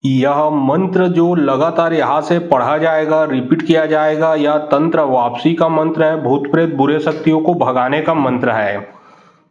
यह मंत्र जो लगातार यहाँ से पढ़ा जाएगा, रिपीट किया जाएगा, यह तंत्र वापसी का मंत्र है, भूत प्रेत बुरे शक्तियों को भगाने का मंत्र है,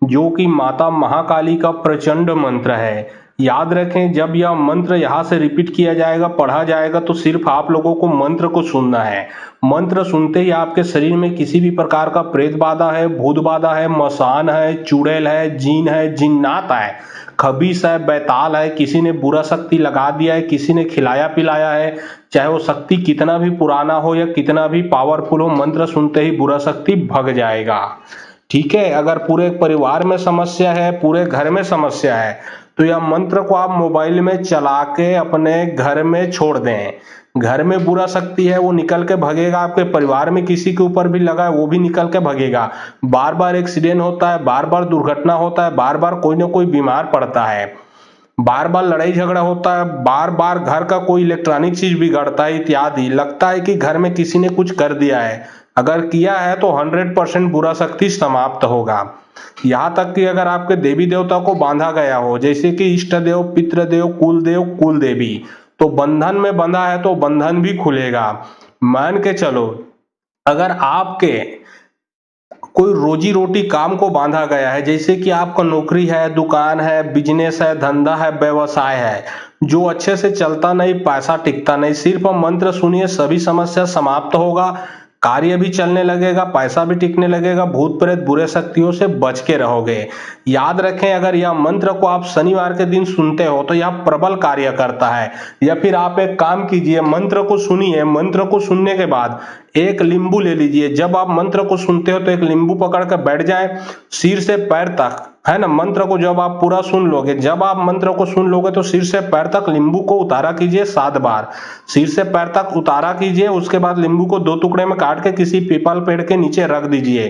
जो कि माता महाकाली का प्रचंड मंत्र है। याद रखें, जब यह मंत्र यहाँ से रिपीट किया जाएगा, पढ़ा जाएगा, तो सिर्फ आप लोगों को मंत्र को सुनना है। मंत्र सुनते ही आपके शरीर में किसी भी प्रकार का प्रेत बाधा है, भूत बाधा है, मसान है, चुड़ैल है, जिन्नात है, खबीस है, बैताल है, किसी ने बुरा शक्ति लगा दिया है, किसी ने खिलाया पिलाया है, चाहे वो शक्ति कितना भी पुराना हो या कितना भी पावरफुल हो, मंत्र सुनते ही बुरा शक्ति भग जाएगा। ठीक है, अगर पूरे परिवार में समस्या है, पूरे घर में समस्या है, तो यह मंत्र को आप मोबाइल में चला के अपने घर में छोड़ दें। घर में बुरा शक्ति है वो निकल के भगेगा, आपके परिवार में किसी के ऊपर भी लगा है वो भी निकल के भगेगा। बार बार एक्सीडेंट होता है, बार बार दुर्घटना होता है, बार बार कोई ना कोई बीमार पड़ता है, बार बार लड़ाई झगड़ा होता है, बार बार घर का कोई इलेक्ट्रॉनिक चीज बिगड़ता है इत्यादि। लगता है कि घर में किसी ने कुछ कर दिया है, अगर किया है तो 100% बुरा शक्ति समाप्त होगा। यहाँ तक कि अगर आपके देवी देवता को बांधा गया हो, जैसे कि इष्ट देव, पितृदेव, कुल देवी, तो बंधन में बंधा है तो बंधन भी खुलेगा। मान के चलो, अगर आपके कोई रोजी रोटी काम को बांधा गया है, जैसे कि आपका नौकरी है, दुकान है, बिजनेस है, धंधा है, व्यवसाय है, जो अच्छे से चलता नहीं, पैसा टिकता नहीं, सिर्फ मंत्र सुनिए सभी समस्या समाप्त होगा, कार्य भी चलने लगेगा, पैसा भी टिकने लगेगा, भूत प्रेत बुरे शक्तियों से बच के रहोगे। याद रखें, अगर यह मंत्र को आप शनिवार के दिन सुनते हो तो यह प्रबल कार्य करता है। या फिर आप एक काम कीजिए, मंत्र को सुनिए, मंत्र को सुनने के बाद एक नींबू ले लीजिए। जब आप मंत्र को सुनते हो तो एक नींबू पकड़ कर बैठ जाएं, सिर से पैर तक, है ना। मंत्र को जब आप पूरा सुन लोगे, जब आप मंत्र को सुन लोगे तो सिर से पैर तक नींबू को उतारा कीजिए 7 बार। सिर से पैर तक उतारा कीजिए, उसके बाद नींबू को 2 टुकड़े में काट के किसी पीपल पेड़ के नीचे रख दीजिए।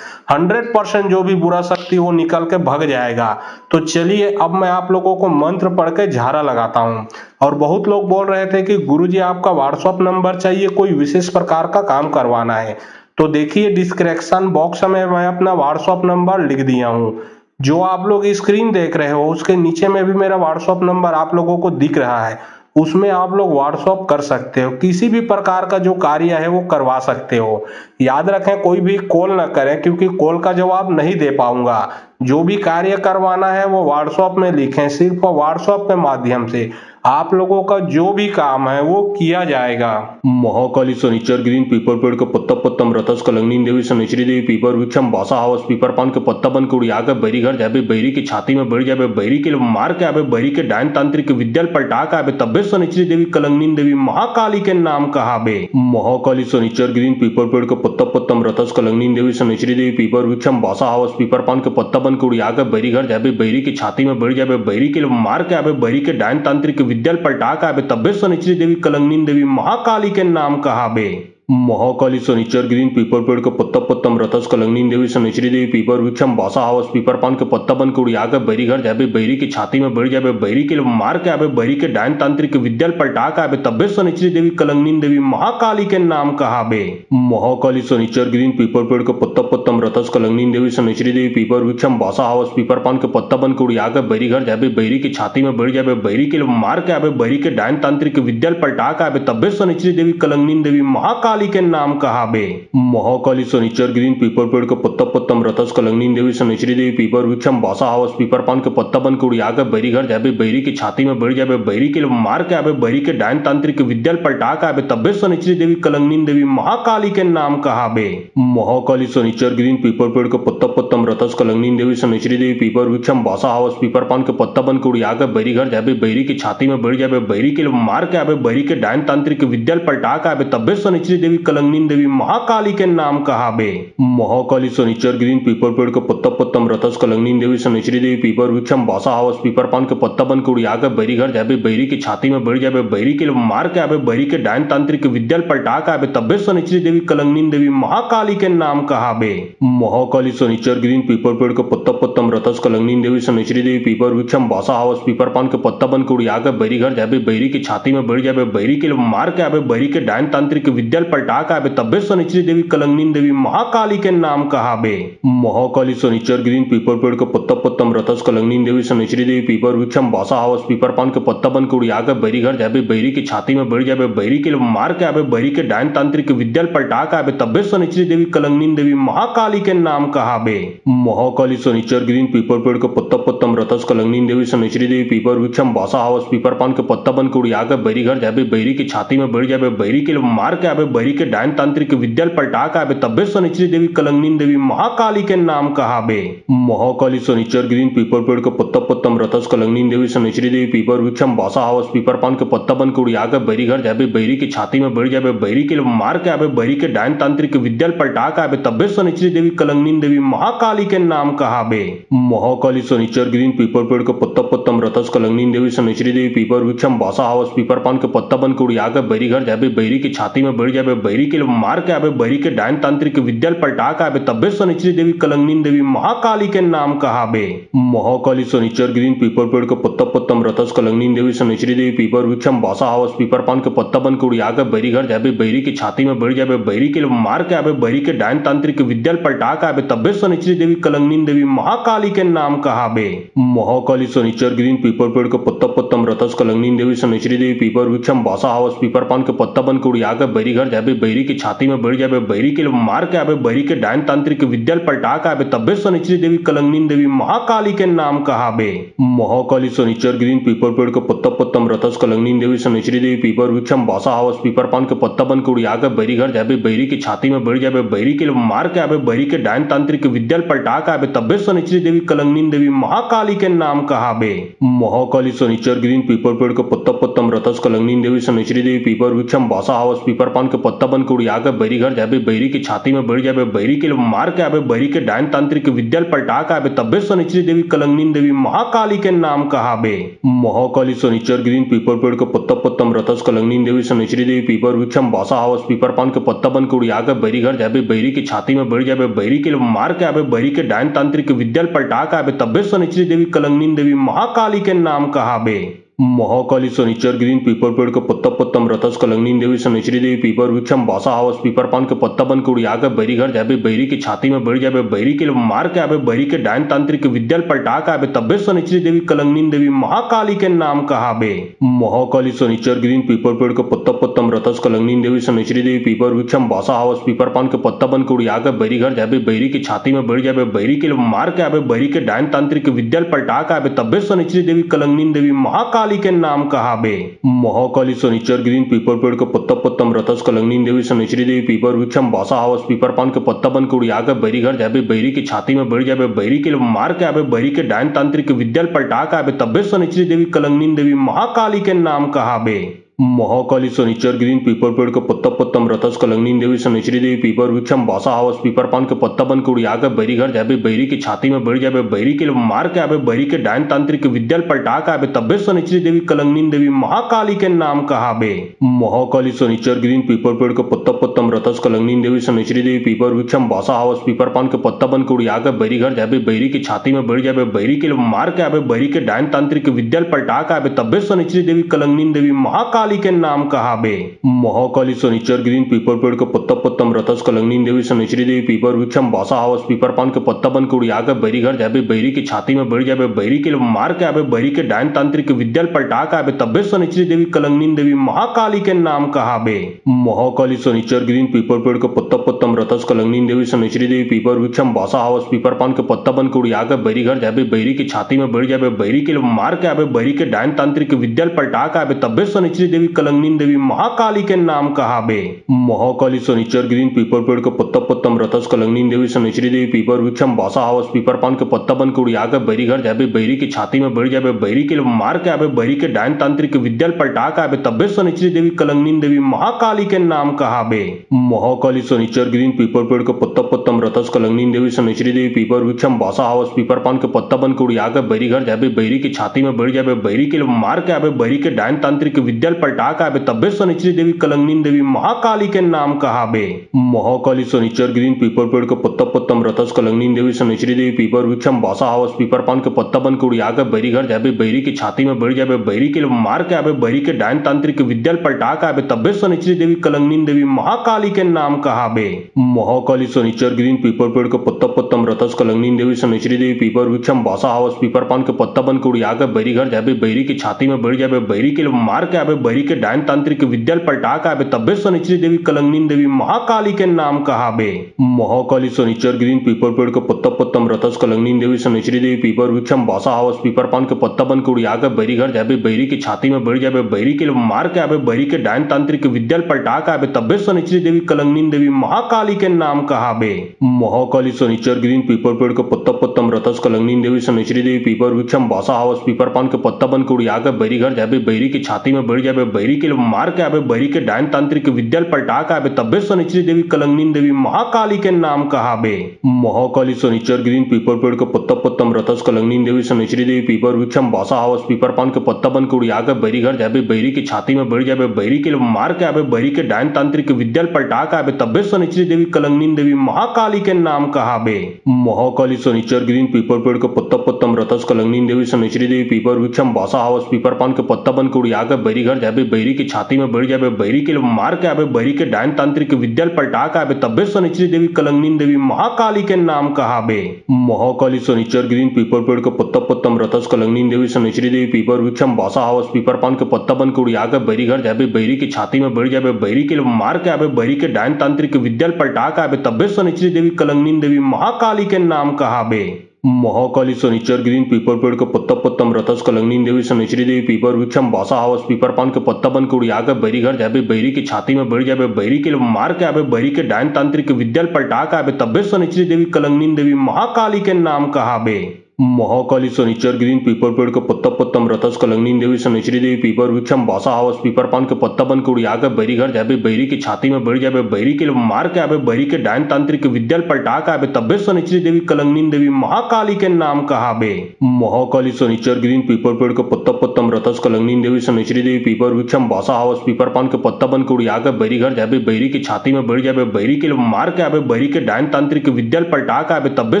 100% जो भी बुरा शक्ति वो निकल के भग जाएगा। तो चलिए, अब मैं आप लोगों को मंत्र पढ़ के झाड़ा लगाता हूँ। और बहुत लोग बोल रहे थे कि गुरुजी आपका व्हाट्सएप नंबर चाहिए, कोई विशेष प्रकार का काम करवाना है। तो देखिए, डिस्क्रिप्शन बॉक्स में मैं अपना व्हाट्सएप नंबर लिख दिया हूँ। जो आप लोग स्क्रीन देख रहे हो उसके नीचे में भी मेरा व्हाट्सएप नंबर आप लोगों को दिख रहा है, उसमें आप लोग व्हाट्सएप कर सकते हो, किसी भी प्रकार का जो कार्य है वो करवा सकते हो। याद रखें, कोई भी कॉल ना करें, क्योंकि कॉल का जवाब नहीं दे पाऊंगा। जो भी कार्य करवाना है वो व्हाट्सएप में लिखें, सिर्फ व्हाट्सएप के माध्यम से आप लोगों का जो भी काम है वो किया जाएगा। महाकाली शनिचर ग्रीन पीपर पेड़ का पत्ता पत्तम रतस कलंगनी देवी शनिचरी देवी पीपर वृक्षम बासा हावस पीपर पान के पत्ता बन के उड़िया के बैरी घर जाबे, बैरी की छाती में बढ़ जाबे, बैरी के मार के आबे, बैरी के डायन तांत्रिक विद्या पलटा के आबे, तब्बे शनिचरी देवी कलंगनी देवी महाकाली के नाम कहाबे। महाकाली शनिचर ग्रीन पीपर पेड़ का पत्ता पत्तम रतस कलंगनी देवी शनिचरी देवी पीपर वृक्षम बासा हावस पीपर पान के पत्ता बन के उड़िया के बैरी घर जाबे, बैरी की छाती में बढ़ जाबे, बैरी के मार के आबे, बैरी के डायन तांत्रिक विद्या पलटा के आबे, तब्बे शनिचरी देवी कलंगनी देवी महाकाली के नाम कहाबे। महाकाली शनिचर ग्रीन पीपर पेड़ का पत्ता पत्तम रतस कलंगनी देवी शनिचरी देवी पीपर वृक्षम बासा हावस पीपर पान के पत्ता बन के उड़िया के बैरी घर जाबे, बैरी की छाती में बढ़ जाबे, बैरी के मार के आबे, बैरी के डायन तांत्रिक विद्या पलटा के आबे, तब्बे शनिचरी देवी कलंगनी देवी महाकाली के नाम कहाबे। महाकाली शनिचर ग्रीन पीपर पेड़ का पत्ता पत्तम रतस कलंगनी देवी शनिचरी देवी पीपर वृक्षम बासा हावस पीपर पान के पत्ता बन के उड़िया के बैरी घर जाबे, बैरी की छाती में बढ़ जाबे, बैरी के मार के आबे, बैरी के डायन तांत्रिक विद्या पलटा के आबे, तब्बे शनिचरी देवी कलंगनी देवी महाकाली के नाम कहाबे। महाकाली शनिचर ग्रीन पीपर पेड़ का पत्ता पत्तम रतस कलंगनी देवी शनिचरी देवी पीपर वृक्षम बासा हावस पीपर पान के पत्ता बन के उड़िया के बैरी घर जाबे, बैरी की छाती में बढ़ जाबे, बैरी के मार के आबे, बैरी के डायन तांत्रिक विद्या पलटा के आबे, तब्बे शनिचरी देवी कलंगनी देवी महाकाली के नाम कहाबे। महाकाली शनिचर ग्रीन पीपर पेड़ का पत्ता पत्तम रतस कलंगनी देवी शनिचरी देवी पीपर वृक्षम बासा हावस पीपर पान के पत्ता बन के उड़िया के बैरी घर जाबे, बैरी की छाती में बढ़ जाबे, बैरी के मार के आबे, बैरी के डायन तांत्रिक विद्या पलटा के आबे, तब्बे शनिचरी देवी कलंगनी देवी महाकाली के नाम कहाबे। महाकाली शनिचर ग्रीन पीपर पेड़ का पत्ता पत्तम रतस कलंगनी देवी शनिचरी देवी पीपर वृक्षम बासा हावस पीपर पान के पत्ता बन के उड़िया के बैरी घर जाबे, बैरी की छाती में बढ़ जाबे, बैरी के मार के आबे, बैरी के डायन तांत्रिक विद्या पलटा के आबे, तब्बे शनिचरी देवी कलंगनी देवी महाकाली के नाम कहाबे। महाकाली शनिचर ग्रीन पीपर पेड़ का पत्ता पत्तम रतस कलंगनी देवी शनिचरी देवी पीपर वृक्षम बासा हावस पीपर पान के पत्ता बन के उड़िया के बैरी घर जाबे, बैरी की छाती में बढ़ जाबे, बैरी के मार के आबे, बैरी के डायन तांत्रिक विद्या पलटा के आबे, तब्बे शनिचरी देवी कलंगनी देवी महाकाली के के नाम कहावे। महाकाली शनिचर ग्रीन पीपर पेड़ के पत्ता पत्तम रतस कलंगनी देवी शनिश्री देवी पीपर वृक्षम बासा हावस पीपर पान के पत्ता बन के उड़िया के बैरी घर जाबे बैरी की छाती में बढ़ जाबे बैरी के मार के आबे बैरी के डायन तांत्रिक विद्याल पलटा के आबे तब्बे शनिश्री देवी कलंगनी देवी महाकाली के नाम कहावे। महाकाली शनिचर ग्रीन पीपर पेड़ के पत्ता पत्तम रतस कलंगनी देवी शनिश्री देवी पीपर वृक्षम बासा हावस पीपर पान के पत्ता बन के उड़िया के बैरी घर जाबे बैरी की छाती में बढ़ जाबे बैरी के मार के आबे बैरी के डायन तांत्रिक विद्याल पलटा के आबे तब्बे शनिश्री देवी कलंगनी देवी महाकाली के नाम कहावे। महाकाली शनिचर ग्रीन पीपर पेड़ के पत्ता पत्तम रतस कलंगनी देवी शनिश्री देवी पीपर वृक्षम बासा हावस पीपर पान के पत्ता बन के उड़िया के बैरी घर जाबे बैरी की छाती में बढ़ जाबे बैरी के मार के आबे बैरी के डायन तांत्रिक विद्याल पलटा के आबे तब्बे शनिश्री देवी कलंगनी देवी महाकाली के नाम कहावे। महाकाली शनिचर ग्रीन पीपर पेड़ के पत्ता पत्तम रतस कलंगनी देवी शनिश्री देवी पीपर वृक्षम बासा हावस पीपर पान के पत्ता बन के उड़िया के बैरी घर जाबे बैरी की छाती में बढ़ जाबे बैरी के मार के आबे बैरी के डायन तांत्रिक विद्याल पलटा के आबे तब्बे शनिश्री देवी कलंगनी देवी महाकाली के नाम कहावे। महाकाली शनिचर ग्रीन पीपर पेड़ के पत्ता पत्तम रतस कलंगनी देवी शनिश्री देवी पीपर वृक्षम बासा हावस पीपर पान के पत्ता बन के उड़िया के बैरी घर जाबे बैरी की छाती में बढ़ जाबे बैरी के मार के आबे बैरी के डायन तांत्रिक विद्याल पलटा के आबे तब्बे शनिश्री देवी कलंगनी देवी महाकाली के नाम कहावे। महाकाली शनिचर ग्रीन पीपर पेड़ के पत्ता पत्तम रतस कलंगनी देवी शनिश्री देवी पीपर वृक्षम बासा हावस पीपर पान के पत्ता बन के उड़िया के बैरी घर जाबे बैरी की छाती में बढ़ जाबे बैरी के मार के आबे बैरी के डायन तांत्रिक विद्याल पलटा के आबे तब्बे शनिश्री देवी कलंगनी देवी महाकाली के नाम कहावे। महाकाली शनिचर ग्रीन पीपर पेड़ के पत्ता पत्तम रतस कलंगनी देवी शनिश्री देवी पीपर वृक्षम बासा हावस पीपर पान के पत्ता बन के उड़िया के बैरी घर जाबे बैरी की छाती में बढ़ जाबे बैरी के मार के आबे बैरी के डायन तांत्रिक विद्याल पलटा के आबे तब्बे शनिश्री देवी कलंगनी देवी महाकाली के नाम कहावे। महाकाली शनिचर ग्रीन पीपर पेड़ के पत्ता पत्तम रतस कलंगनी देवी शनिश्री देवी पीपर वृक्षम बासा हावस पीपर पान के पत्ता बन के उड़िया के बैरी घर जाबे बैरी की छाती में बढ़ जाबे बैरी के मार के आबे बैरी के डायन तांत्रिक विद्याल पलटा के आबे तब्बे शनिश्री देवी कलंगनी देवी महाकाली के नाम कहावे। महाकाली शनिचर ग्रीन पीपर पेड़ के पत्ता पत्तम रतस कलंगनी देवी शनिश्री देवी पीपर वृक्षम बासा हावस पीपर पान के पत्ता बन के उड़िया के बैरी घर जाबे बैरी की छाती में बढ़ जाबे बैरी के मार के आबे बैरी के डायन तांत्रिक विद्याल पलटा के आबे तब्बे शनिश्री देवी कलंगनी देवी महाकाली के नाम कहावे। महाकाली शनिचर ग्रीन पीपर पेड़ के पत्ता पत्तम रतस कलंगनी देवी शनिश्री देवी पीपर वृक्षम बासा हावस पीपर पान के पत्ता बन के उड़िया के बैरी घर जाबे बैरी की छाती में बढ़ जाबे बैरी के मार के आबे बैरी के डायन तांत्रिक विद्याल पलटा के आबे तब्बे शनिश्री देवी कलंगनी देवी महाकाली के नाम कहावे। महाकाली शनिचर ग्रीन पीपर पेड़ के पत्ता पत्तम रतस कलंगनी देवी शनिश्री देवी पीपर वृक्षम बासा हावस पीपर पान के पत्ता बन के उड़िया के बैरी घर जाबे बैरी की छाती में बढ़ जाबे बैरी के मार के आबे बैरी के डायन तांत्रिक विद्याल पलटा के आबे तब्बे शनिश्री देवी कलंगनी देवी महाकाली के नाम कहावे। महाकाली शनिचर ग्रीन पीपर पेड़ के पत्ता पत्तम रतस कलंगनी देवी शनिश्री देवी पीपर वृक्षम बासा हावस पीपर पान के पत्ता बन के उड़िया के बैरी घर जाबे बैरी की छाती में बढ़ जाबे बैरी के मार के आबे बैरी के डायन तांत्रिक विद्याल पलटा के आबे तब्बे शनिश्री देवी कलंगनी देवी महाकाली के नाम कहावे। महाकाली शनिचर ग्रीन पीपर पेड़ के पत्ता पत्तम रतस कलंगनी देवी शनिश्री देवी पीपर वृक्षम बासा हावस पीपर पान के पत्ता बन के उड़िया के बैरी घर जाबे बैरी की छाती में बढ़ जाबे बैरी के मार के आबे बैरी के डायन तांत्रिक विद्याल पलटा के आबे तब्बे शनिश्री देवी कलंगनी देवी महाकाली के नाम कहावे। महाकाली शनिचर ग्रीन पीपर पेड़ के पत्ता पत्तम रतस कलंगनी देवी शनिश्री देवी पीपर वृक्षम बासा हावस पीपर पान के पत्ता बन के उड़िया के बैरी घर जाबे बैरी की छाती में बढ़ जाबे बैरी के मार के आबे बैरी के डायन तांत्रिक विद्याल पलटा के आबे तब्बे शनिश्री देवी कलंगनी देवी महाकाली के नाम कहावे। महाकाली शनिचर ग्रीन पीपर पेड़ के पत्ता पत्तम रतस कलंगनी देवी शनिश्री देवी पीपर वृक्षम बासा हावस पीपर पान के पत्ता बन के उड़िया के बैरी घर जाबे बैरी की छाती में बढ़ जाबे बैरी के मार के आबे बैरी के डायन तांत्रिक विद्याल पलटा के आबे तब्बे शनिश्री देवी कलंगनी देवी महाकाली के नाम कहावे। महाकाली शनिचर ग्रीन पीपर पेड़ के पत्ता पत्तम रतस कलंगनी देवी शनिश्री देवी पीपर वृक्षम बासा हावस पीपर पान के पत्ता बन के उड़िया के बैरी घर जाबे बैरी की छाती में बढ़ जाबे बैरी के मार के आबे बैरी के डायन तांत्रिक विद्याल पलटा के आबे तब्बे शनिश्री देवी कलंगनी देवी महाकाली के नाम कहावे। महाकाली शनिचर ग्रीन पीपर पेड़ के पत्ता पत्तम रतस कलंगनी देवी शनिश्री देवी पीपर वृक्षम बासा हावस पीपर पान के पत्ता बन के उड़िया के बैरी घर जाबे बैरी की छाती में बढ़ जाबे बैरी के मार के आबे बैरी के डायन तांत्रिक विद्याल पलटा के आबे तब्बे शनिश्री देवी कलंगनी देवी महाकाली के नाम कहावे। महाकाली शनिचर ग्रीन पीपर पेड़ के पत्ता पत्तम रतस कलंगनी देवी शनिश्री देवी पीपर वृक्षम बासा हावस पीपर पान के पत्ता बन के उड़िया के बैरी घर जाबे बैरी की छाती में बढ़ जाबे बैरी के मार के आबे बैरी के डायन तांत्रिक विद्याल पलटा के आबे तब्बे शनिचरी देवी कलंगनी देवी महाकाली के नाम कहाबे। महाकाली शनिचर गिरीन पीपर पेड़ के पत्ता पत्तम रतस कलंगनी देवी शनिचरी देवी पीपर वृक्षम बासा हावस पीपर पान के पत्ता बन के उड़िया के बैरी घर जाबे बैरी की छाती में बढ़ जाबे बैरी के मार के आबे बैरी के डायन तांत्रिक विद्या पलटा के आबे तब्बे शनिचरी देवी कलंगनी देवी महाकाली के नाम कहाबे। महाकाली शनिचर गिरीन पीपर पेड़ के पत्ता पत्तम रतस कलंगनी देवी शनिचरी देवी पीपर वृक्षम बासा हावस पीपर पान के पत्ता बन के उड़िया के बैरी घर जाबे बैरी की छाती में बढ़ जाबे बैरी के मार के आबे बैरी के डायन तांत्रिक विद्या पलटा के आबे तब्बे शनिचरी देवी कलंगनी देवी महाकाली के नाम कहाबे। महाकाली शनिचर गिरीन पीपर पेड़ के पत्ता पत्तम रतस कलंगनी देवी शनिचरी देवी पीपर वृक्षम बासा हावस पीपर पान के पत्ता बन के उड़िया के बैरी घर जाबे बैरी की छाती में बढ़ जाबे बैरी के मार के आबे बैरी के डायन तांत्रिक विद्या पलटा के आबे तब्बे शनिचरी देवी कलंगनी देवी महाकाली के नाम कहाबे। महाकाली शनिचर गिरीन पीपर पेड़ के पत्ता पत्तम रतस कलंगनी देवी शनिचरी देवी पीपर वृक्षम बासा हावस पीपर पान के पत्ता बन के उड़िया के बैरी घर जाबे बैरी की छाती में बढ़ जाबे बैरी के मार के आबे बैरी के डायन तांत्रिक विद्या पलटा के आबे तब्बे शनिचरी देवी कलंगनी देवी महाकाली के नाम कहाबे। महाकाली शनिचर गिरीन पीपर पेड़ के पत्ता पत्तम रतस कलंगनी देवी शनिचरी देवी पीपर वृक्षम बासा हावस पीपर पान के पत्ता बन के उड़िया के बैरी घर जाबे बैरी की छाती में बढ़ जाबे बैरी के मार के आबे बैरी के डायन तांत्रिक विद्या पलटा के आबे तब्बे शनिचरी देवी कलंगनी देवी महाकाली के नाम कहाबे। महाकाली शनिचर गिरीन पीपर पेड़ के पत्ता पत्तम रतस कलंगनी देवी शनिचरी देवी पीपर वृक्षम बासा हावस पीपर पान के पत्ता बन के उड़िया के बैरी घर जाबे बैरी की छाती में बढ़ जाबे बैरी के मार के आबे बैरी के डायन तांत्रिक विद्या पलटा के आबे तब्बे शनिचरी देवी कलंगनी देवी महाकाली के नाम कहाबे। महाकाली शनिचर गिरीन पीपर पेड़ के पत्ता पत्तम रतस कलंगनी देवी शनिचरी देवी पीपर वृक्षम बासा हावस पीपर पान के पत्ता बन के उड़िया के बैरी घर जाबे बैरी की छाती में बढ़ जाबे बैरी के मार के आबे बैरी के डायन तांत्रिक विद्या पलटा के आबे तब्बे शनिचरी देवी कलंगनी देवी महाकाली के नाम कहाबे। महाकाली शनिचर गिरीन पीपर पेड़ के पत्ता पत्तम रतस कलंगनी देवी शनिचरी देवी पीपर वृक्षम बासा हावस पीपर पान के पत्ता बन के उड़िया के बैरी घर जाबे बैरी की छाती में बढ़ जाबे बैरी के मार के आबे बैरी के डायन तांत्रिक विद्या पलटा के आबे तब्बे शनिचरी देवी कलंगनी देवी महाकाली के नाम कहाबे। महाकाली शनिचर गिरीन पीपर पेड़ के पत्ता पत्तम रतस कलंगनी देवी शनिचरी देवी पीपर वृक्षम बासा हावस पीपर पान के पत्ता बन के उड़िया के बैरी घर जाबे बैरी की छाती में बढ़ जाबे बैरी के मार के आबे बैरी के डायन तांत्रिक विद्या पलटा के आबे तब्बे शनिचरी देवी कलंगनी देवी महाकाली के नाम कहाबे। महाकाली शनिचर गिरीन पीपर पेड़ के पत्ता पत्तम रतस कलंगनी देवी शनिचरी देवी पीपर वृक्षम बासा हावस पीपर पान के पत्ता बन के उड़िया के बैरी घर जाबे बैरी की छाती में बढ़ जाबे बैरी के मार के आबे बैरी के डायन तांत्रिक विद्या पलटा के आबे तब्बे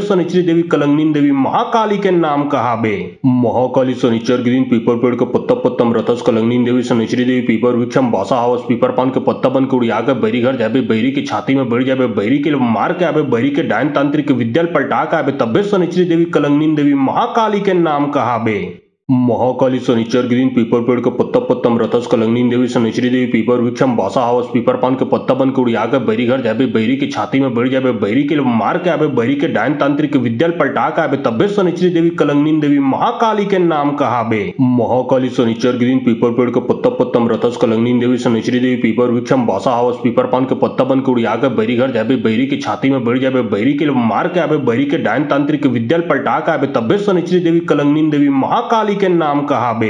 शनिचरी देवी कलंगनी देवी महाकाली के नाम कहाबे। महाकाली शनिचर गिरीन पीपर पेड़ के पत्ता पत्तम रतस कलंगनी देवी शनिचरी देवी पीपर वृक्षम बासा हावस पीपर पान के पत्ता बन के उड़िया के बैरी घर जाबे बैरी की छाती में बढ़ जाबे बैरी के मार के आबे बैरी के डायन तांत्रिक विद्या पलटा के आबे तब्बे शनिचरी देवी कलंगनी देवी महाकाली के नाम कहाबे। महाकाली शनिचर गिरीन पीपर पेड़ के पत्ता पत्तम रतस कलंगनी देवी शनिचरी देवी पीपर वृक्षम बासा हावस पीपर पान के पत्ता बन के उड़िया के बैरी घर जाबे बैरी की छाती में बढ़ जाबे बैरी के मार के आबे बैरी के डायन तांत्रिक विद्या पलटा के आबे तब्बे शनिचरी देवी कलंगनी देवी महाकाली के नाम कहाबे। महाकाली शनिचर गिरीन पीपर पेड़ के पत्ता पत्तम रतस कलंगनी देवी शनिचरी देवी पीपर वृक्षम बासा हावस पीपर पान के पत्ता बन के उड़िया के बैरी घर जाबे बैरी की छाती में बढ़ जाबे बैरी के मार के आबे बैरी के डायन तांत्रिक विद्या पलटा के आबे तब्बे शनिचरी देवी कलंगनी देवी महाकाली के नाम कहाबे।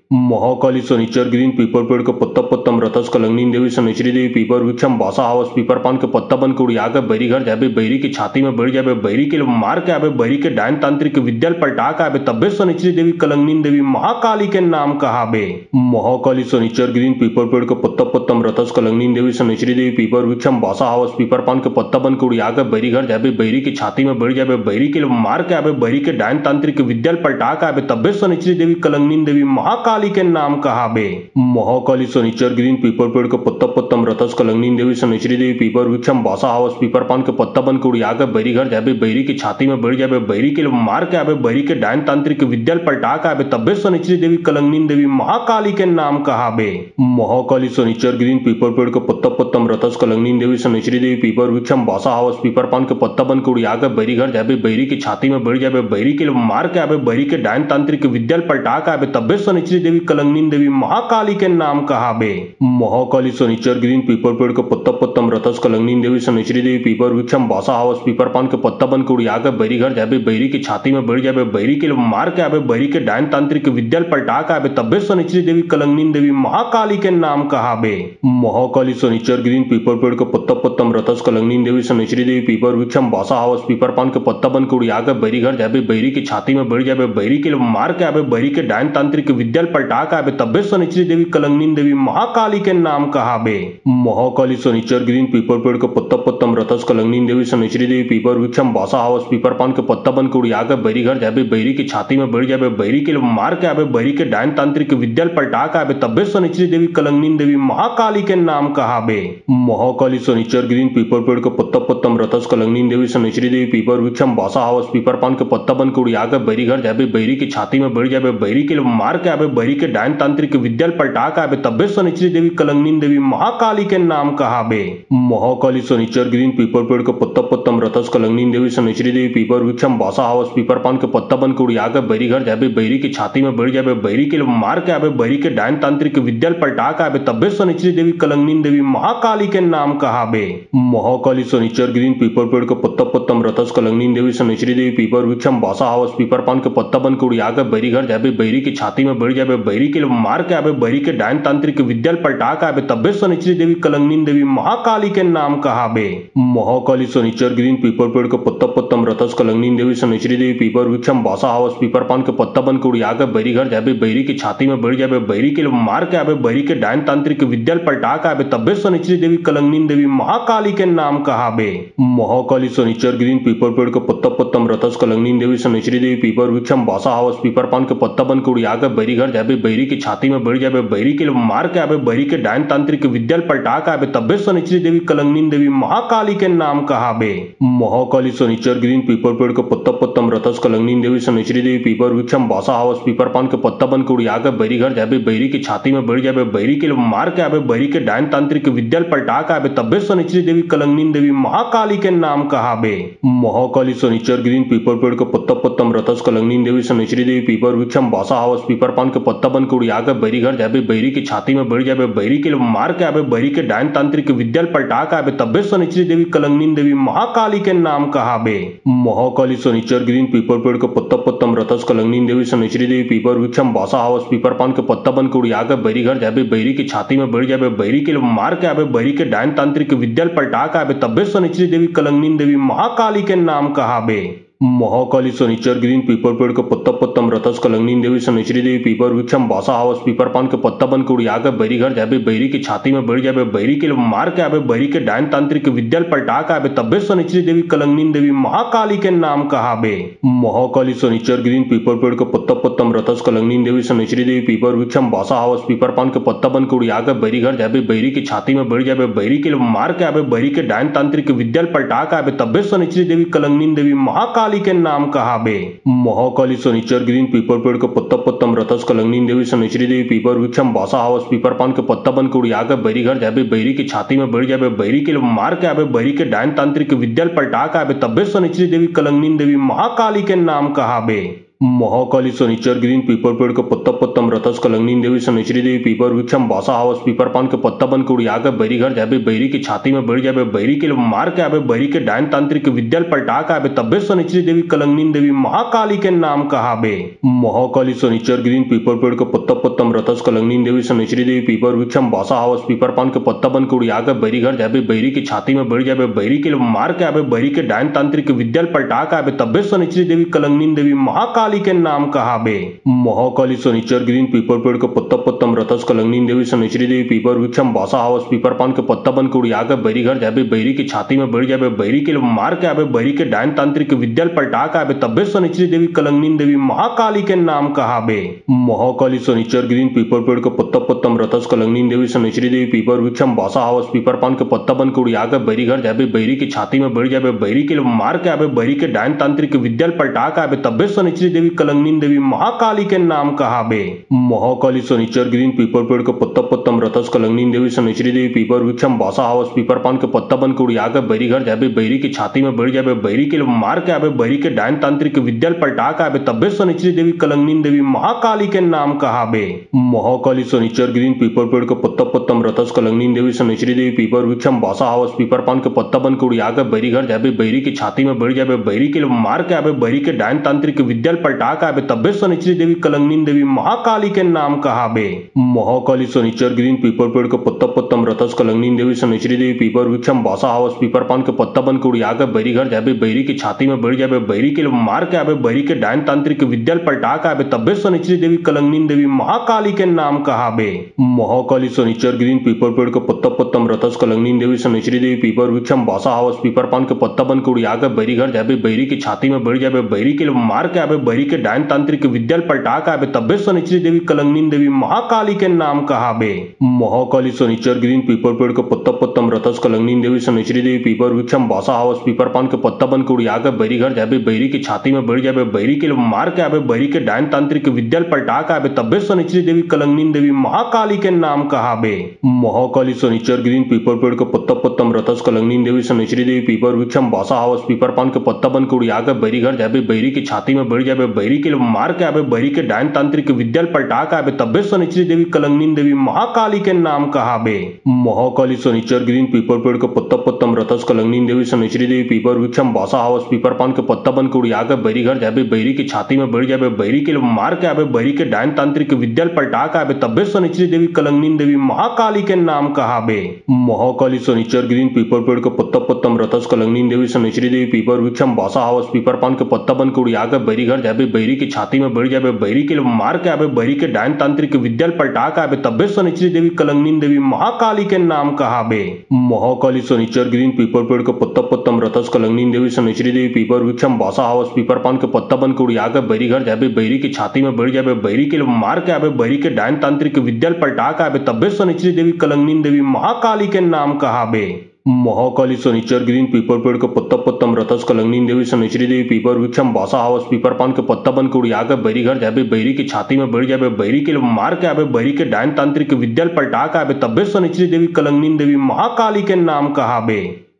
महाकाली शनिचर गिरीन पीपर पेड़ के पत्ता पत्तम रतस कलंगनी देवी शनिचरी देवी पीपर वृक्षम बासा हावस पीपर पान के पत्ता बन के उड़िया के बैरी घर जाबे बैरी की छाती में बढ़ जाबे बैरी के मार के आबे बैरी के डायन तांत्रिक विद्या पलटा के आबे तब्बे शनिचरी देवी कलंगनी देवी महाकाली के नाम कहाबे। महाकाली शनिचर गिरीन पीपर पेड़ के पत्ता पत्तम रतस कलंगनी देवी शनिचरी देवी पीपर वृक्षम बासा हावस पीपर पान के पत्ता बन के उड़िया के बैरी घर जाबे बैरी की छाती में बढ़ जाबे बैरी के मार के आबे बैरी के डायन तांत्रिक विद्या पलटा के आबे तब्बे शनिचरी देवी कलंगनी देवी महाकाली के नाम कहाबे। महाकाली शनिचर गिरीन पीपर पेड़ के पत्ता पत्तम रतस कलंगनी देवी शनिचरी देवी पीपर वृक्षम बासा हावस पीपर पान के पत्ता बन के उड़िया के बैरी घर जाबे बैरी की छाती में बढ़ जाबे बैरी के मार के आबे बैरी के डायन तांत्रिक विद्या पलटा के आबे तब्बे शनिचरी देवी कलंगनी देवी महाकाली के नाम कहाबे। महाकाली शनिचर गिरीन पीपर पेड़ के पत्ता पत्तम रतस कलंगनी देवी शनिचरी देवी पीपर वृक्षम बासा हावस पीपर पान के पत्ता बन के उड़िया के बैरी घर जाबे बैरी की छाती में बढ़ जाबे बैरी के मार के आबे बैरी के डायन तांत्रिक विद्या पलटा के आबे तब्बे शनिचरी देवी कलंगनी देवी महाकाली के नाम कहाबे। महाकाली शनिचर गिरीन पीपर पेड़ के पत्ता पत्तम रतस कलंगनी देवी शनिचरी देवी पीपर वृक्षम बासा हावस पीपर पान के पत्ता बन के उड़िया के बैरी घर जाबे बैरी की छाती में बढ़ जाबे बैरी के मार के आबे बैरी के डायन तांत्रिक विद्या पलटा के आबे तब्बे शनिचरी देवी कलंगनी देवी महाकाली के नाम कहाबे। महाकाली शनिचर गिरीन पीपर पेड़ के पत्ता पत्तम रतस कलंगनी देवी शनिचरी देवी पीपर वृक्षम बासा हावस पीपर पान के पत्ता बन के उड़िया के बैरी घर जाबे बैरी की छाती में बढ़ जाबे बैरी के मार के आबे बैरी के डायन तांत्रिक विद्या पलटा के आबे तब्बे शनिचरी देवी कलंगनी देवी महाकाली के नाम कहाबे। महाकाली शनिचर गिरीन पीपर पेड़ के पत्ता पत्तम रथस कलंगनी देवी शनिचरी देवी पीपर वृक्षम बासा हावस पीपर पान के पत्ता बन के उड़िया के बैरी घर जाबे बैरी की छाती में बढ़ जाबे बैरी के मार के आबे बैरी के डायन तांत्रिक विद्याल पलटा के आबे तब्बे शनिचरी देवी कलंगनी देवी महाकाली के नाम कहाबे। महाकाली शनिचर गिरीन पीपर पेड़ के पत्ता पत्तम रथस कलंगनी देवी शनिचरी देवी पीपर वृक्षम बासा हावस पीपर पान के पत्ता बन के उड़िया के बैरी घर जाबे बैरी की छाती में बढ़ जाबे बैरी के मार के आबे बैरी के डायन तांत्रिक विद्याल पलटा के आबे तब्बे शनिचरी देवी कलंगनी देवी महाकाली के नाम कहाबे। महाकाली शनिचर गिरीन पीपर पेड़ के पत्ता पत्तम रथस कलंगनी देवी शनिचरी देवी पीपर वृक्षम बासा हावस पीपर पान के पत्ता बन के उड़िया के बैरी घर जाबे बैरी की छाती में बढ़ जाबे बैरी के मार के आबे बैरी के डायन तांत्रिक विद्याल पलटा के आबे तब्बे शनिचरी देवी कलंगनी देवी महाकाली के नाम कहाबे। महाकाली शनिचर गिरीन पीपर पेड़ के पत्ता पत्तम रथस कलंगनी देवी शनिचरी देवी पीपर वृक्षम बासा हावस पीपर पान के पत्ता बन के उड़िया के बैरी घर जाबे बैरी की छाती में बढ़ जाबे बैरी के मार के आबे बैरी के डायन तांत्रिक विद्याल पलटा के आबे तब्बे शनिचरी देवी कलंगनी देवी महाकाली के नाम कहाबे। महाकाली शनिचर गिरीन पीपर पेड़ के पत्ता पत्तम रथस कलंगनी देवी शनिचरी देवी पीपर वृक्षम बासा हावस पीपर पान के पत्ता बन के उड़िया के बैरी घर जाबे बैरी की छाती में बढ़ जाबे बैरी के मार के आबे बैरी के डायन तांत्रिक विद्याल पलटा के आबे तब्बे शनिचरी देवी कलंगनी देवी महाकाली के नाम कहाबे। महाकाली शनिचर गिरीन पीपर पेड़ के पत्ता पत्तम रथस कलंगनी देवी शनिचरी देवी पीपर वृक्षम बासा हावस पीपर पान के पत्ता बन के उड़िया के बैरी घर जाबे बैरी की छाती में बढ़ जाबे बैरी के मार के आबे बैरी के डायन तांत्रिक विद्याल पलटा के आबे तब्बे शनिचरी देवी कलंगनी देवी महाकाली के नाम कहाबे। महाकाली शनिचर गिरीन पीपर पेड़ के पत्ता पत्तम रथस कलंगनी देवी शनिचरी देवी पीपर वृक्षम बासा हावस पीपर पान के पत्ता बन के उड़िया के बैरी घर जाबे बैरी की छाती में बढ़ जाबे बैरी के मार के आबे बैरी के डायन तांत्रिक विद्याल पलटा के आबे तब्बे शनिचरी देवी कलंगनी देवी महाकाली के नाम कहाबे। महाकाली शनिचर गिरीन पीपर पेड़ के पत्ता पत्तम रथस कलंगनी देवी शनिचरी देवी पीपर वृक्षम बासा हावस पीपर पान के पत्ता बन के उड़िया के बैरी घर जाबे बैरी की छाती में बढ़ जाबे बैरी के मार के आबे बैरी के डायन तांत्रिक विद्याल पलटा के आबे तब्बे शनिचरी देवी कलंगनी देवी महाकाली के नाम कहाबे। महाकाली शनिचर गिरीन पीपर पेड़ के पत्ता पत्तम रथस कलंगनी देवी शनिचरी देवी पीपर वृक्षम बासा हावस पीपर पान के पत्ता बन के उड़िया के बैरी घर जाबे बैरी की छाती में बढ़ जाबे बैरी के मार के आबे बैरी के डायन तांत्रिक विद्याल पलटा के आबे तब्बे शनिचरी देवी कलंगनी देवी महाकाली के नाम कहाबे। महाकाली शनिचर गिरीन पीपर पेड़ के पत्ता पत्तम रथस कलंगनी देवी शनिचरी देवी पीपर वृक्षम बासा हावस पीपर पान के पत्ता बन के उड़िया के बैरी घर जाबे बैरी की छाती में बढ़ जाबे बैरी के मार के आबे बैरी के डायन तांत्रिक विद्याल पलटा के आबे तब्बे शनिचरी देवी कलंगनी देवी महाकाली के नाम कहाबे। महाकाली शनिचर गिरीन पीपर पेड़ के पत्ता पत्तम रथस कलंगनी देवी शनिचरी देवी पीपर वृक्षम बासा हावस पीपर पान के पत्ता बन के उड़िया के बैरी घर जाबे बैरी की छाती में बढ़ जाबे बैरी के मार के आबे बैरी के डायन तांत्रिक विद्याल पलटा के आबे तब्बे शनिचरी देवी कलंगनी देवी महाकाली के नाम कहाबे। महाकाली शनिचर गिरीन पीपर पेड़ के पत्ता पत्तम रथस कलंगनी देवी शनिचरी देवी पीपर वृक्षम बासा हावस पीपर पान के पत्ता बन के उड़िया के बैरी घर जाबे बैरी की छाती में बढ़ जाबे बैरी के मार के आबे बैरी के डायन तांत्रिक विद्याल पलटा के आबे तब्बे शनिचरी देवी कलंगनी देवी महाकाली के नाम कहाबे। महाकाली शनिचर गिरीन पीपर पेड़ के पत्ता पत्तम रथस कलंगनी देवी शनिचरी देवी पीपर वृक्षम बासा हावस पीपर पान के पत्ता बन के उड़िया के बैरी घर जाबे बैरी की छाती में बढ़ जाबे बैरी के मार के आबे बैरी के डायन तांत्रिक विद्याल पलटा के आबे तब्बे शनिचरी देवी कलंगनी देवी महाकाली के नाम कहाबे। महाकाली शनिचर गिरीन पीपर पेड़ के पत्ता पत्तम रथस कलंगनी देवी शनिचरी देवी पीपर वृक्षम बासा हावस पीपर पान के पत्ता बन के उड़िया के बैरी घर जाबे बैरी की छाती में बढ़ जाबे बैरी के मार के आबे बैरी के डायन तांत्रिक विद्याल पलटा के आबे तब्बे शनिचरी देवी कलंगनी देवी महाकाली के नाम कहाबे। महाकाली शनिचर गिरीन पीपर पेड़ के पत्ता पत्तम रथस कलंगनी देवी शनिचरी देवी पीपर वृक्षम बासा हावस पीपर पान के पत्ता बन के उड़िया के बैरी घर जाबे बैरी की छाती में बढ़ जाबे बैरी के मार के आबे बैरी के डायन तांत्रिक विद्याल पलटा के आबे तब्बे शनिचरी देवी कलंगनी देवी महाकाली के नाम कहाबे। महाकाली शनिचर गिरीन पीपर पेड़ के पत्ता पत्तम रथस कलंगनी देवी शनिचरी देवी पीपर वृक्षम बासा हावस पीपर पान के पत्ता बन के उड़िया के बैरी घर जाबे बैरी की छाती में बढ़ जाबे बैरी के मार के आबे बैरी के डायन तांत्रिक विद्याल पलटा के आबे तब्बे शनिचरी देवी कलंगनी देवी महाकाली के नाम कहाबे। महाकाली शनिचर गिरीन पीपर पेड़ के पत्ता पत्तम रथस कलंगनी देवी शनिचरी देवी पीपर वृक्षम बासा हावस पीपर पान के पत्ता बन के उड़िया के बैरी घर जाबे बैरी की छाती में बढ़ जाबे बैरी के मार के आबे बैरी के डायन तांत्रिक विद्याल पलटा के आबे तब्बे शनिचरी देवी कलंगनी देवी महाकाली के नाम कहाबे। महाकाली शनिचर गिरीन पीपर पेड़ के पत्ता पत्तम रथस कलंगनी देवी शनिचरी देवी पीपर वृक्षम बासा हावस पीपर पान के पत्ता बन के उड़िया के बैरी घर जाबे बैरी की छाती में बढ़ जाबे बैरी के मार के आबे बैरी के डायन तांत्रिक विद्याल पलटा के आबे तब्बे शनिचरी देवी कलंगनी देवी महाकाली के नाम कहाबे। महाकाली शनिचर ग्रीन पीपर पेड़ के पत्ता पत्तम रतस कलंगनी देवी शनिचरी देवी पीपर वृक्षम बासा हावस पीपर पान के पत्ता बन के उड़िया के बैरी घर जाबे बैरी की छाती में बढ़ जाबे बैरी के मार के आबे बैरी के डायन तांत्रिक विद्याल पलटा के आबे तब्बे शनिचरी देवी कलंगनी देवी महाकाली के नाम कहाबे। महाकाली शनिचर ग्रीन पीपर पेड़ के पत्ता पत्तम रतस कलंगनी देवी शनिचरी देवी पीपर वृक्षम बासा हावस पीपर पान के पत्ता बन के उड़िया के बैरी घर जाबे बैरी की छाती में बढ़ जाबे बैरी के मार के आबे बैरी के डायन तांत्रिक विद्याल पलटा के आबे तब्बे शनिचरी देवी कलंगनी देवी महाकाली के नाम कहाबे। महाकाली शनिचर ग्रीन पीपर पेड़ के पत्ता पत्तम रतस कलंगनी देवी शनिचरी देवी पीपर वृक्षम बासा हावस पीपर पान के पत्ता बन के उड़िया के बैरी घर जाबे बैरी की छाती में बढ़ जाबे बैरी के मार के आबे बैरी के डायन तांत्रिक विद्याल पलटा के आबे तब्बे शनिचरी देवी कलंगनी देवी महाकाली के नाम कहाबे। महाकाली शनिचर ग्रीन पीपर पेड़ के पत्ता पत्तम रतस कलंगनी देवी शनिचरी देवी पीपर वृक्षम बासा हावस पीपर पान के पत्ता बन के उड़िया के बैरी घर जाबे बैरी की छाती में बढ़ जाबे बैरी के मार के आबे बैरी के डायन तांत्रिक विद्याल पलटा के आबे तब्बे शनिचरी देवी कलंगनी देवी महाकाली के नाम कहाबे। महाकाली शनिचर ग्रीन पीपर पेड़ के पत्ता पत्तम रतस कलंगनी देवी शनिचरी देवी पीपर वृक्षम बासा हावस पीपर पान के पत्ता बन के उड़िया के बैरी घर जाबे बैरी की छाती में बढ़ जाबे बैरी के मार के आबे बैरी के डायन तांत्रिक विद्याल पलटा के आबे तब्बे शनिचरी देवी कलंगनी देवी महाकाली के नाम कहाबे। महाकाली शनिचर ग्रीन पीपर पेड़ के पत्ता पत्तम रतस कलंगनी देवी शनिचरी देवी पीपर वृक्षम बासा हावस पीपर पान के पत्ता बन के उड़िया के बैरी घर जाबे बैरी की छाती में बढ़ जाबे बैरी के मार के आबे बैरी के डायन तांत्रिक विद्याल पलटा के आबे तब्बे शनिचरी देवी कलंगनी देवी महाकाली के नाम कहाबे। महाकाली शनिचर ग्रीन पीपर पेड़ के पत्ता पत्तम रतस कलंगनी देवी शनिचरी देवी पीपर वृक्षम बासा हावस पीपर पान के पत्ता बन के उड़िया के बैरी घर जाबे बैरी की छाती में बढ़ जाबे बैरी के मार के आबे बैरी के डायन तांत्रिक विद्याल पलटा के आबे तब्बे शनिचरी देवी कलंगनी देवी महाकाली के नाम कहाबे। महाकाली शनिचर ग्रीन पीपर पेड़ के पत्ता पत्तम रतस कलंगनी देवी शनिचरी देवी पीपर वृक्षम बासा हावस पीपर पान के पत्ता बन के उड़िया के बैरी घर जाबे बैरी की छाती में बढ़ जाबे बैरी के मार के आबे बैरी के डायन तांत्रिक विद्याल पलटा के आबे तब्बे शनिचरी देवी कलंगनी देवी महाकाली के नाम कहाबे।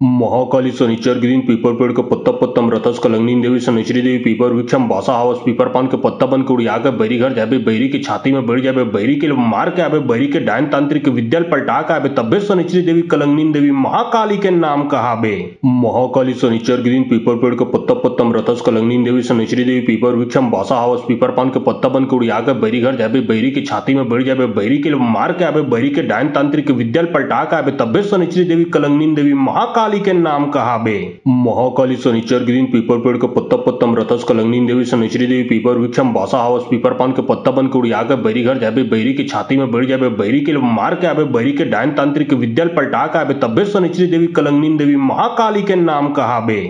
महाकाली शनिचर ग्रीन पीपर पेड़ के पत्ता पत्तम रतस कलंगनी देवी शनिचरी देवी पीपर वृक्षम बासा हावस पीपर पान के पत्ता बन के उड़िया के बैरी घर जाबे बैरी की छाती में बढ़ जाबे बैरी के मार के आबे बैरी के डायन तांत्रिक विद्याल पलटा के आबे तब्बे शनिचरी देवी कलंगनी देवी महाकाली के नाम कहाबे। महाकाली शनिचर ग्रीन पीपर पेड़ के पत्ता पत्तम रतस कलंगनी देवी शनिचरी देवी पीपर वृक्षम बासा हावस पीपर पान के पत्ता बन के उड़िया के बैरी घर जाबे बैरी की छाती में बढ़ जाबे बैरी के मार के आबे बैरी के डायन तांत्रिक विद्याल पलटा के आबे तब्बे शनिचरी देवी कलंगनी देवी महाकाली के नाम कहाबे। महाकाली शनिचर ग्रीन पीपर पेड़ के पत्ता पत्तम रतस कलंगनी देवी शनिचरी देवी पीपर वृक्षम बासा हावस पीपर पान के पत्ता बन के उड़िया के बैरी घर जाबे बैरी की छाती में बढ़ जाबे बैरी के मार के आबे बैरी के डायन तांत्रिक विद्याल पलटा के आबे तब्बे शनिचरी देवी कलंगनी देवी महाकाली के नाम कहाबे।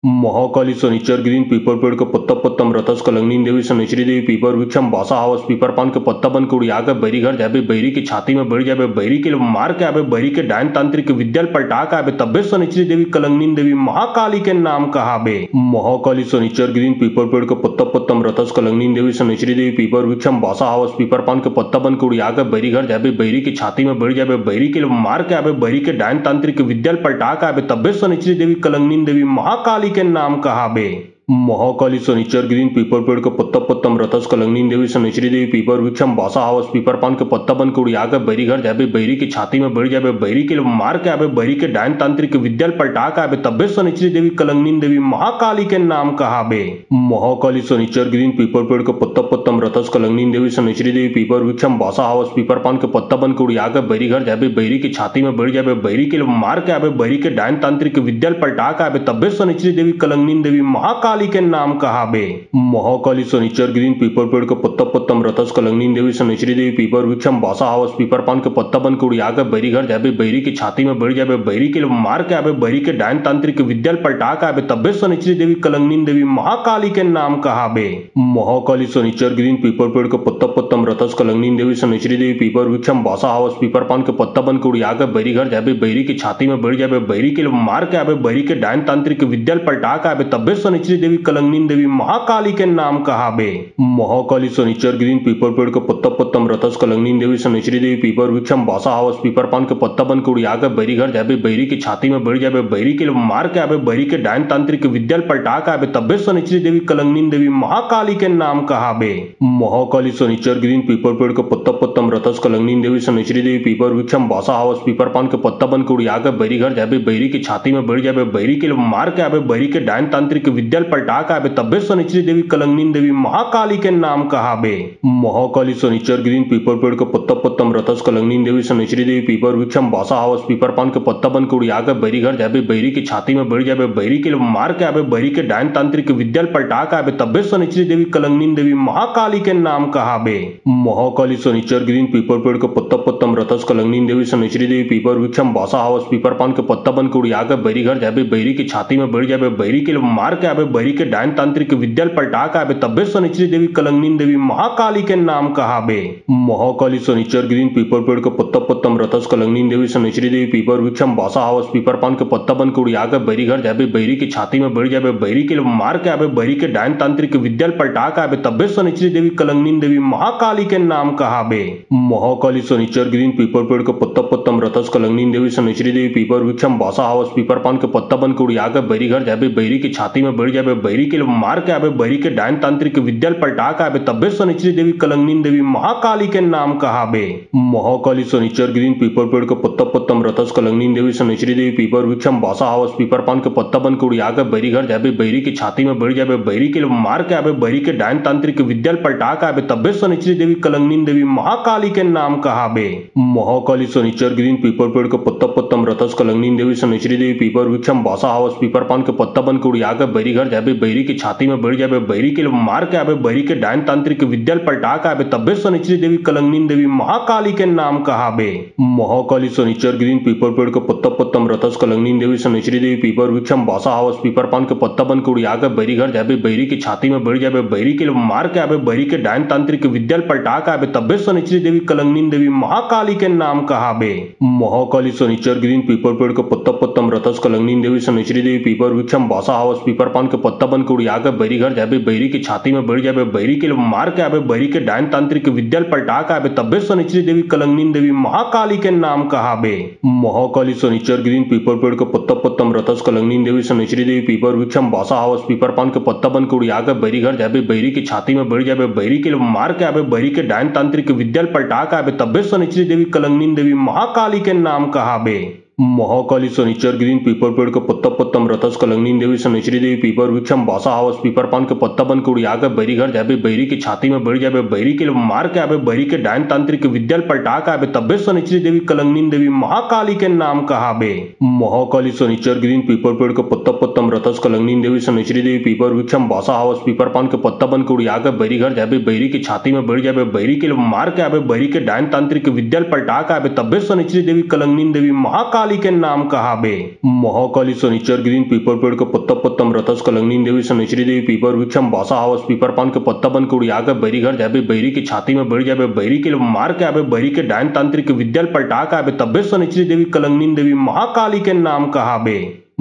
महाकाली शनिचर ग्रीन पीपर पेड़ के पत्ता पत्तम रतस कलंगनी देवी शनिचरी देवी पीपर वृक्षम बासा हावस पीपर पान के पत्ता बन के उड़िया के बैरी घर जाबे बैरी की छाती में बढ़ जाबे बैरी के मार के आबे बैरी के डायन तांत्रिक विद्याल पलटा के आबे तब्बे शनिचरी देवी कलंगनी देवी महाकाली के नाम कहाबे। महाकाली शनिचर ग्रीन पीपर पेड़ के पत्ता पत्तम रतस कलंगनी देवी शनिचरी देवी पीपर वृक्षम बासा हावस पीपर पान के पत्ता बन के उड़िया के बैरी घर जाबे बैरी की छाती में बढ़ जाबे बैरी के मार के आबे बैरी के डायन तांत्रिक विद्याल पलटा के आबे तब्बे शनिचरी देवी कलंगनी देवी महाकाली के नाम कहाबे। महाकाली शनिचर ग्रीन पीपर पेड़ के पत्ता पत्तम रतस कलंगनी देवी शनिचरी देवी पीपर वृक्षम बासा हावस पीपर पान के पत्ता बन के उड़िया के बैरी घर जाबे बैरी की छाती में बढ़ जाबे बैरी के मार के आबे बैरी के डायन तांत्रिक विद्याल पलटा के आबे तब्बे शनिचरी देवी कलंगनी देवी महाकाली के नाम कहाबे। महाकाली शनिचर ग्रीन पीपर पेड़ के पत्ता पत्तम रतस कलंगनी देवी शनिचरी देवी पीपर वृक्षम बासा हावस पीपर पान के पत्ता बन के उड़िया के बैरी घर जाबे बैरी की छाती में बढ़ जाबे बैरी के मार के आबे बैरी के डायन तांत्रिक विद्याल पलटा के आबे तब्बे शनिचरी देवी कलंगनी देवी महाकाली के नाम कहाबे। महाकाली शनिचर ग्रीन पीपर पेड़ के पत्ता पत्तम रतस कलंगनी देवी शनिचरी देवी पीपर वृक्षम बासा हावस पीपर पान के पत्ता बन के उड़िया के बैरी घर जाबे बैरी की छाती में बढ़ जाबे बैरी के मार के आबे बैरी के डायन तांत्रिक विद्याल पलटा के आबे तब्बे शनिचरी देवी कलंगनी देवी महाकाली के नाम कहाबे। महाकाली शनिचर ग्रीन पीपर पेड़ के पत्ता पत्तम रतस कलंगनी देवी शनिचरी देवी पीपर वृक्षम बासा हावस पीपर पान के पत्ता बन के उड़िया के बैरी घर जाबे बैरी की छाती में बढ़ जाबे बैरी के मार के आबे बैरी के डायन तांत्रिक विद्याल पलटा के आबे तब्बे शनिचरी देवी कलंगनी देवी महाकाली के नाम कहाबे। महाकाली शनिचर ग्रीन पीपर पेड़ के पत्ता पत्तम रतस कलंगनी देवी शनिचरी देवी पीपर वृक्षम बासा हावस पीपर पान के पत्ता बन के उड़िया के बैरी घर जाबे बैरी की छाती में बढ़ जाबे बैरी के मार के आबे बैरी के डायन तांत्रिक विद्याल पलटा के आबे तब्बे शनिचरी देवी कलंगनी देवी महाकाली के नाम कहाबे। महाकाली शनिचर ग्रीन पीपर पेड़ के पत्ता पत्तम रतस कलंगनी देवी शनिचरी देवी पीपर वृक्षम बासा हावस पीपर पान के पत्ता बन के उड़िया के बैरी घर जाबे बैरी की छाती में बढ़ जाबे बैरी के मार के आबे बैरी के डायन तांत्रिक विद्याल पलटा के आबे तब्बे शनिचरी देवी कलंगनी देवी महाकाली के नाम कहाबे। महाकाली शनिचर गिरीन पीपर पेड़ के पत्ता पत्तम रतस कलंगनी देवी शनिचरी देवी पीपर वृक्षम बासा हावस पीपर पान के पत्ता बन के उड़िया के बैरी घर जाबे बैरी की छाती में बढ़ जाबे बैरी के मार के आबे बैरी के डायन तांत्रिक विद्याल पलटा के आबे तब्बे शनिचरी देवी कलंगनी देवी महाकाली के नाम कहाबे। महाकाली शनिचर गिरीन पीपर पेड़ के पत्ता पत्तम रतस कलंगनी देवी शनिचरी देवी पीपर वृक्षम बासा हावस पीपर पान के पत्ता बन के उड़िया के बैरी घर जाबे बैरी की छाती में बढ़ जाबे बैरी के मार के आबे बैरी के डायन तांत्रिक विद्याल पलटा के आबे तब्बे शनिचरी देवी कलंगनी देवी महाकाली के नाम कहाबे। महाकाली शनिचर गिरीन पीपर पेड़ के पत्ता पत्तम रतस कलंगनी देवी शनिचरी देवी पीपर वृक्षम बासा हावस पीपर पान के पत्ता बन के उड़िया के बैरी घर जाबे बैरी की छाती में बढ़ जाबे बैरी के मार के आबे बैरी के डायन तांत्रिक विद्याल पलटा के आबे तब्बे शनिचरी देवी कलंगनी देवी महाकाली के नाम कहाबे। महाकाली शनिचर गिरीन पीपर पेड़ के पत्ता पत्तम रतस कलंगनी देवी शनिचरी देवी पीपर वृक्षम बासा हावस पीपर पान के पत्ता बन के उड़िया के बैरी घर जाबे बैरी की छाती में बढ़ जाबे बैरी के मार के आबे बैरी के डायन तांत्रिक विद्याल पलटा के आबे तब्बे शनिचरी देवी कलंगनी देवी महाकाली के नाम कहाबे। महाकाली शनिचर गिरीन पीपर पेड़ के पत्ता पत्तम रतस कलंगनी देवी शनिचरी देवी पीपर वृक्षम बासा हावस पीपर पान के पत्ता बन के उड़िया के बैरी घर जाबे बैरी की छाती में बढ़ जाबे बैरी के मार के आबे बैरी के डायन तांत्रिक विद्याल पलटा के आबे तब्बे शनिचरी देवी कलंगनी देवी महाकाली के नाम कहाबे। महाकाली शनिचर गिरीन पीपर पेड़ के पत्ता पत्तम रतस कलंगनी देवी शनिचरी देवी पीपर वृक्षम बासा हावस पीपर पान के पत्ता बन के उड़िया के बैरी घर जाबे बैरी की छाती में बढ़ जाबे बैरी के मार के आबे बैरी के डायन तांत्रिक विद्याल पलटा के आबे तब्बे शनिचरी देवी कलंगनी देवी महाकाली के नाम कहाबे। महाकाली शनिचर गिरीन पीपर पेड़ के पत्ता पत्तम रतस कलंगनी देवी शनिचरी देवी पीपर वृक्षम बासा हावस पीपर पान के पत्ता बन के उड़िया के बैरी घर जाबे बैरी की छाती में बढ़ जाबे बैरी के मार के आबे बैरी के डायन तांत्रिक विद्याल पलटा के आबे तब्बे शनिचरी देवी कलंगनी देवी महाकाली के नाम कहाबे। महाकाली शनिचर गिरीन पीपर पेड़ के पत्ता पत्तम रतस कलंगनी देवी शनिचरी देवी पीपर वृक्षम बासा हावस पीपर पान के पत्ता बन के उड़िया के बैरी घर जाबे बैरी की छाती में बढ़ जाबे बैरी के मार के आबे बैरी के डायन तांत्रिक विद्याल पलटा के आबे तब्बे शनिचरी देवी कलंगनी देवी महाकाली के नाम कहाबे। महाकाली शनिचर गिरीन पीपर पेड़ के पत्ता पत्तम रतस कलंगनी देवी शनिचरी देवी पीपर वृक्षम बासा हावस पीपर पान के पत्ता बन के उड़िया के बैरी घर जाबे बैरी की छाती में बढ़ जाबे बैरी के मार के आबे बैरी के डायन तांत्रिक विद्याल पलटा के आबे तब्बे शनिचरी देवी कलंगनी देवी महाकाली के नाम कहाबे। महाकाली शनिचर गिरीन पीपर पेड़ के पत्ता पत्तम रतस कलंगनी देवी शनिचरी देवी पीपर वृक्षम बासा हावस पीपर पान के पत्ता बन के उड़िया के बैरी घर जाबे बैरी की छाती में बढ़ जाबे बैरी के मार के आबे बैरी के डायन तांत्रिक विद्याल पलटा के आबे तब्बे शनिचरी देवी कलंगनी देवी महाकाली के नाम कहाबे। महाकाली शनिचर गिरीन पीपर पेड़ के पत्ता पत्तम रतस कलंगनी देवी शनिचरी देवी पीपर वृक्षम बासा हावस पीपर पान के पत्ता बन के उड़िया के बैरी घर जाबे बैरी की छाती में बढ़ जाबे बैरी के मार के आबे बैरी के डायन तांत्रिक विद्याल पलटा के आबे तब्बे शनिचरी देवी कलंगनी देवी महाकाली के नाम कहाबे। महाकाली शनिचर गिरीन पीपर पेड़ के पत्ता पत्तम रतस कलंगनी देवी शनिचरी देवी पीपर वृक्षम बासा हावस पीपर पान के पत्ता बन के उड़िया के बैरी घर जाबे बैरी की छाती में बढ़ जाबे बैरी के मार के आबे बैरी के डायन तांत्रिक विद्याल पलटा के आबे तब्बे शनिचरी देवी कलंगनी देवी महाकाली के नाम कहाबे।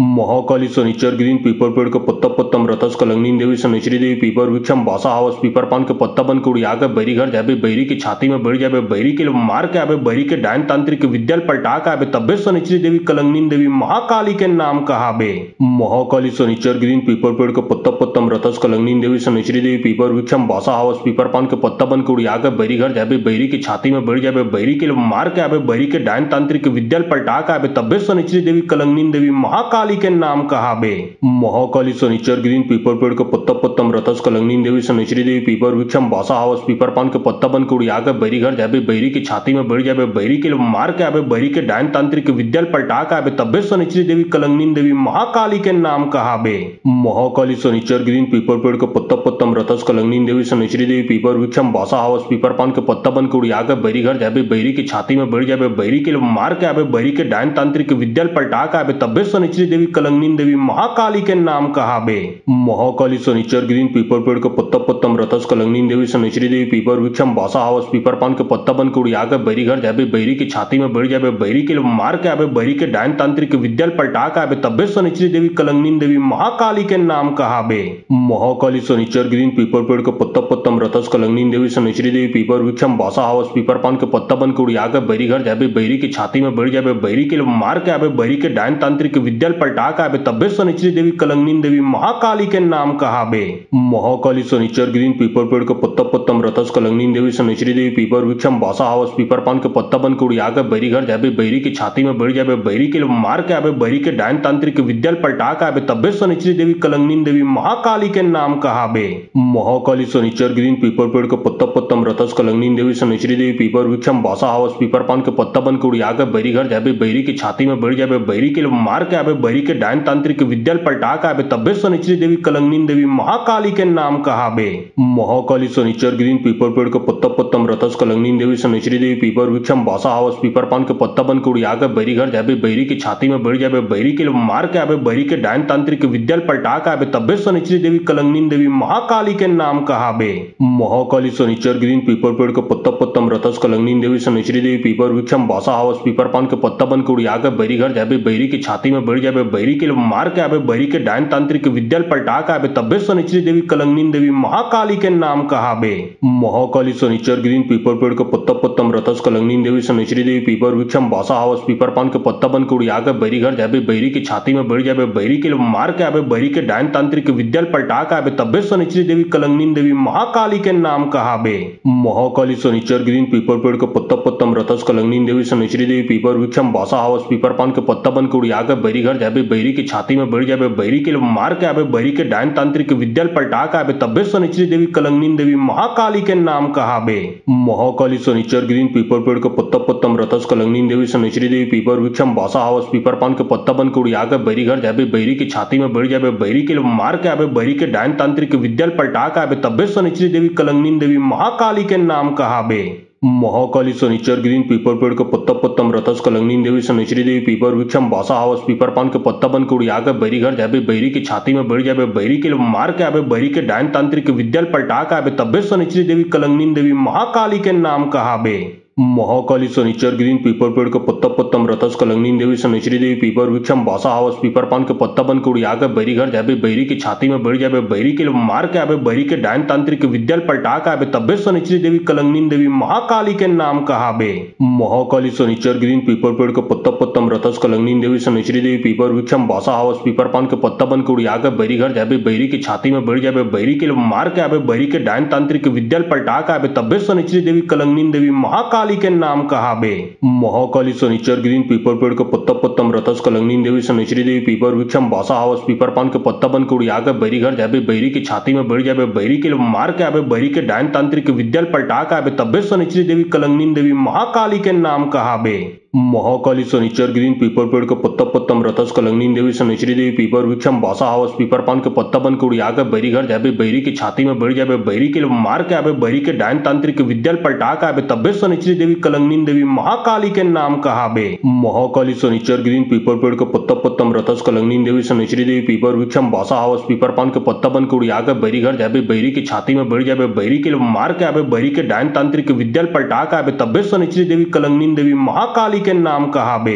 महाकाली शनिचर गिरीन पीपर पेड़ के पत्ता पत्तम रतस कलंगनी देवी शनिचरी देवी पीपर वृक्षम बासा हावस पीपर पान के पत्ता बन के उड़िया के बैरी घर जाबे बैरी की छाती में बढ़ जाबे बैरी के मार के आबे बैरी के डायन तांत्रिक विद्याल पलटा के आबे तब्बे शनिचरी देवी कलंगनी देवी महाकाली के नाम कहाबे। महाकाली शनिचर गिरीन पीपर पेड़ के पत्ता पत्तम रतस कलंगनी देवी शनिचरी देवी पीपर वृक्षम बासा हावस पीपर पान के पत्ता बन के उड़िया के बैरी घर जाबे बैरी की छाती में बढ़ जाबे बैरी के मार के आबे बैरी के डायन तांत्रिक विद्याल पलटा के आबे तब्बे शनिचरी देवी कलंगनी देवी महाकाली के नाम कहाबे। महाकाली शनिचर गिरीन पीपर पेड़ के पत्ता पत्तम रतस कलंगनी देवी शनिचरी देवी पीपर वृक्षम बासा हावस पीपर पान के पत्ता बन के उड़िया के बैरी घर जाबे बैरी की छाती में बढ़ जाबे बैरी के मार के आबे बैरी के डायन तांत्रिक विद्याल पलटा के आबे तब्बे शनिचरी देवी कलंगनी देवी महाकाली के नाम कहाबे। महाकाली शनिचर गिरीन पीपर पेड़ के पत्ता पत्तम रतस कलंगनी देवी शनिचरी देवी पीपर वृक्षम बासा हावस पीपर पान के पत्ता बन के उड़िया के बैरी घर जाबे बैरी की छाती में बढ़ जाबे बैरी के मार के आबे बैरी के डायन तांत्रिक विद्याल पलटा के आबे तब्बे शनिचरी देवी कलंगनी देवी महाकाली के नाम कहाबे। महाकाली शनिचर गिरीन पीपर पेड़ के पत्ता पत्तम रतस कलंगनी देवी शनिचरी देवी पीपर वृक्षम बासा हावस पीपर पान के पत्ता बन के उड़िया के बैरी घर जाबे बैरी की छाती में बढ़ जाबे बैरी के मार के आबे बैरी के डायन तांत्रिक विद्याल पलटा के आबे तब्बे शनिचरी देवी कलंगनी देवी महाकाली के नाम कहाबे। महाकाली शनिचर गिरीन पीपर पेड़ के पत्ता पत्तम रतस कलंगनी देवी शनिचरी देवी पीपर वृक्षम बासा हावस पीपर पान के पत्ता बन के उड़िया के बैरी घर जाबे बैरी की छाती में बढ़ जाबे बैरी के मार के आबे बैरी के डायन तांत्रिक विद्याल पलटा का बे तब्बे शनिचरी देवी कलंगनी देवी महाकाली के नाम कहा बे। महाकाली शनिचर ग्रीन पीपर पेड़ के पत्ता पत्तम रथस कलंगनी देवी शनिचरी देवी पीपर वृक्षम बासा हावस पीपर पान के पत्ता बन के उड़िया के बैरी घर जाबे बैरी की छाती में बढ़ जाबे बैरी के मार के आबे बैरी के डायन तांत्रिक विद्याल पलटा के आबे तब्बे शनिचरी देवी कलंगनी देवी महाकाली के नाम कहा बे। महाकाली शनिचर ग्रीन पीपर पेड़ के पत्ता पत्तम रथस कलंगनी देवी शनिचरी देवी पीपर वृक्षम बासा हावस पीपर पान के पत्ता बन के उड़िया के बैरी घर जाबे बैरी की छाती में बढ़ जाबे बैरी के मार के आबे बैरी के डायन तांत्रिक विद्याल पलटा के आबे तब्बे शनिचरी देवी कलंगनी देवी महाकाली के नाम कहा बे। महाकाली शनिचर ग्रीन पीपर पेड़ के पत्ता पत्तम रथस कलंगनी देवी शनिचरी देवी पीपर वृक्षम बासा हावस पीपर पान के पत्ता बन के उड़िया के बैरी घर जाबे बैरी की छाती में बढ़ जाबे बैरी के मार के आबे बैरी के डायन तांत्रिक विद्याल पलटा के आबे तब्बे शनिचरी देवी कलंगनी देवी महाकाली के नाम कहा बे। महाकाली शनिचर ग्रीन पीपर पेड़ के पत्ता पत्तम रथस कलंगनी देवी शनिचरी देवी पीपर वृक्षम बासा हावस पीपर पान के पत्ता बन के उड़िया के बैरी घर जाबे बैरी की छाती में बढ़ जाबे बैरी के मार के आबे बैरी के डायन तांत्रिक विद्याल पलटा के आबे तब्बे शनिचरी देवी कलंगनी देवी महाकाली के नाम कहा बे। महाकाली शनिचर ग्रीन पीपर पेड़ के पत्ता पत्तम रथस कलंगनी देवी शनिचरी देवी पीपर वृक्षम बासा हावस पीपर पान के पत्ता बन के उड़िया के बैरी घर जाबे बैरी की छाती में बढ़ जाबे बैरी के मार के आबे बैरी के डायन तांत्रिक विद्याल पलटा के आबे तब्बे शनिचरी देवी कलंगनी देवी महाकाली के नाम कहा बे। महाकाली शनिचर ग्रीन पीपर पेड़ के पत्ता पत्तम रथस कलंगनी देवी शनिचरी देवी पीपर वृक्षम बासा हावस पीपर पान के पत्ता बन के उड़िया के बैरी घर जाबे बैरी की छाती में बढ़ जाबे बैरी के मार के आबे बैरी के डायन तांत्रिक विद्याल पलटा के आबे तब्बे शनिचरी देवी कलंगनी देवी महाकाली के नाम कहा बे। महाकाली शनिचर ग्रीन पीपर पेड़ के पत्ता पत्तम रथस कलंगनी देवी शनिचरी देवी पीपर वृक्षम बासा हावस पीपर पान के पत्ता बन के उड़िया के बैरी घर जाबे बैरी की छाती में बढ़ जाबे बैरी के मार के आबे बैरी के डायन तांत्रिक विद्याल पलटा के आबे तब्बे शनिचरी देवी कलंगनी देवी महाकाली के नाम कहा बे। महाकाली शनिचर ग्रीन पीपर पेड़ के पत्ता पत्तम रथस कलंगनी देवी शनिचरी देवी पीपर वृक्षम बासा हावस पीपर पान के पत्ता बन के उड़िया के बैरी घर जाबे बैरी की छाती में बढ़ जाबे बैरी के मार के आबे बैरी के डायन तांत्रिक विद्याल पलटा के आबे तब्बे शनिचरी देवी कलंगनी देवी महाकाली के नाम कहा बे। महाकाली शनिचर ग्रीन पीपर पेड़ के पत्ता पत्तम रथस कलंगनी देवी शनिचरी देवी पीपर वृक्षम बासा हावस पीपर पान के पत्ता बन के उड़िया के बैरी घर जाबे बैरी की छाती में बढ़ जाबे बैरी के मार के आबे बैरी के डायन तांत्रिक विद्याल पलटा के आबे तब्बे शनिचरी देवी कलंगनी देवी महाकाली के नाम कहा बे। महाकाली शनिचर ग्रीन पीपर पेड़ के पत्ता पत्तम रथस कलंगनी देवी शनिचरी देवी पीपर वृक्षम बासा हावस पीपर पान के पत्ता बन के उड़िया के बैरी घर जाबे बैरी की छाती में बढ़ जाबे बैरी के मार के आबे बैरी के डायन तांत्रिक विद्याल पलटा के आबे तब्बे शनिचरी देवी कलंगनी देवी महाकाली के नाम कहा बे। महाकाली शनिचर ग्रीन पीपर पेड़ के पत्ता पत्तम रथस कलंगनी देवी शनिचरी देवी पीपर वृक्षम बासा हावस पीपर पान के पत्ता बन के उड़िया के बैरी घर जाबे बैरी की छाती में बढ़ जाबे बैरी के मार के आबे बैरी के डायन तांत्रिक विद्याल पलटा के आबे तब्बे शनिचरी देवी कलंगनी देवी महाकाली के नाम कहा बे। महाकाली शनिचर ग्रीन पीपर पेड़ के पत्ता पत्तम रथस कलंगनी देवी शनिचरी देवी पीपर वृक्षम बासा हावस पीपर पान के पत्ता बन के उड़िया के बैरी घर जाबे बैरी की छाती में बढ़ जाबे बैरी के मार के आबे बैरी के डायन तांत्रिक विद्याल पलटा के आबे तब्बे शनिचरी देवी कलंगनी देवी महाकाली के नाम कहा बे। महाकाली शनिचर ग्रीन पीपर पेड़ के पत्ता पत्तम रथस कलंगनी देवी शनिचरी देवी पीपर वृक्षम बासा हावस पीपर पान के पत्ता बन के उड़िया के बैरी घर जाबे बैरी की छाती में बढ़ जाबे बैरी के मार के आबे बैरी के डायन तांत्रिक विद्याल पलटा के आबे तब्बे शनिचरी देवी कलंगनी देवी महाकाली के नाम कहा बे।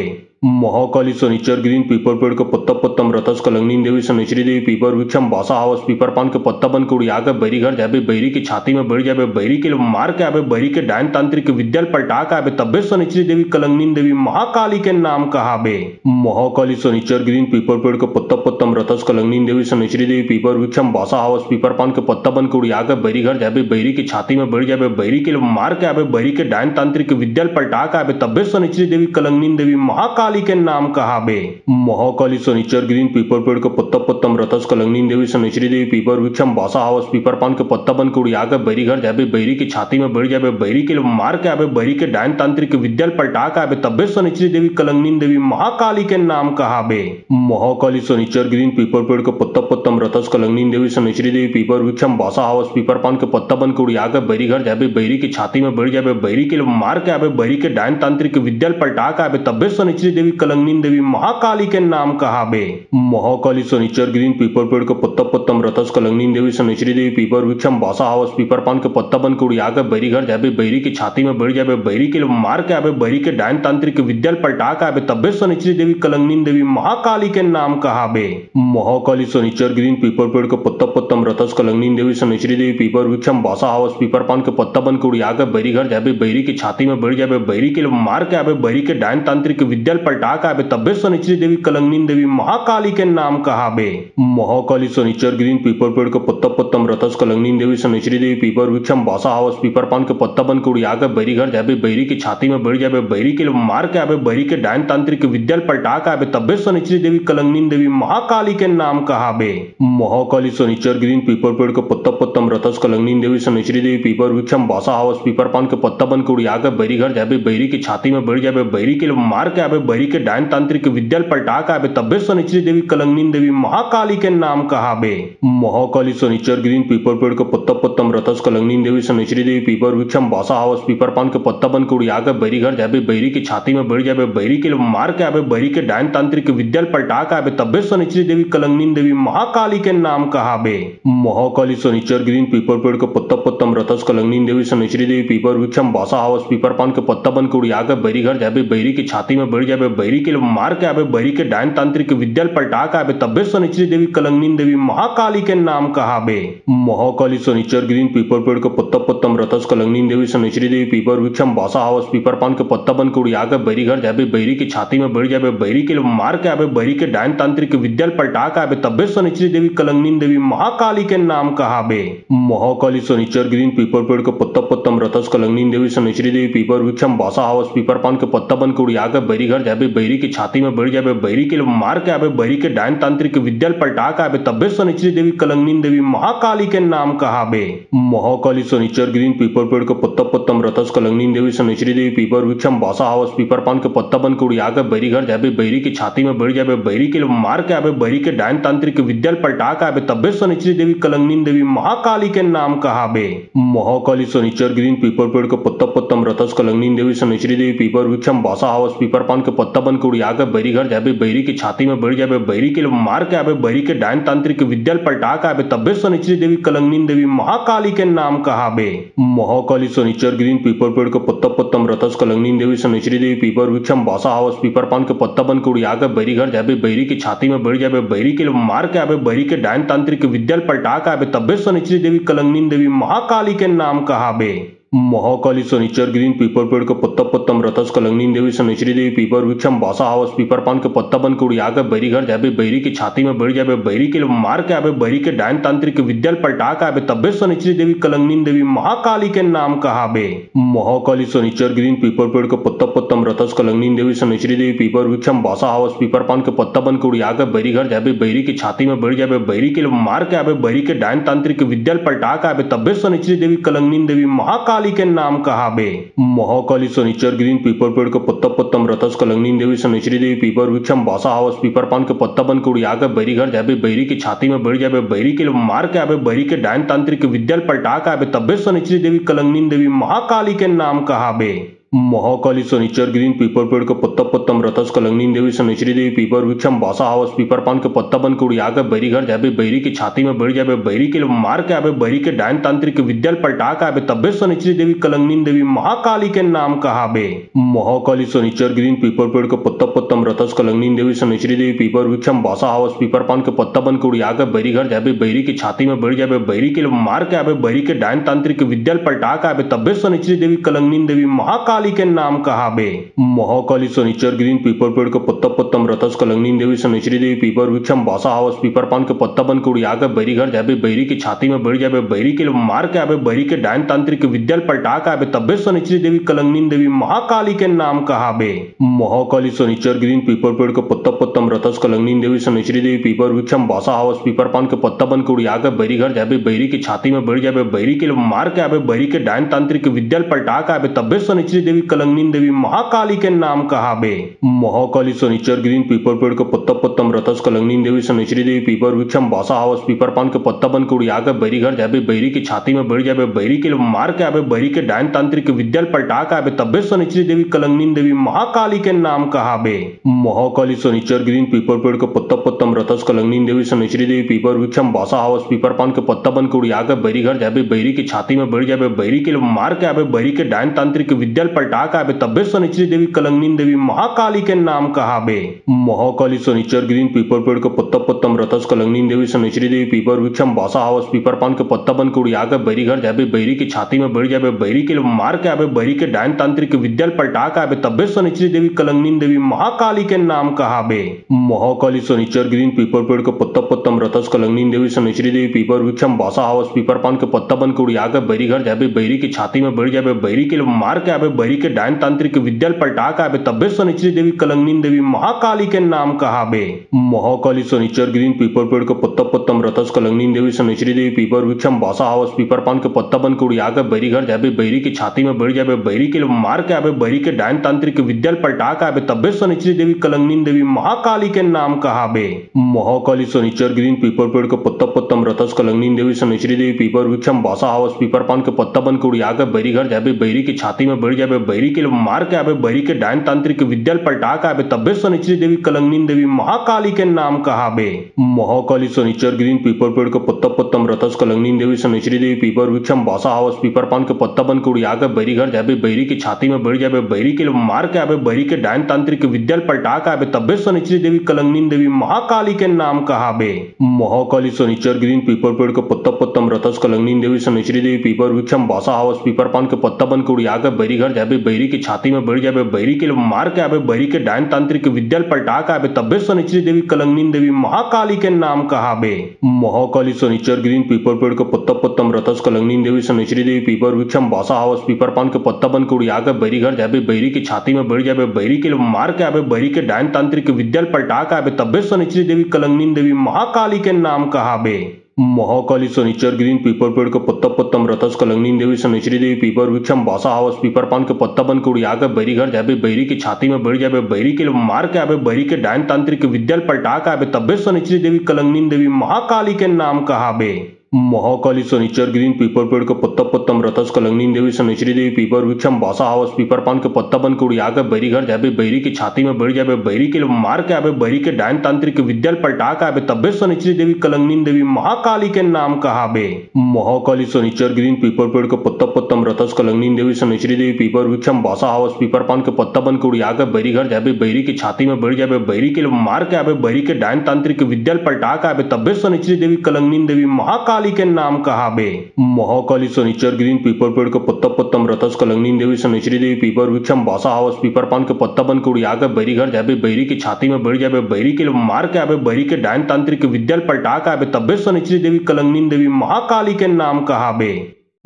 महाकाली शनिचर ग्रीन पीपर पेड़ के पत्ता पत्तम रथस कलंगनी देवी शनिचरी देवी पीपर वृक्षम बासा हावस पीपर पान के पत्ता बन के उड़िया के बैरी घर जाबे बैरी की छाती में बढ़ जाबे बैरी के मार के आबे बैरी के डायन तांत्रिक विद्याल पलटा के आबे तब्बे शनिचरी देवी कलंगनी देवी महाकाली के नाम कहा बे। महाकाली शनिचर ग्रीन पीपर पेड़ के पत्ता पत्तम रथस कलंगनी देवी शनिचरी देवी पीपर वृक्षम बासा हावस पीपर पान के पत्ता बन के उड़िया के बैरी घर जाबे बैरी की छाती में बढ़ जाबे बैरी के मार के आबे बैरी के डायन तांत्रिक विद्याल पलटा के आबे तब्बे शनिचरी देवी कलंगनी देवी महाकाली के नाम कहा बे। महाकाली शनिचर ग्रीन पीपर पेड़ के पत्ता पत्तम रथस कलंगनी देवी शनिचरी देवी पीपर वृक्षम बासा हावस पीपर पान के पत्ता बन के उड़िया के बैरी घर जाबे बैरी की छाती में बढ़ जाबे बैरी के मार के आबे बैरी के डायन तांत्रिक विद्याल पलटा के आबे तब्बे शनिचरी देवी कलंगनी देवी महाकाली के नाम कहा बे। महाकाली शनिचर ग्रीन पीपर पेड़ के पत्ता पत्तम रथस कलंगनी देवी शनिचरी देवी पीपर वृक्षम बासा हावस पीपर पान के पत्ता बन के उड़िया के बैरी घर जाबे बैरी की छाती में बढ़ जाबे बैरी के मार के आबे बैरी के डायन तांत्रिक विद्याल पलटा के आबे तब्बे शनिचरी देवी कलंगनी देवी महाकाली के नाम कहा बे। महाकाली शनिचर ग्रीन पीपर पेड़ के पत्ता पत्तम रथस कलंगनी देवी शनिचरी देवी पीपर वृक्षम बासा हावस पीपर पान के पत्ता बन के उड़िया के बैरी घर जाबे बैरी की छाती में बढ़ जाबे बैरी के मार के आबे बैरी के डायन तांत्रिक विद्याल पलटा के आबे तब्बे शनिचरी देवी कलंगनी देवी महाकाली के नाम कहा बे। महाकाली शनिचर ग्रीन पीपर पेड़ के पत्ता पत्तम रथस कलंगनी देवी शनिचरी देवी पीपर वृक्षम बासा हावस पीपर पान के पत्ता बन के उड़िया के बैरी घर जाबे बैरी की छाती में बढ़ जाबे बैरी के मार के आबे बैरी के डायन तांत्रिक विद्याल पलटा के आबे तब्बे शनिचरी देवी कलंगनी देवी महाकाली के नाम कहाबे। महाकाली शनिचर गिरीन पीपर पेड़ के पत्ता पत्तम रथस कलंगनी देवी शनिचरी देवी पीपर वृक्षम बासा हावस पीपर पान के पत्ता बन के उड़िया के बैरी घर जाबे बैरी की छाती में बढ़ जाबे बैरी के मार के आबे बैरी के डायन तांत्रिक विद्याल पलटा के आबे तब्बे शनिचरी देवी कलंगनी देवी महाकाली के नाम कहाबे। महाकाली शनिचर गिरीन पीपर पेड़ के पत्ता पत्तम रथस कलंगनी देवी शनिचरी देवी पीपर वृक्षम बासा हावस पीपर पान के पत्ता बन के उड़िया के बैरी घर जाबे बैरी की छाती में बढ़ जाबे बैरी के मार के आबे बैरी के डायन तांत्रिक विद्याल पलटा के आबे तब्बे शनिचरी देवी कलंगनी देवी महाकाली के नाम कहाबे। महाकाली शनिचर गिरीन पीपर पेड़ के पत्ता पत्तम रथस कलंगनी देवी शनिचरी देवी पीपर वृक्षम बासा हावस पीपर पान के पत्ता बन के उड़िया के बैरी घर जाबे बैरी की छाती में बढ़ जाबे बैरी के मार के आबे बैरी के डायन तांत्रिक विद्याल पलटा के आबे तब्बे शनिचरी देवी कलंगनी देवी महाकाली के नाम कहाबे। महाकाली शनिचर गिरीन पीपर पेड़ के पत्ता पत्तम रथस कलंगनी देवी शनिचरी देवी पीपर वृक्षम बासा हावस पीपर पान के पत्ता बन के उड़िया के बैरी घर जाबे बैरी की छाती में बढ़ जाबे बैरी के मार के आबे बैरी के डायन तांत्रिक विद्याल पलटा के आबे तब्बे शनिचरी देवी कलंगनी देवी महाकाली के नाम कहाबे। महाकाली शनिचर गिरीन पीपर पेड़ के पत्ता पत्तम रथस कलंगनी देवी शनिचरी देवी पीपर वृक्षम बासा हावस पीपर पान के पत्ता बन के उड़िया के बैरी घर जाबे बैरी की छाती में बढ़ जाबे बैरी के मार के आबे बैरी के डायन तांत्रिक विद्याल पलटा के आबे तब्बे शनिचरी देवी कलंगनी देवी महाकाली के नाम कहाबे। महाकाली शनिचर गिरीन पीपर पेड़ के पत्ता पत्तम रथस कलंगनी देवी शनिचरी देवी पीपर वृक्षम बासा हावस पीपर पान के पत्ता बन के उड़िया के बैरी घर जाबे बैरी की छाती में बढ़ जाबे बैरी के मार के आबे बैरी के डायन तांत्रिक विद्याल पलटा के आबे तब्बे शनिचरी देवी कलंगनी देवी महाकाली के नाम कहाबे। महाकाली शनिचर गिरीन पीपर पेड़ के पत्ता पत्तम रथस कलंगनी देवी शनिचरी देवी पीपर वृक्षम बासा हावस पीपर पान के पत्ता बन के उड़िया के बैरी घर जाबे बैरी की छाती में बढ़ जाबे बैरी के मार के आबे बैरी के डायन तांत्रिक विद्याल पलटा के आबे तब्बे शनिचरी देवी कलंगनी देवी महाकाली के नाम कहाबे। महाकाली शनिचर गिरीन पीपर पेड़ के पत्ता पत्तम रथस कलंगनी देवी शनिचरी देवी पीपर वृक्षम बासा हावस पीपर पान के पत्ता बन के उड़िया के बैरी घर जाबे बैरी की छाती में बढ़ जाबे बैरी के मार के आबे बैरी के डायन तांत्रिक विद्याल पलटा के आबे तब्बे शनिचरी देवी कलंगनी देवी महाकाली के नाम कहाबे। महाकाली शनिचर गिरीन पीपर पेड़ के पत्ता पत्तम रथस कलंगनी देवी शनिचरी देवी पीपर वृक्षम बासा हावस पीपर पान के पत्ता बन के उड़िया के बैरी घर जाबे बैरी की छाती में बढ़ जाबे बैरी के मार के आबे बैरी के डायन तांत्रिक विद्याल पलटा के आबे तब्बे शनिचरी देवी कलंगनी देवी महाकाली के नाम कहाबे। महाकाली शनिचर गिरीन पीपर पेड़ के पत्ता पत्तम रथस कलंगनी देवी शनिचरी देवी पीपर वृक्षम बासा हावस पीपर पान के पत्ता बन के उड़िया के बैरी घर जाबे बैरी की छाती में बढ़ जाबे बैरी के मार के आबे बैरी के डायन तांत्रिक विद्याल पलटा के आबे तब्बे शनिचरी देवी कलंगनी देवी महाकाली के नाम कहाबे। महाकाली शनिचर गिरीन पीपर पेड़ के पत्ता पत्तम रथस कलंगनी देवी शनिचरी देवी पीपर वृक्षम बासा हावस पीपर पान के पत्ता बन के उड़िया के बैरी घर जाबे बैरी की छाती में बढ़ जाबे बैरी के मार के आबे बैरी के डायन तांत्रिक विद्याल पलटा के आबे तब्बे शनिचरी देवी कलंगनी देवी महाकाली के नाम कहाबे। महाकाली शनिचर गिरीन पीपर पेड़ के पत्ता पत्तम रथस कलंगनी देवी शनिचरी देवी पीपर वृक्षम बासा हावस पीपर पान के पत्ता बन के उड़िया के बैरी घर जाबे बैरी की छाती में बढ़ जाबे बैरी के मार के आबे बैरी के डायन तांत्रिक विद्याल पलटा के आबे तब्बे शनिचरी देवी कलंगनी देवी महाकाली के नाम कहाबे। महाकाली शनिचर गिरीन पीपर पेड़ के पत्ता पत्तम रथस कलंगनी देवी शनिचरी देवी पीपर वृक्षम बासा हावस पीपर पान के पत्ता बन के उड़िया के बैरी घर जाबे बैरी की छाती में बढ़ जाबे बैरी के मार के आबे बैरी के डायन तांत्रिक विद्याल पलटा के आबे तब्बे शनिचरी देवी कलंगनी देवी महाकाली के नाम कहाबे। महाकाली शनिचर गिरीन पीपर पेड़ के पत्ता पत्तम रथस कलंगनी देवी शनिचरी देवी पीपर वृक्षम बासा हावस पीपर पान के पत्ता बन के उड़िया के बैरी घर जाबे बैरी की छाती में बढ़ जाबे बैरी के मार के आबे बैरी के डायन तांत्रिक विद्याल पलटा के आबे तब्बे शनिचरी देवी कलंगनी देवी महाकाली के नाम कहाबे। महाकाली शनिचर गिरीन पीपर पेड़ के पत्ता पत्तम रथस कलंगनी देवी शनिचरी देवी पीपर वृक्षम बासा हावस पीपर पान के पत्ता बन के उड़िया के बैरी घर जाबे बैरी की छाती में बढ़ जाबे बैरी के मार के आबे बैरी के डायन तांत्रिक विद्याल पलटा के आबे तब्बे शनिचरी देवी कलंगनी देवी महाकाली के नाम कहाबे। महाकाली शनिचर गिरीन पीपर पेड़ के पत्ता पत्तम रथस कलंगनी देवी शनिचरी देवी पीपर वृक्षम बासा हावस पीपर पान के पत्ता बन के उड़िया के बैरी घर जाबे बैरी की छाती में बढ़ जाबे बैरी के मार के आबे बैरी के डायन तांत्रिक विद्याल पलटा के आबे तब्बे शनिचरी देवी कलंगनी देवी महाकाली के नाम कहाबे। महाकाली शनिचर गिरीन पीपर पेड़ के पत्ता पत्तम रथस कलंगनी देवी शनिचरी देवी पीपर वृक्षम बासा हावस पीपर पान के पत्ता बन के उड़िया के बैरी घर जाबे बैरी की छाती में बढ़ जाबे बैरी के मार के आबे बैरी के डायन तांत्रिक विद्याल पलटा के आबे तब्बे शनिचरी देवी कलंगनी देवी महाकाली के नाम कहाबे। महाकाली शनिचर गिरीन पीपर पेड़ के पत्ता पत्तम रथस कलंगनी देवी शनिचरी देवी पीपर वृक्षम बासा हावस पीपर पान के पत्ता बन के उड़िया के बैरी घर जाबे बैरी की छाती में बढ़ जाबे बैरी के मार के आबे बैरी के डायन तांत्रिक विद्याल पलटा के आबे तब्बे शनिचरी देवी कलंगनी देवी महाकाली के नाम कहाबे। महाकाली शनिचर गिरीन पीपर पेड़ के पत्ता पत्तम रतस कलंगनी देवी शनिचरी देवी पीपर वृक्षम बासा हावस पीपर पान के पत्ता बन के उड़िया के बैरी घर जाबे बैरी की छाती में बढ़ जाबे बैरी के मार के आबे बैरी के डायन तांत्रिक विद्याल पलटा के आबे तब्बे शनिचरी देवी कलंगनी देवी महाकाली के नाम कहाबे। महाकाली शनिचर गिरीन पीपर पेड़ के पत्ता पत्तम रतस कलंगनी देवी शनिचरी देवी पीपर वृक्षम बासा हावस पीपर पान के पत्ता बन के उड़िया के बैरी घर जाबे बैरी की छाती में बढ़ जाबे बैरी के मार के आबे बैरी के डायन तांत्रिक विद्याल पलटा के आबे तब्बे शनिचरी देवी कलंगनी देवी महाकाली के नाम कहाबे। महाकाली शनिचर गिरीन पीपर पेड़ के पत्ता पत्तम रतस कलंगनी देवी शनिचरी देवी पीपर वृक्षम बासा हावस पीपर पान के पत्ता बन के उड़िया के बैरी घर जाबे बैरी की छाती में बढ़ जाबे बैरी के मार के आबे बैरी के डायन तांत्रिक विद्याल पलटा के आबे तब्बे शनिचरी देवी कलंगनी देवी महाकाली के नाम कहाबे। महाकाली शनिचर गिरीन पीपर पेड़ के पत्ता पत्तम रतस कलंगनी देवी शनिचरी देवी पीपर वृक्षम बासा हावस पीपर पान के पत्ता बन के उड़िया के बैरी घर जाबे बैरी की छाती में बढ़ जाबे बैरी के मार के आबे बैरी के डायन तांत्रिक विद्याल पलटा के आबे तब्बे शनिचरी देवी कलंगनी देवी महाकाली के नाम कहाबे। महाकाली शनिचर गिरीन पीपर पेड़ के पत्ता पत्तम रतस कलंगनी देवी शनिचरी देवी पीपर वृक्षम बासा हावस पीपर पान के पत्ता बन के उड़िया के बैरी घर जाबे बैरी की छाती में बढ़ जाबे बैरी के मार के आबे बैरी के डायन तांत्रिक विद्याल पलटा के आबे तब्बे शनिचरी देवी कलंगनी देवी महाकाली के नाम कहाबे। महाकाली शनिचर गिरीन पीपर पेड़ के पत्ता पत्तम रतस कलंगनी देवी शनिचरी देवी पीपर वृक्षम बासा हावस पीपर पान के पत्ता बन के उड़िया के बैरी घर जाबे बैरी की छाती में बढ़ जाबे बैरी के मार के आबे बैरी के डायन तांत्रिक विद्याल पलटा के आबे तब्बे शनिचरी देवी कलंगनी देवी महाकाली के नाम कहाबे। महाकाली शनिचर गिरीन पीपर पेड़ के पत्ता पत्तम रतस कलंगनी देवी शनिचरी देवी पीपर वृक्षम बासा हावस पीपर पान के पत्ता बन के उड़िया के बैरी घर जाबे बैरी की छाती में बढ़ जाबे बैरी के मार के आबे बैरी के डायन तांत्रिक विद्याल पलटा के आबे तब्बे शनिचरी देवी कलंगनी देवी महाकाली के नाम कहाबे। महाकाली शनिचर गिरीन पीपर पेड़ के पत्ता पत्तम रतस कलंगनी देवी शनिचरी देवी पीपर वृक्षम बासा हावस पीपर पान के पत्ता बन के उड़िया के बैरी घर जाबे बैरी की छाती में बढ़ जाबे बैरी के मार के आबे बैरी के डायन तांत्रिक विद्याल पलटा के आबे तब्बे शनिचरी देवी कलंगनी देवी महाकाली के नाम कहाबे। महाकाली शनिचर गिरीन पीपर पेड़ के पत्ता पत्तम रतस कलंगनी देवी शनिचरी देवी पीपर वृक्षम बासा हावस पीपर पान के पत्ता बन के उड़िया के बैरी घर जाबे बैरी की छाती में बढ़ जाबे बैरी के मार के आबे बैरी के डायन तांत्रिक विद्याल पलटा के आबे तब्बे शनिचरी देवी कलंगनी देवी महाकाली के नाम कहाबे। महाकाली शनिचर गिरीन पीपर पेड़ के पत्ता पत्तम रतस कलंगनी देवी शनिचरी देवी पीपर वृक्षम बासा हावस पीपर पान के पत्ता बन के उड़िया के बैरी घर जाबे बैरी की छाती में बढ़ जाबे बैरी के मार के आबे बैरी के डायन तांत्रिक विद्याल पलटा के आबे तब्बे शनिचरी देवी कलंगनी देवी महाकाली के नाम कहाबे। महाकाली शनिचर गिरीन पीपर पेड़ के पत्ता पत्तम रतस कलंगनी देवी शनिचरी देवी पीपर वृक्षम बासा हावस पीपर पान के पत्ता बन के उड़िया के बैरी घर जाबे बैरी की छाती में बढ़ जाबे बैरी के मार के आबे बैरी के डायन तांत्रिक विद्याल पलटा के आबे तब्बे शनिचरी देवी कलंगनी देवी महाकाली के नाम कहाबे।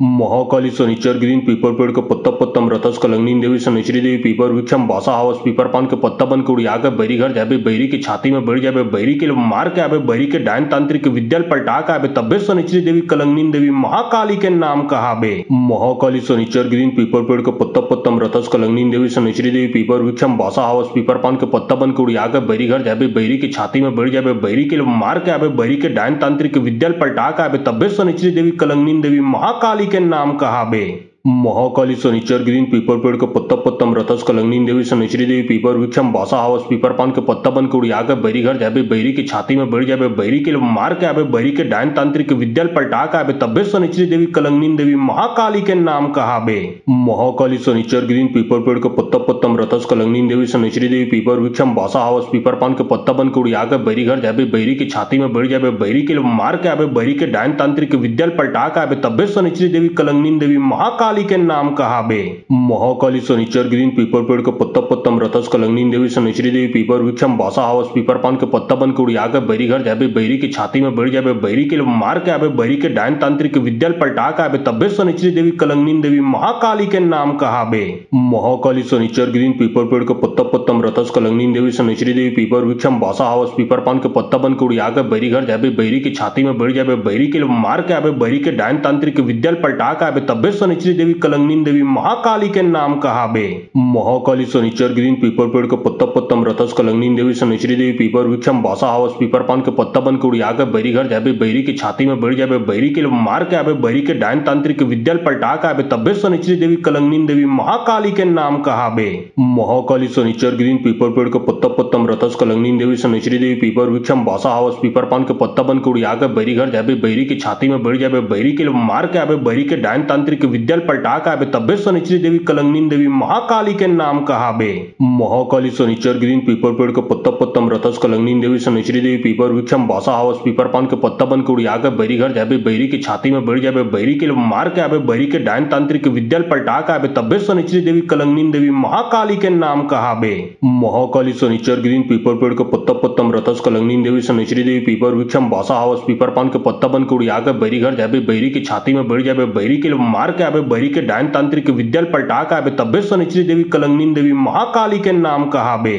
महाकाली शनिचर गिरीन पीपर पेड़ के पत्ता पत्तम रतस कलंगनी देवी शनिचरी देवी पीपर वृक्षम बासा हावस पीपर पान के पत्ता बन के उड़िया के बैरी घर जाबे बैरी की छाती में बढ़ जाबे बैरी के मार के आबे बैरी के डायन तांत्रिक विद्याल पलटा के आबे तब्बे शनिचरी देवी कलंगनी देवी महाकाली के नाम कहाबे। महाकाली शनिचर गिरीन पीपर पेड़ के पत्ता पत्तम रतस कलंगनी देवी शनिचरी देवी पीपर वृक्षम बासा हावस पीपर पान के पत्ता बन के उड़िया के बैरी घर जाबे बैरी की छाती में बढ़ जाबे बैरी के मार के आबे बैरी के डायन तांत्रिक विद्याल पलटा के आबे तब्बे शनिचरी देवी कलंगनी देवी महाकाली के नाम कहाबे। महाकाली शनिचर गिरीन पीपर पेड़ के पत्ता पत्तम रतस कलंगनी देवी शनिचरी देवी पीपर वृक्षम बासा हावस पीपर पान के पत्ता बन के उड़िया के बैरी घर जाबे बैरी की छाती में बढ़ जाबे बैरी के मार के आबे बैरी के डायन तांत्रिक विद्याल पलटा के आबे तब्बे शनिचरी देवी कलंगनी देवी महाकाली के नाम कहाबे। महाकाली शनिचर गिरीन पीपर पेड़ के पत्ता पत्तम रतस कलंगनी देवी शनिचरी देवी पीपर वृक्षम बासा हावस पीपर पान के पत्ता बन के उड़िया के बैरी घर जाबे बैरी की छाती में बढ़ जाबे बैरी के मार के आबे बैरी के डायन तांत्रिक विद्याल पलटा के आबे तब्बे शनिचरी देवी कलंगनी देवी महाकाली के नाम कहाबे। महाकाली शनिचर गिरीन पीपर पेड़ के पत्ता पत्तम रतस कलंगनी देवी शनिचरी देवी पीपर वृक्षम बासा हावस पीपर पान के पत्ता बन के उड़िया के बैरी घर जाबे बैरी की छाती में बढ़ जाबे बैरी के मार के आबे बैरी के डायन तांत्रिक विद्याल पलटा के आबे तब्बे शनिचरी देवी कलंगनी देवी महाकाली के नाम कहाबे। महाकाली शनिचर गिरीन पीपर पेड़ के पत्ता पत्तम रतस कलंगनी देवी शनिचरी देवी पीपर वृक्षम बासा हावस पीपर पान के पत्ता बन के उड़िया के बैरी घर जाबे बैरी की छाती में बढ़ जाबे बैरी के मार के आबे बैरी के डायन तांत्रिक विद्याल पलटा के आबे तब्बे शनिचरी देवी कलंगनी देवी महाकाली के नाम कहाबे। महाकाली शनिचर गिरीन पीपर पेड़ के पत्ता पत्तम रतस कलंगनी देवी शनिचरी देवी पीपर वृक्षम बासा हावस पीपर पान के पत्ता बन के उड़िया के बैरी घर जाबे बैरी की छाती में बढ़ जाबे बैरी के मार के आबे बैरी के डायन तांत्रिक विद्याल पलटा के आबे तब्बे शनिचरी देवी कलंगनी देवी महाकाली के नाम कहाबे। महाकाली शनिचर गिरीन पीपर पेड़ के पत्ता पत्तम रतस कलंगनी देवी शनिचरी देवी पीपर वृक्षम बासा हावस पीपर पान के पत्ता बन के उड़िया के बैरी घर जाबे बैरी की छाती में बढ़ जाबे बैरी के मार के आबे बैरी के डायन तांत्रिक विद्याल पलटा के आबे तब्बे शनिचरी देवी कलंगनी देवी महाकाली के नाम कहाबे। महाकाली शनिचर गिरीन पीपर पेड़ के पत्ता पत्तम रथस कलंगनी देवी शनिचरी देवी पीपर वृक्षम बासा हावस पीपर पान के पत्ता बन के उड़िया के बैरी घर जाबे बैरी की छाती में बढ़ जाबे बैरी के मार के आबे बैरी के डायन तांत्रिक विद्या पलटा के आबे तब्बे शनिचरी देवी कलंगनी देवी महाकाली के नाम कहाबे। महाकाली शनिचर गिरीन पीपर पेड़ के पत्ता पत्तम रथस कलंगनी देवी शनिचरी देवी पीपर वृक्षम बासा हावस पीपर पान के पत्ता बन के उड़िया के बैरी घर जाबे बैरी की छाती में बढ़ जाबे बैरी के मार के आबे बैरी के डायन तांत्रिक विद्या पलटा के आबे तब्बे शनिचरी देवी कलंगनी देवी महाकाली के नाम कहाबे।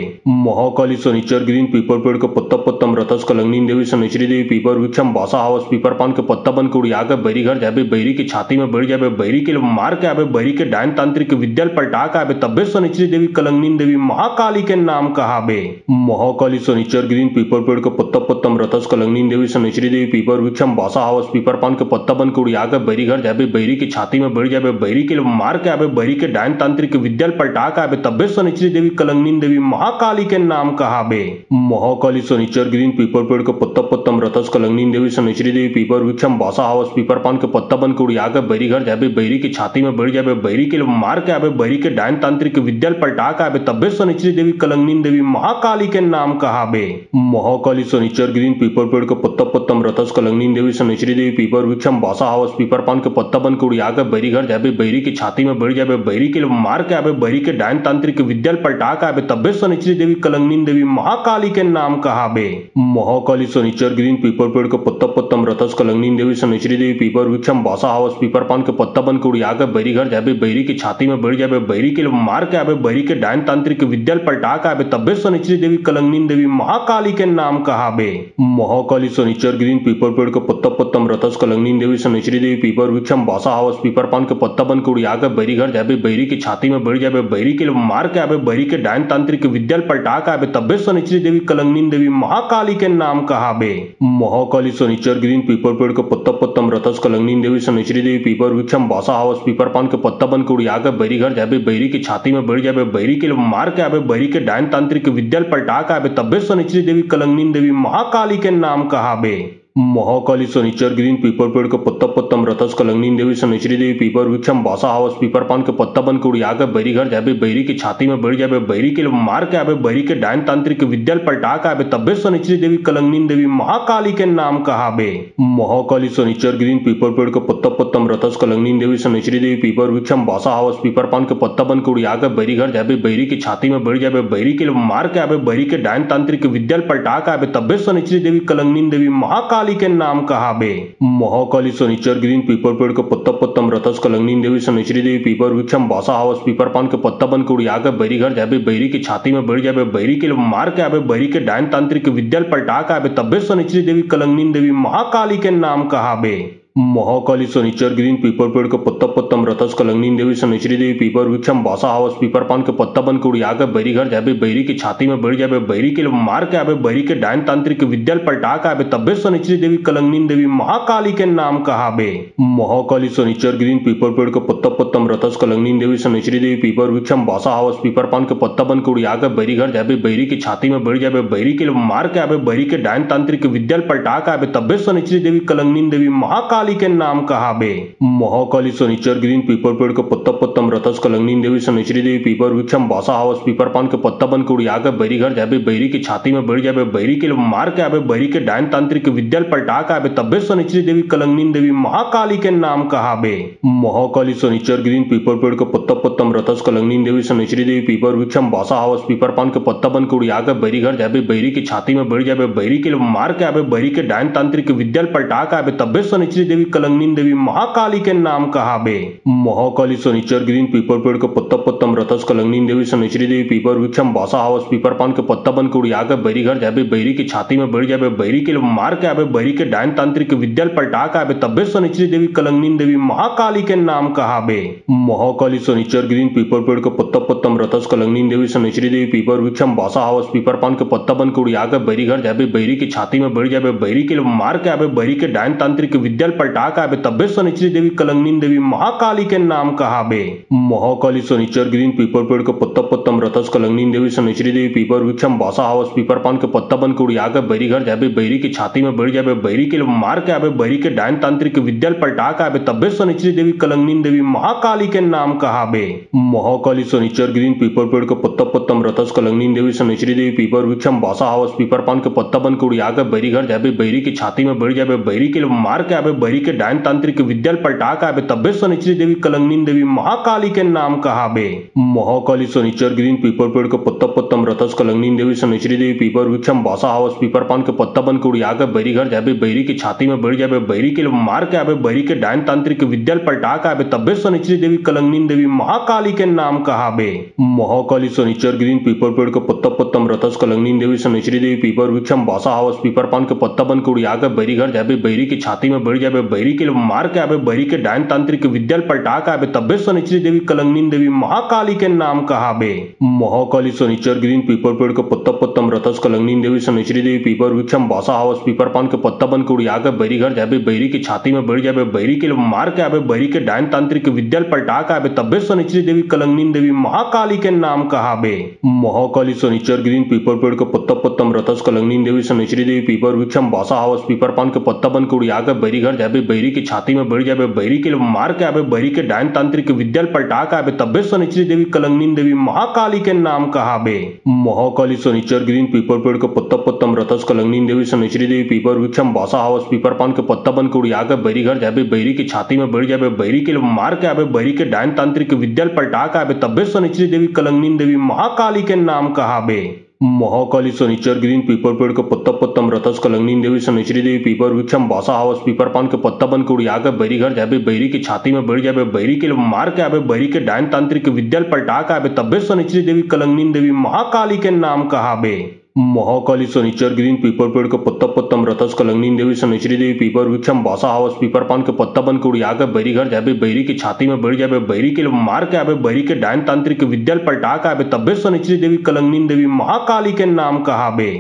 महाकाली शनिचर गिरीन पीपर पेड़ के पत्ता पत्तम रथस कलंगनी देवी शनिचरी देवी पीपर वृक्षम बासा हावस पीपर पान के पत्ता बन के उड़िया के बैरी घर जाबे बैरी की छाती में बढ़ जाबे बैरी के मार के आबे बैरी के डायन तांत्रिक विद्या पलटा के आबे तब्बे शनिचरी देवी कलंगनी देवी महाकाली के नाम कहाबे। महाकाली शनिचर गिरीन पीपर पेड़ के पत्ता पत्तम रथस कलंगनी देवी शनिचरी देवी पीपर वृक्षम बासा हावस पीपर पान के पत्ता बन के उड़िया के बैरी घर जाबे बैरी की छाती में बढ़ जाबे बैरी के मार के आबे बैरी के डायन तांत्रिक विद्या पलटा के आबे तब्बे शनिचरी देवी कलंगनी देवी महाकाली के नाम कहाबे। महाकाली शनिचर गिरीन पीपर पेड़ के पत्ता पत्तम रथस कलंगनी देवी शनिचरी देवी पीपर वृक्षम बासा हावस पीपर पान के पत्ता बन के उड़िया के बैरी घर जाबे बैरी की छाती में बढ़ जाबे बैरी के मार के आबे बैरी के डायन तांत्रिक विद्या पलटा के आबे तब्बे शनिचरी देवी कलंगनी देवी महाकाली के नाम कहाबे। महाकाली शनिचर गिरीन पीपर पेड़ के पत्ता पत्तम रथस कलंगनी देवी शनिचरी देवी पीपर वृक्षम बासा हावस पीपर पान के पत्ता बन के उड़िया के बैरी घर जाबे बैरी की छाती में बढ़ जाबे बैरी के मार के आबे बैरी के डायन तांत्रिक विद्या पलटा के आबे तब्बे शनिचरी देवी कलंगनी देवी महाकाली के नाम कहाबे। महाकाली शनिचर गिरीन पीपर पेड़ के पत्ता पत्तम रथस कलंगनी देवी शनिचरी देवी पीपर वृक्षम बासा हावस पीपर पान के पत्ता बन के उड़िया के बैरी घर जाबे बैरी की छाती में बढ़ जाबे बैरी के मार के आबे बैरी के डायन तांत्रिक विद्या पलटा के आबे तब्बे शनिचरी देवी कलंगनी देवी महाकाली के नाम कहाबे। महाकाली शनिचर गिरीन पीपर पेड़ के पत्ता पत्तम रथस कलंगनी देवी शनिचरी देवी पीपर वृक्षम बासा हावस पीपर पान के पत्ता बन के उड़िया के बैरी घर जाबे बैरी की छाती में बढ़ जाबे बैरी के मार के आबे बैरी के डायन तांत्रिक विद्या पलटा के आबे तब्बे शनिचरी देवी कलंगनी देवी महाकाली के नाम कहाबे। महाकाली शनिचर गिरीन पीपर पेड़ के पत्ता पत्तम रथस कलंगनी देवी शनिचरी देवी पीपर वृक्षम बासा हावस पीपर पान के पत्ता बन के उड़िया के बैरी घर जाबे बैरी की छाती में बढ़ जाबे बैरी के मार के आबे बैरी के डायन तांत्रिक विद्या पलटा के आबे तब्बे शनिचरी देवी कलंगनी देवी महाकाली के नाम कहाबे। महाकाली शनिचर गिरीन पीपर पेड़ के पत्ता पत्तम रथस कलंगनी देवी शनिचरी देवी पीपर वृक्षम बासा हावस पीपर पान के पत्ता बन के उड़िया के बैरी घर जाबे बैरी की छाती में बढ़ जाबे बैरी के मार के आबे बैरी के डायन तांत्रिक विद्या पलटा के आबे तब्बे शनिचरी देवी कलंगनी देवी महाकाली के नाम कहाबे। महाकाली शनिचर गिरीन पीपर पेड़ के पत्ता पत्तम रथस कलंगनी देवी शनिचरी देवी पीपर वृक्षम बासा हावस पीपर पान के पत्ता बन के उड़िया के बैरी घर जाबे बैरी की छाती में बढ़ जाबे बैरी के मार के आबे बैरी के डायन तांत्रिक विद्या पलटा के आबे तब्बे शनिचरी देवी कलंगनी देवी महाकाली के नाम कहाबे। महाकाली शनिचर गिरीन पीपर पेड़ के पत्ता पत्तम रथस कलंगनी देवी शनिचरी देवी पीपर वृक्षम बासा हावस पीपर पान के पत्ता बन के उड़िया के बैरी घर जाबे बैरी की छाती में बढ़ जाबे बैरी के मार के आबे बैरी के डायन तांत्रिक विद्या पलटा के आबे तब्बे शनिचरी देवी कलंगनी देवी महाकाली के नाम कहाबे। महाकाली शनिचर गिरीन पीपर पेड़ के पत्ता पत्तम रथस कलंगनी देवी शनिचरी देवी पीपर वृक्षम बासा हावस पीपर पान के पत्ता बन के उड़िया के बैरी घर जाबे बैरी की छाती में बढ़ जाबे बैरी के मार के आबे बैरी के डायन तांत्रिक विद्या पलटा के आबे तब्बे शनिचरी देवी कलंगनी देवी महाकाली के नाम कहाबे। महाकाली शनिचर गिरीन पीपर पेड़ के पत्ता पत्तम रथस कलंगनी देवी शनिचरी देवी पीपर वृक्षम बासा हावस पीपर पान के पत्ता बन के उड़िया के बैरी घर जाबे बैरी की छाती में बढ़ जाबे बैरी के मार के आबे बैरी के डायन तांत्रिक विद्या पलटा के आबे तब्बे शनिचरी देवी कलंगनी देवी महाकाली के नाम कहाबे। महाकाली शनिचर गिरीन पीपर पेड़ के पत्ता पत्तम रथस कलंगनी देवी शनिचरी देवी पीपर वृक्षम बासा हावस पीपर पान के पत्ता बन के उड़िया के बैरी घर जाबे बैरी की छाती में बढ़ जाबे बैरी के मार के आबे बैरी के डायन तांत्रिक विद्या पलटा के आबे तब्बे शनिचरी देवी कलंगनी देवी महाकाली के नाम कहाबे। महाकाली शनिचर गिरीन पीपर पेड़ के पत्ता पत्तम रथस कलंगनी देवी शनिचरी देवी पीपर वृक्षम बासा हावस पीपर पान के पत्ता बन के उड़िया के बैरी घर जाबे बैरी की छाती में बढ़ जाबे बैरी के मार के आबे बैरी के डायन तांत्रिक विद्या पलटा के आबे तब्बे शनिचरी देवी कलंगनी देवी महाकाली के नाम कहाबे। महाकाली शनिचर गिरीन पीपर पेड़ के पत्ता पत्तम रथस कलंगनी देवी शनिचरी देवी पीपर वृक्षम बासा हावस पीपर पान के पत्ता बन के उड़िया के बैरी घर जाबे बैरी की छाती में बढ़ जाबे बैरी के मार के आबे बैरी के डायन तांत्रिक विद्या पलटा के आबे तब्बे शनिचरी देवी कलंगनी देवी महाकाली के नाम कहाबे। महाकाली शनिचर गिरीन पीपर पेड़ के पत्ता पत्तम रथस कलंगनी देवी शनिचरी देवी पीपर वृक्षम बासा हावस पीपर पान के पत्ता बन के उड़िया के बैरी घर जाबे बैरी की छाती में बढ़ जाबे बैरी के मार के आबे बैरी के डायन तांत्रिक विद्या पलटा के आबे तब्बे शनिचरी देवी कलंगनी देवी महाकाली के नाम कहाबे। महाकाली शनिचर गिरीन पीपर पेड़ के पत्ता पत्तम रथस कलंगनी देवी शनिचरी देवी पीपर वृक्षम बासा हावस पीपर पान के पत्ता बन के उड़िया के बैरी घर जाबे बैरी की छाती में बढ़ जाबे बैरी के मार के आबे बैरी के डायन तांत्रिक विद्या पलटा के आबे तब्बे शनिचरी देवी कलंगनी देवी महाकाली के नाम कहाबे। महाकाली शनिचर गिरीन पीपर पेड़ के पत्ता पत्तम रथस कलंगनी देवी शनिचरी देवी पीपर वृक्षम बासा हावस पीपर पान के पत्ता बन के उड़िया के बैरी घर जाबे बैरी की छाती में बढ़ जाबे बैरी के मार के आबे बैरी के डायन तांत्रिक विद्या पलटा के आबे तब्बे शनिचरी देवी कलंगनी देवी महाकाली के नाम कहाबे। महाकाली शनिचर गिरीन पीपर पेड़ के पत्ता पत्तम रथस कलंगनी देवी शनिचरी देवी पीपर वृक्षम बासा हावस पीपर पान के पत्ता बन के उड़िया के बैरी घर जाबे बैरी की छाती में बढ़ जाबे बैरी के मार के आबे बैरी के डायन तांत्रिक विद्या पलटा के आबे तब्बे शनिचरी देवी कलंगनी देवी महाकाली के नाम कहाबे। महाकाली शनिचर गिरीन पीपर पेड़ के पत्ता पत्तम रथस कलंगनी देवी शनिचरी देवी पीपर वृक्षम बासा हावस पीपर पान के पत्ता बन के उड़िया के बैरी घर जाबे बैरी की छाती में बढ़ जाबे बैरी के मार के आबे बैरी के डायन तांत्रिक विद्या पलटा के आबे तब्बे शनिचरी देवी कलंगनी देवी महाकाली के नाम कहाबे। महाकाली शनिचर गिरीन पीपर पेड़ के पत्ता पत्तम रथस कलंगनी देवी शनिचरी देवी पीपर वृक्षम बासा हावस पीपर पान के पत्ता बन के उड़िया के बैरी घर जाबे बैरी की छाती में बढ़ जाबे बैरी के मार के आबे बैरी के डायन तांत्रिक विद्या पलटा के आबे तब्बे शनिचरी देवी कलंगनी देवी महाकाली के नाम कहाबे। महाकाली शनिचर गिरीन पीपर पेड़ के पत्ता पत्तम रथस कलंगनी देवी शनिचरी देवी पीपर वृक्षम बासा हावस पीपर पान के पत्ता बन के उड़िया के बैरी घर जाबे बैरी की छाती में बढ़ जाबे बैरी के मार के आबे बैरी के डायन तांत्रिक विद्या पलटा के आबे तब्बे शनिचरी देवी कलंगनी देवी महाकाली के नाम कहाबे। महाकाली शनिचर गिरीन पीपर पेड़ के पत्ता पत्तम रथस कलंगनी देवी शनिचरी देवी पीपर वृक्षम बासा हावस पीपर पान के पत्ता बन के उड़िया के बैरी घर जाबे बैरी की छाती में बढ़ जाबे बैरी के मार के आबे बैरी के डायन तांत्रिक विद्या पलटा के आबे तब्बे शनिचरी देवी कलंगनी देवी महाकाली के नाम कहाबे। महाकाली शनिचर गिरीन पीपर पेड़ के पत्ता पत्तम रथस कलंगनी देवी शनिचरी देवी पीपर वृक्षम बासा हावस पीपर पान के पत्ता बन के उड़िया के बैरी घर जाबे बैरी की छाती में बढ़ जाबे बैरी के मार के आबे बैरी के डायन तांत्रिक विद्या पलटा के आबे तब्बे शनिचरी देवी कलंगनी देवी महाकाली के नाम कहाबे। महाकाली शनिचर गिरीन पीपर पेड़ के पत्ता पत्तम रथस कलंगनी देवी शनिचरी देवी पीपर वृक्षम बासा हावस पीपर पान के पत्ता बन के उड़िया के बैरी घर जाबे बैरी की छाती में बढ़ जाबे बैरी के मार के आबे बैरी के डायन तांत्रिक विद्या पलटा के आबे तब्बे शनिचरी देवी कलंगनी देवी महाकाली के नाम कहाबे।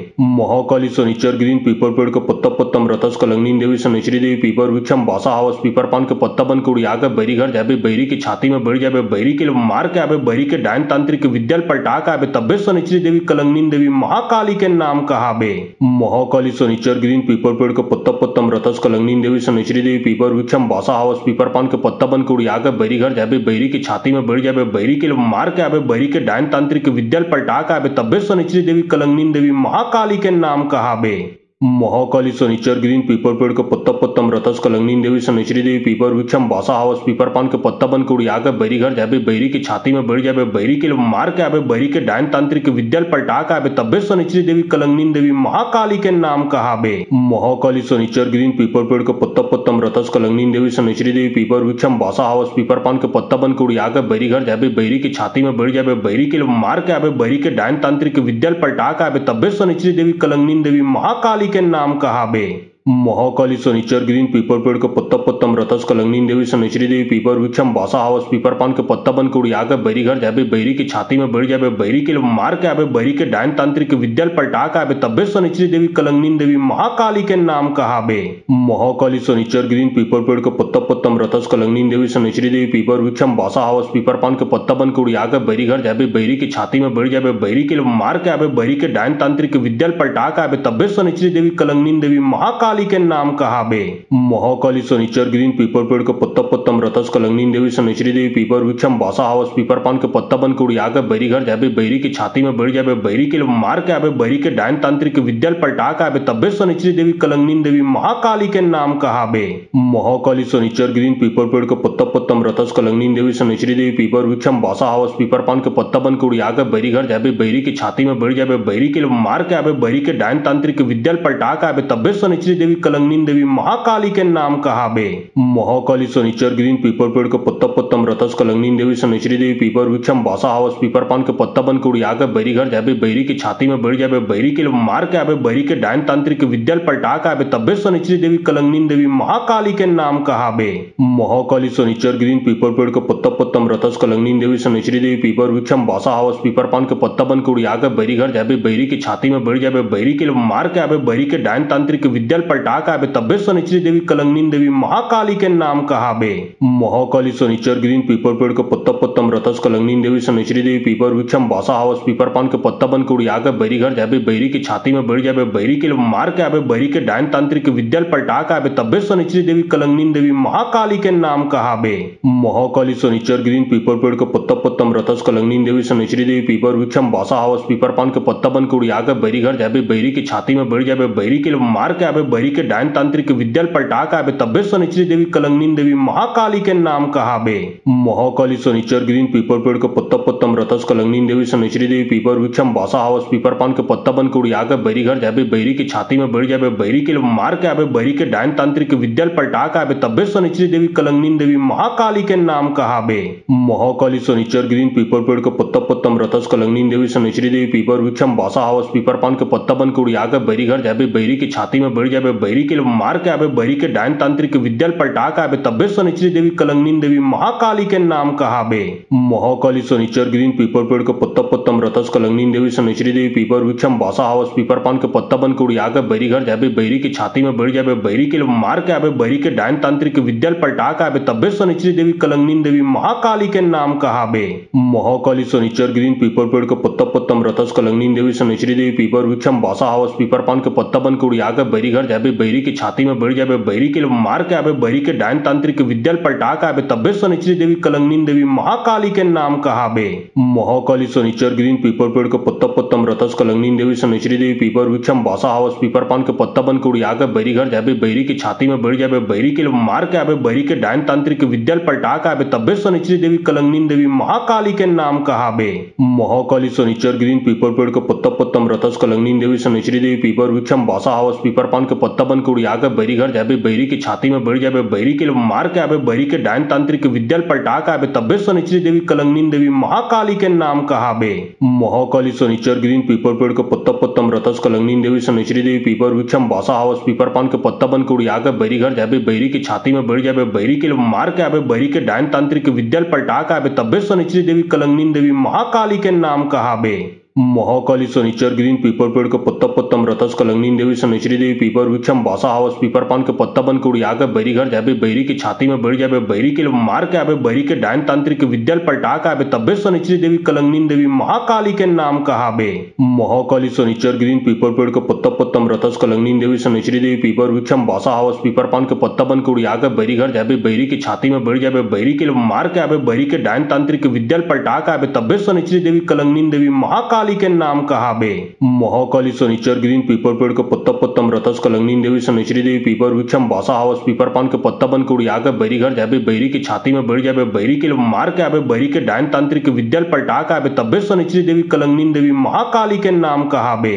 महाकाली शनिचर गिरीन पीपर पेड़ के पत्ता पत्तम रथस कलंगनी देवी शनिचरी देवी पीपर वृक्षम बासा हावस पीपर पान के पत्ता बन के उड़िया के बैरी घर जाबे बैरी की छाती में बढ़ जाबे बैरी के मार के आबे बैरी के डायन तांत्रिक विद्या पलटा के आबे तब्बे शनिचरी देवी कलंगनी देवी महाकाली के नाम कहाबे। महाकाली शनिचर गिरीन पीपर पेड़ के पत्ता पत्तम रथस कलंगनी देवी शनिचरी देवी पीपर वृक्षम बासा हावस पीपर पान के पत्ता बन के उड़िया के बैरी घर जाबे बैरी की छाती में बढ़ जाबे बैरी के मार के आबे बैरी के डायन तांत्रिक विद्या पलटा के आबे तब्बे शनिचरी देवी कलंगनी देवी महाकाली के नाम कहाबे। महाकाली शनिचर गिरीन पीपर पेड़ के पत्ता पत्तम रथस कलंगनी देवी शनिचरी देवी पीपर वृक्षम बासा हावस पीपर पान के पत्ता बन के उड़िया के बैरी घर जाबे बैरी की छाती में बढ़ जाबे बैरी के मार के आबे बैरी के डायन तांत्रिक विद्या पलटा के आबे तब्बे शनिचरी देवी कलंगनी देवी महाकाली के नाम कहाबे। महाकाली शनिचर गिरीन पीपर पेड़ के पत्ता पत्तम रथस कलंगनी देवी शनिचरी देवी पीपर वृक्षम बासा हावस पीपर पान के पत्ता बन के उड़िया के बैरी घर जाबे बैरी की छाती में बढ़ जाबे बैरी के मार के आबे बैरी के डायन तांत्रिक विद्या पलटा के आबे तब्बे शनिचरी देवी कलंगनी देवी महाकाली के नाम कहाबे। महाकाली शनिचर गिरीन पीपर पेड़ के पत्ता पत्तम रथस कलंगनी देवी शनिचरी देवी पीपर वृक्षम बासा हावस पीपर पान के पत्ता बन के उड़िया के बैरी घर जाबे बैरी की छाती में बढ़ जाबे बैरी के मार के आबे बैरी के डायन तांत्रिक विद्या पलटा के आबे तब्बे शनिचरी देवी कलंगनी देवी महाकाली के नाम कहाबे। महाकाली शनिचर गिरीन पीपर पेड़ के पत्ता पत्तम रथस कलंगनी देवी शनिचरी देवी पीपर वृक्षम बासा हावस पीपर पान के पत्ता बन के उड़िया के बैरी घर जाबे बैरी की छाती में बढ़ जाबे बैरी के मार के आबे बैरी के डायन तांत्रिक विद्या पलटा के आबे तब्बे शनिचरी देवी कलंगनी देवी महाकाली के नाम कहाबे। महाकाली शनिचर गिरीन पीपर पेड़ के पत्ता पत्तम रथस कलंगनी देवी शनिचरी देवी पीपर वृक्षम बासा हावस पीपर पान के पत्ता बन के उड़िया के बैरी घर जाबे बैरी की छाती में बढ़ जाबे बैरी के मार के आबे बैरी के डायन तांत्रिक विद्या पलटा के आबे तब्बे शनिचरी देवी कलंगनी देवी महाकाली के नाम कहाबे। महाकाली शनिचर गिरीन पीपर पेड़ के पत्ता पत्तम रथस कलंगनी देवी शनिचरी देवी पीपर वृक्षम बासा हावस पीपर पान के पत्ता बन के उड़िया के बैरी घर जाबे बैरी की छाती में बढ़ जाबे बैरी के मार के आबे बैरी के डायन तांत्रिक विद्या पलटा के आबे तब्बे शनिचरी देवी कलंगनी देवी महाकाली के नाम कहाबे। महाकाली शनिचर गिरीन पीपर पेड़ के पत्ता पत्तम रथस कलंगनी देवी शनिचरी देवी पीपर वृक्षम बासा हावस पीपर पान के पत्ता बन के उड़िया के बैरी घर जाबे बैरी की छाती में बढ़ जाबे बैरी के मार के आबे बैरी के डायन तांत्रिक विद्या पलटा के आबे तब्बे शनिचरी देवी कलंगनी देवी महाकाली के नाम कहाबे। महाकाली शनिचर गिरीन पीपर पेड़ के पत्ता पत्तम रथस कलंगनी देवी शनिचरी देवी पीपर वृक्षम बासा हावस पीपर पान के पत्ता बन के उड़िया के बैरी घर जाबे बैरी की छाती में बढ़ जाबे बैरी के मार के आबे बैरी के डायन तांत्रिक विद्या पलटा के आबे तब्बे शनिचरी देवी कलंगनी देवी महाकाली के नाम कहाबे। महाकाली शनिचर गिरीन पीपर पेड़ के पत्ता पत्तम रथस कलंगनी देवी शनिचरी देवी पीपर वृक्षम बासा हावस पीपर पान के पत्ता बन के उड़िया के बैरी घर जाबे बैरी की छाती में बढ़ जाबे बैरी के मार के आबे बैरी के डायन तांत्रिक विद्याल पलटा के आबे तब्बे शनिचरी देवी कलंगनी देवी महाकाली के नाम कहाबे। महाकाली शनिचर गिरीन पीपर पेड़ के पत्ता पत्तम रथस कलंगनी देवी शनिचरी देवी पीपर वृक्षम बासा हावस पीपर पान के पत्ता बन के उड़िया के बैरी घर जाबे बैरी की छाती में बढ़ जाबे बैरी के मार के आबे बैरी के डायन तांत्रिक विद्याल पलटा के आबे तब्बे शनिचरी देवी कलंगनी देवी महाकाली के नाम कहाबे। महाकाली शनिचर गिरीन पीपर पेड़ के पत्ता पत्तम रथस कलंगनी देवी शनिचरी देवी पीपर वृक्षम बासा हावस पीपर पान के पत्ता बन के उड़िया के बैरी घर जाबे बैरी की छाती में बढ़ जाबे बैरी के मार के आबे बैरी के डायन तांत्रिक विद्याल पलटा के आबे तब्बे शनिचरी देवी कलंगनी देवी महाकाली के नाम कहाबे। महाकाली शनिचर गिरीन पीपर पेड़ के पत्ता पत्तम रथस कलंगनी देवी शनिचरी देवी पीपर वृक्षम बासा हावस पीपर पान के पत्ता बन के उड़िया के बैरी घर जाबे बैरी की छाती में बढ़ जाबे बैरी के मार के आबे बैरी के डायन तांत्रिक विद्याल पलटा के आबे तब्बे शनिचरी देवी कलंगनी देवी महाकाली के नाम कहाबे। महाकाली शनिचर गिरीन पीपर पेड़ के पत्ता पत्तम रथस कलंगनी देवी शनिचरी देवी पीपर वृक्षम बासा हावस पीपर पान के पत्ता बन के उड़िया के बैरी घर जाबे बैरी की छाती में बढ़ जाबे बैरी के मार के आबे बैरी के डायन तांत्रिक विद्याल पलटा के आबे तब्बे शनिचरी देवी कलंगनी देवी महाकाली के नाम कहाबे। महाकाली शनिचर गिरीन पीपर पेड़ के पत्ता पत्तम रथस कलंगनी देवी शनिचरी देवी पीपर वृक्षम बासा हावस पीपर पान के पत्ता बन के उड़िया के बैरी घर जाबे बैरी की छाती में बढ़ जाबे बैरी के मार के आबे बैरी के डायन तांत्रिक विद्याल पलटा के आबे तब्बे शनिचरी देवी कलंगनी देवी महाकाली के नाम कहाबे। महाकाली शनिचर गिरीन पीपर पेड़ के पत्ता पत्तम रथस कलंगनी देवी शनिचरी देवी पीपर वृक्षम बासा हावस पीपर पान के पत्ता बन के उड़िया के बैरी घर जाबे बैरी की छाती में बढ़ जाबे बैरी के मार के आबे बैरी के डायन तांत्रिक विद्याल पलटा के आबे तब्बे शनिचरी देवी कलंगनी देवी महाकाली के नाम कहाबे। महाकाली शनिचर गिरीन पीपर पेड़ के पत्ता पत्तम रथस कलंगनी देवी शनिचरी देवी पीपर वृक्षम बासा हावस पीपर पान के पत्ता बन के उड़िया के बैरी घर जाबे बैरी की छाती में बढ़ जाबे बैरी के मार के आबे बैरी के डायन तांत्रिक विद्याल पलटा के आबे तब्बे शनिचरी देवी कलंगनी देवी महाकाली के नाम कहाबे। महाकाली शनिचर गिरीन पीपर पेड़ के पत्ता पत्तम रथस कलंगनी देवी शनिचरी देवी पीपर वृक्षम बासा हावस पीपर पान के पत्ता बन के उड़िया के बैरी घर जाबे बैरी की छाती में बढ़ जाबे बैरी के मार के आबे बैरी के डायन तांत्रिक विद्याल पलटा के आबे तब्बे शनिचरी देवी कलंगनी देवी महाकाली के नाम कहाबे। महाकाली शनिचर गिरीन पीपर पेड़ के पत्ता पत्तम रथस कलंगनी देवी शनिचरी देवी पीपर वृक्षम बासा हावस पीपर पान के पत्ता बन के उड़िया के बैरी घर जाबे बैरी की छाती में बढ़ जाबे बैरी के मार के आबे बैरी के डायन तांत्रिक विद्याल पलटा के आबे तब्बे शनिचरी देवी कलंगनी देवी महाकाली के नाम कहाबे। महाकाली शनिचर गिरीन पीपर पेड़ के पत्ता पत्तम रथस कलंगनी देवी शनिचरी देवी पीपर वृक्षम बासा हावस पीपर पान के पत्ता बन के उड़िया के बैरी घर जाबे बैरी की छाती में बढ़ जाबे बैरी के मार के आबे बैरी के डायन तांत्रिक विद्याल पलटा के आबे तब्बे शनिचरी देवी कलंगनी देवी महाकाली के नाम कहाबे। महाकाली शनिचर गिरीन पीपर पेड़ के पत्ता पत्तम रथस कलंगनी देवी शनिचरी देवी पीपर वृक्षम बासा हावस पीपर पान के पत्ता बन के उड़िया के बैरी घर जाबे बैरी की छाती में बढ़ जाबे बैरी के मार के आबे बैरी के डायन तांत्रिक विद्याल पलटा के आबे तब्बे शनिचरी देवी कलंगनी देवी महाकाली के नाम कहाबे।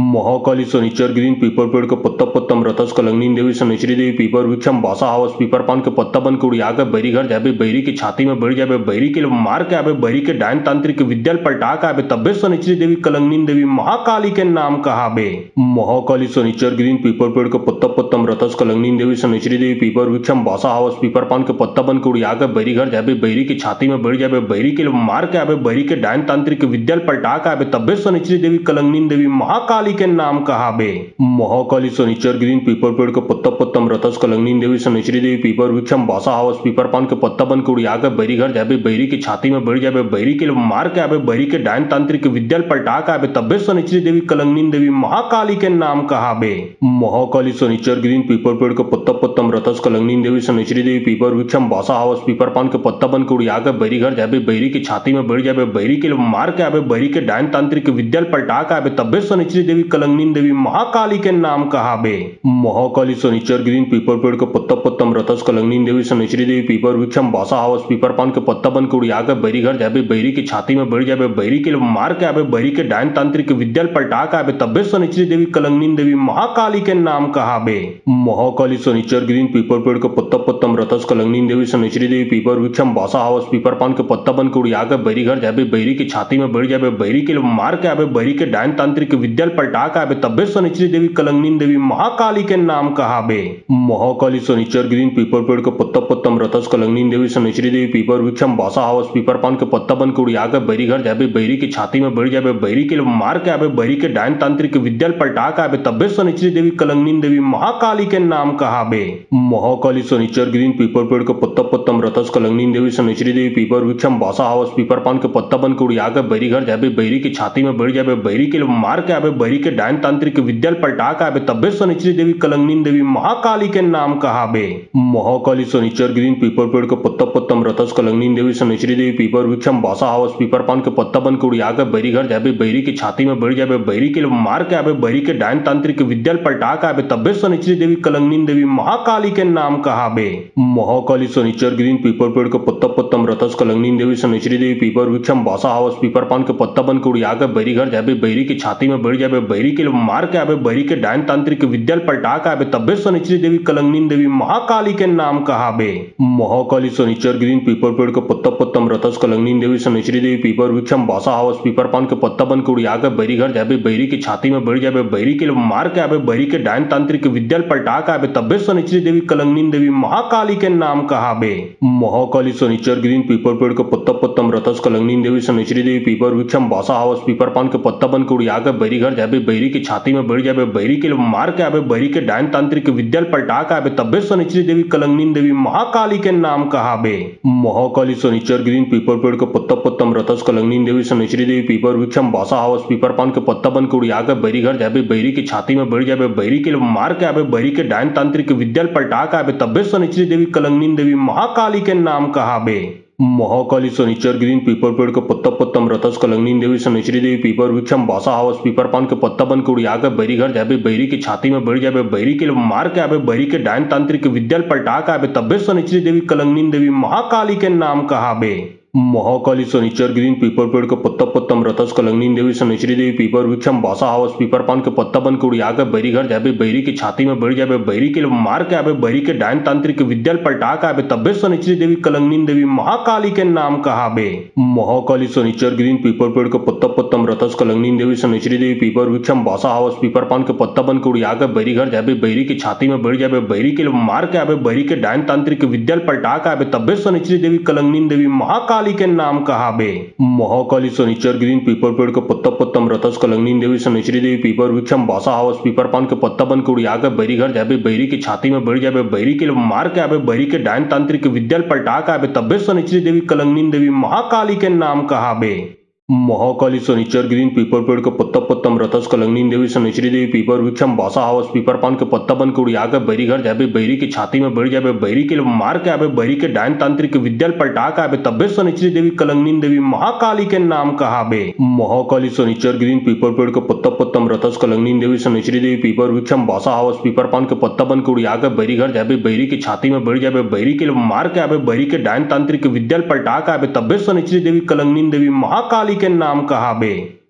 महाकाली शनिचर गिरीन पीपर पेड़ के पत्ता पत्तम रथस कलंगनी देवी शनिचरी देवी पीपर वृक्षम बासा हावस पीपर पान के पत्ता बन के उड़िया के बैरी घर जाबे बैरी की छाती में बढ़ जाबे बैरी के मार के आबे बैरी के डायन तांत्रिक विद्याल पलटा के आबे तब्बे शनिचरी देवी कलंगनी देवी महाकाली के नाम कहाबे। महाकाली शनिचर गिरीन पीपर पेड़ के पत्ता पत्तम रथस कलंगनी देवी शनिचरी देवी पीपर वृक्षम बासा हावस पीपर पान के पत्ता बन के उड़िया के बैरी घर जाबे बैरी की छाती में बढ़ जाबे बैरी के मार के आबे बैरी के डायन तांत्रिक विद्याल पलटा के आबे तब्बे शनिचरी देवी कलंगनी देवी महाकाली के नाम कहाबे। महाकाली शनिचर गिरीन पीपर पेड़ के पत्ता पत्तम रथस कलंगनी देवी शनिचरी देवी पीपर वृक्षम बासा हावस पीपर पान के पत्ता बन के उड़िया के बैरी घर जाबे बैरी की छाती में बढ़ जाबे बैरी के मार के आबे बैरी के डायन तांत्रिक विद्याल पलटा के आबे तब्बे शनिचरी देवी कलंगनी देवी महाकाली के नाम कहाबे। महाकाली शनिचर गिरीन पीपर पेड़ के पत्ता पत्तम रथस कलंगनी देवी शनिचरी देवी पीपर वृक्षम बासा हावस पीपर पान के पत्ता बन के उड़िया के बैरी घर जाबे बैरी की छाती में बढ़ जाबे बैरी के मार के आबे बैरी के डायन तांत्रिक विद्याल पलटा के आबे तब्बे शनिचरी देवी कलंगनी देवी महाकाली के नाम कहाबे। महाकाली शनिचर गिरीन पीपर पेड़ के पत्ता पत्तम रथस कलंगनी देवी शनिचरी देवी पीपर वृक्षम बासा हावस पीपर पान के पत्ता बन के उड़िया के बैरी घर जाबे बैरी की छाती में बढ़ जाबे बैरी के मार के आबे बैरी के डायन तांत्रिक विद्याल पलटा के आबे तब्बे शनिचरी देवी कलंगनी देवी महाकाली के नाम कहाबे। महाकाली शनिचर गिरीन पीपर पेड़ के पत्ता पत्तम रथस कलंगनी देवी शनिचरी देवी पीपर वृक्षम बासा हावस पीपर पान के पत्ता बन के उड़िया के बैरी घर जाबे बैरी की छाती में बढ़ जाबे बैरी के मार के आबे बैरी के डायन तांत्रिक विद्याल पलटा के आबे तब्बे शनिचरी देवी कलंगनी देवी महाकाली के नाम कहाबे। महाकाली शनिचर गिरीन पीपर पेड़ के पत्ता पत्तम रतस कलंगनी देवी शनिचरी देवी पीपर वृक्षम बासा हावस पीपर पान के पत्ता बन के उड़िया के बैरी घर जाबे बैरी की छाती में बढ़ जाबे बैरी के मार के आबे बैरी के डायन तांत्रिक विद्याल पलटा के आबे तब्बे शनिचरी देवी कलंगनी देवी महाकाली के नाम कहाबे। महाकाली शनिचर गिरीन पीपर पेड़ के पत्ता पत्तम रतस कलंगनी देवी शनिचरी देवी पीपर वृक्षम बासा हावस पीपर पान के पत्ता बन के उड़िया के बैरी घर जाबे बैरी की छाती में बढ़ जाबे बैरी के मार के आबे बैरी के डायन तांत्रिक विद्याल पलटा के आबे तब्बे शनिचरी देवी कलंगनी देवी महाकाली के नाम कहाबे। महाकाली शनिचर गिरीन पीपर पेड़ के पत्ता पत्तम रतस कलंगनी देवी शनिचरी देवी पीपर वृक्षम बासा हावस पीपर पान के पत्ता बन के उड़िया के बैरी घर जाबे बैरी की छाती में बढ़ जाबे बैरी के मार के आबे बैरी के डायन तांत्रिक विद्याल पलटा के आबे तब्बे शनिचरी देवी कलंगनी देवी महाकाली के नाम कहाबे। महाकाली शनिचर गिरीन पीपर पेड़ के पत्ता पत्तम रतस कलंगनी देवी शनिचरी देवी पीपर वृक्षम बासा हावस पीपर पान के पत्ता बन के उड़िया के बैरी घर जाबे बैरी की छाती में बढ़ जाबे बैरी के मार के आबे बैरी के डायन तांत्रिक विद्याल पलटा के आबे तब्बे शनिचरी देवी कलंगनी देवी महाकाली के नाम कहाबे। महाकाली शनिचर गिरीन पीपर पेड़ के पत्ता पत्तम रतस कलंगनी देवी शनिचरी देवी पीपर वृक्षम बासा हावस पीपर पान के पत्ता बन के उड़िया के बैरी घर जाबे बैरी की छाती में बढ़ जाबे बैरी के मार के आबे बैरी के डायन तांत्रिक विद्याल पलटा के आबे तब्बे शनिचरी देवी कलंगनी देवी महाकाली के नाम कहाबे। महाकाली शनिचर गिरीन पीपर पेड़ के पत्ता पत्तम रतस कलंगनी देवी शनिचरी देवी पीपर वृक्षम बासा हावस पीपर पान के पत्ता बन के उड़िया के बैरी घर जाबे बैरी की छाती में बढ़ जाबे बैरी के मार के आबे बैरी के डायन तांत्रिक विद्याल पलटा के आबे तब्बे शनिचरी देवी कलंगनी देवी महाकाली के नाम कहाबे। महाकाली शनिचर गिरीन पीपर पेड़ के पत्ता पत्तम रतस कलंगनी देवी शनिचरी देवी पीपर वृक्षम बासा हावस पीपर पान के पत्ता बन के उड़िया के बैरी घर जाबे बैरी की छाती में बढ़ जाबे बैरी के मार के आबे बैरी के डायन तांत्रिक विद्याल पलटा के आबे तब्बे शनिचरी देवी कलंगनी देवी महाकाली के नाम कहाबे। महाकाली शनिचर गिरीन पीपर पेड़ के पत्ता पत्तम रतस कलंगनी देवी शनिचरी देवी पीपर वृक्षम बासा हावस पीपर पान के पत्ता बन के उड़िया के बैरी घर जाबे बैरी की छाती में बढ़ जाबे बैरी के मार के आबे बैरी के डायन तांत्रिक विद्याल पलटा के आबे तब्बे शनिचरी देवी कलंगनी देवी महाकाली के नाम कहाबे। महाकाली शनिचर गिरीन पीपर पेड़ के पत्ता पत्तम रतस कलंगनी देवी शनिचरी देवी पीपर वृक्षम बासा हावस पीपर पान के पत्ता बन के उड़िया के बैरी घर जाबे बैरी की छाती में बढ़ जाबे बैरी के मार के आबे बैरी के डायन तांत्रिक विद्याल पलटा के आबे तब्बे शनिचरी देवी कलंगनी देवी महाकाली के नाम कहाबे। महाकाली शनिचर गिरीन पीपर पेड़ के पत्ता पत्तम रतस कलंगनी देवी शनिचरी देवी पीपर वृक्षम बासा हावस पीपर पान के पत्ता बन के उड़िया के बैरी घर जाबे बैरी की छाती में बढ़ जाबे बैरी के मार के आबे बैरी के डायन तांत्रिक विद्याल पलटा के आबे तब्बे शनिचरी देवी कलंगनी देवी महाकाली के नाम कहाबे। महाकाली शनिचर गिरीन पीपर पेड़ के पत्ता पत्तम रतस कलंगनी देवी शनिचरी देवी पीपर वृक्षम बासा हावस पीपर पान के पत्ता बन के उड़िया के बैरी घर जाबे बैरी की छाती में बढ़ जाबे बैरी के मार के आबे बैरी के डायन तांत्रिक विद्याल पलटा के आबे तब्बे शनिचरी देवी कलंगनी देवी महाकाली के नाम कहाबे। महाकाली शनिचर गिरीन पीपर पेड़ के पत्ता पत्तम रतस कलंगनी देवी शनिचरी देवी पीपर वृक्षम बासा हावस पीपर पान के पत्ता बन के उड़िया के बैरी घर जाबे बैरी की छाती में बढ़ जाबे बैरी के मार के आबे बैरी के डायन तांत्रिक विद्याल पलटा के आबे तब्बे शनिचरी देवी कलंगनी देवी महाकाली के नाम कहाबे। महाकाली शनिचर गिरीन पीपर पेड़ के पत्ता पत्तम रतस कलंगनी देवी शनिचरी देवी पीपर वृक्षम बासा हावस पीपर पान के पत्ता बन के उड़िया के बैरी घर जाबे बैरी की छाती में बढ़ जाबे बैरी के मार के आबे बैरी के डायन तांत्रिक विद्याल पलटा के आबे तब्बे शनिचरी देवी कलंगनी देवी महाकाली के नाम कहाबे।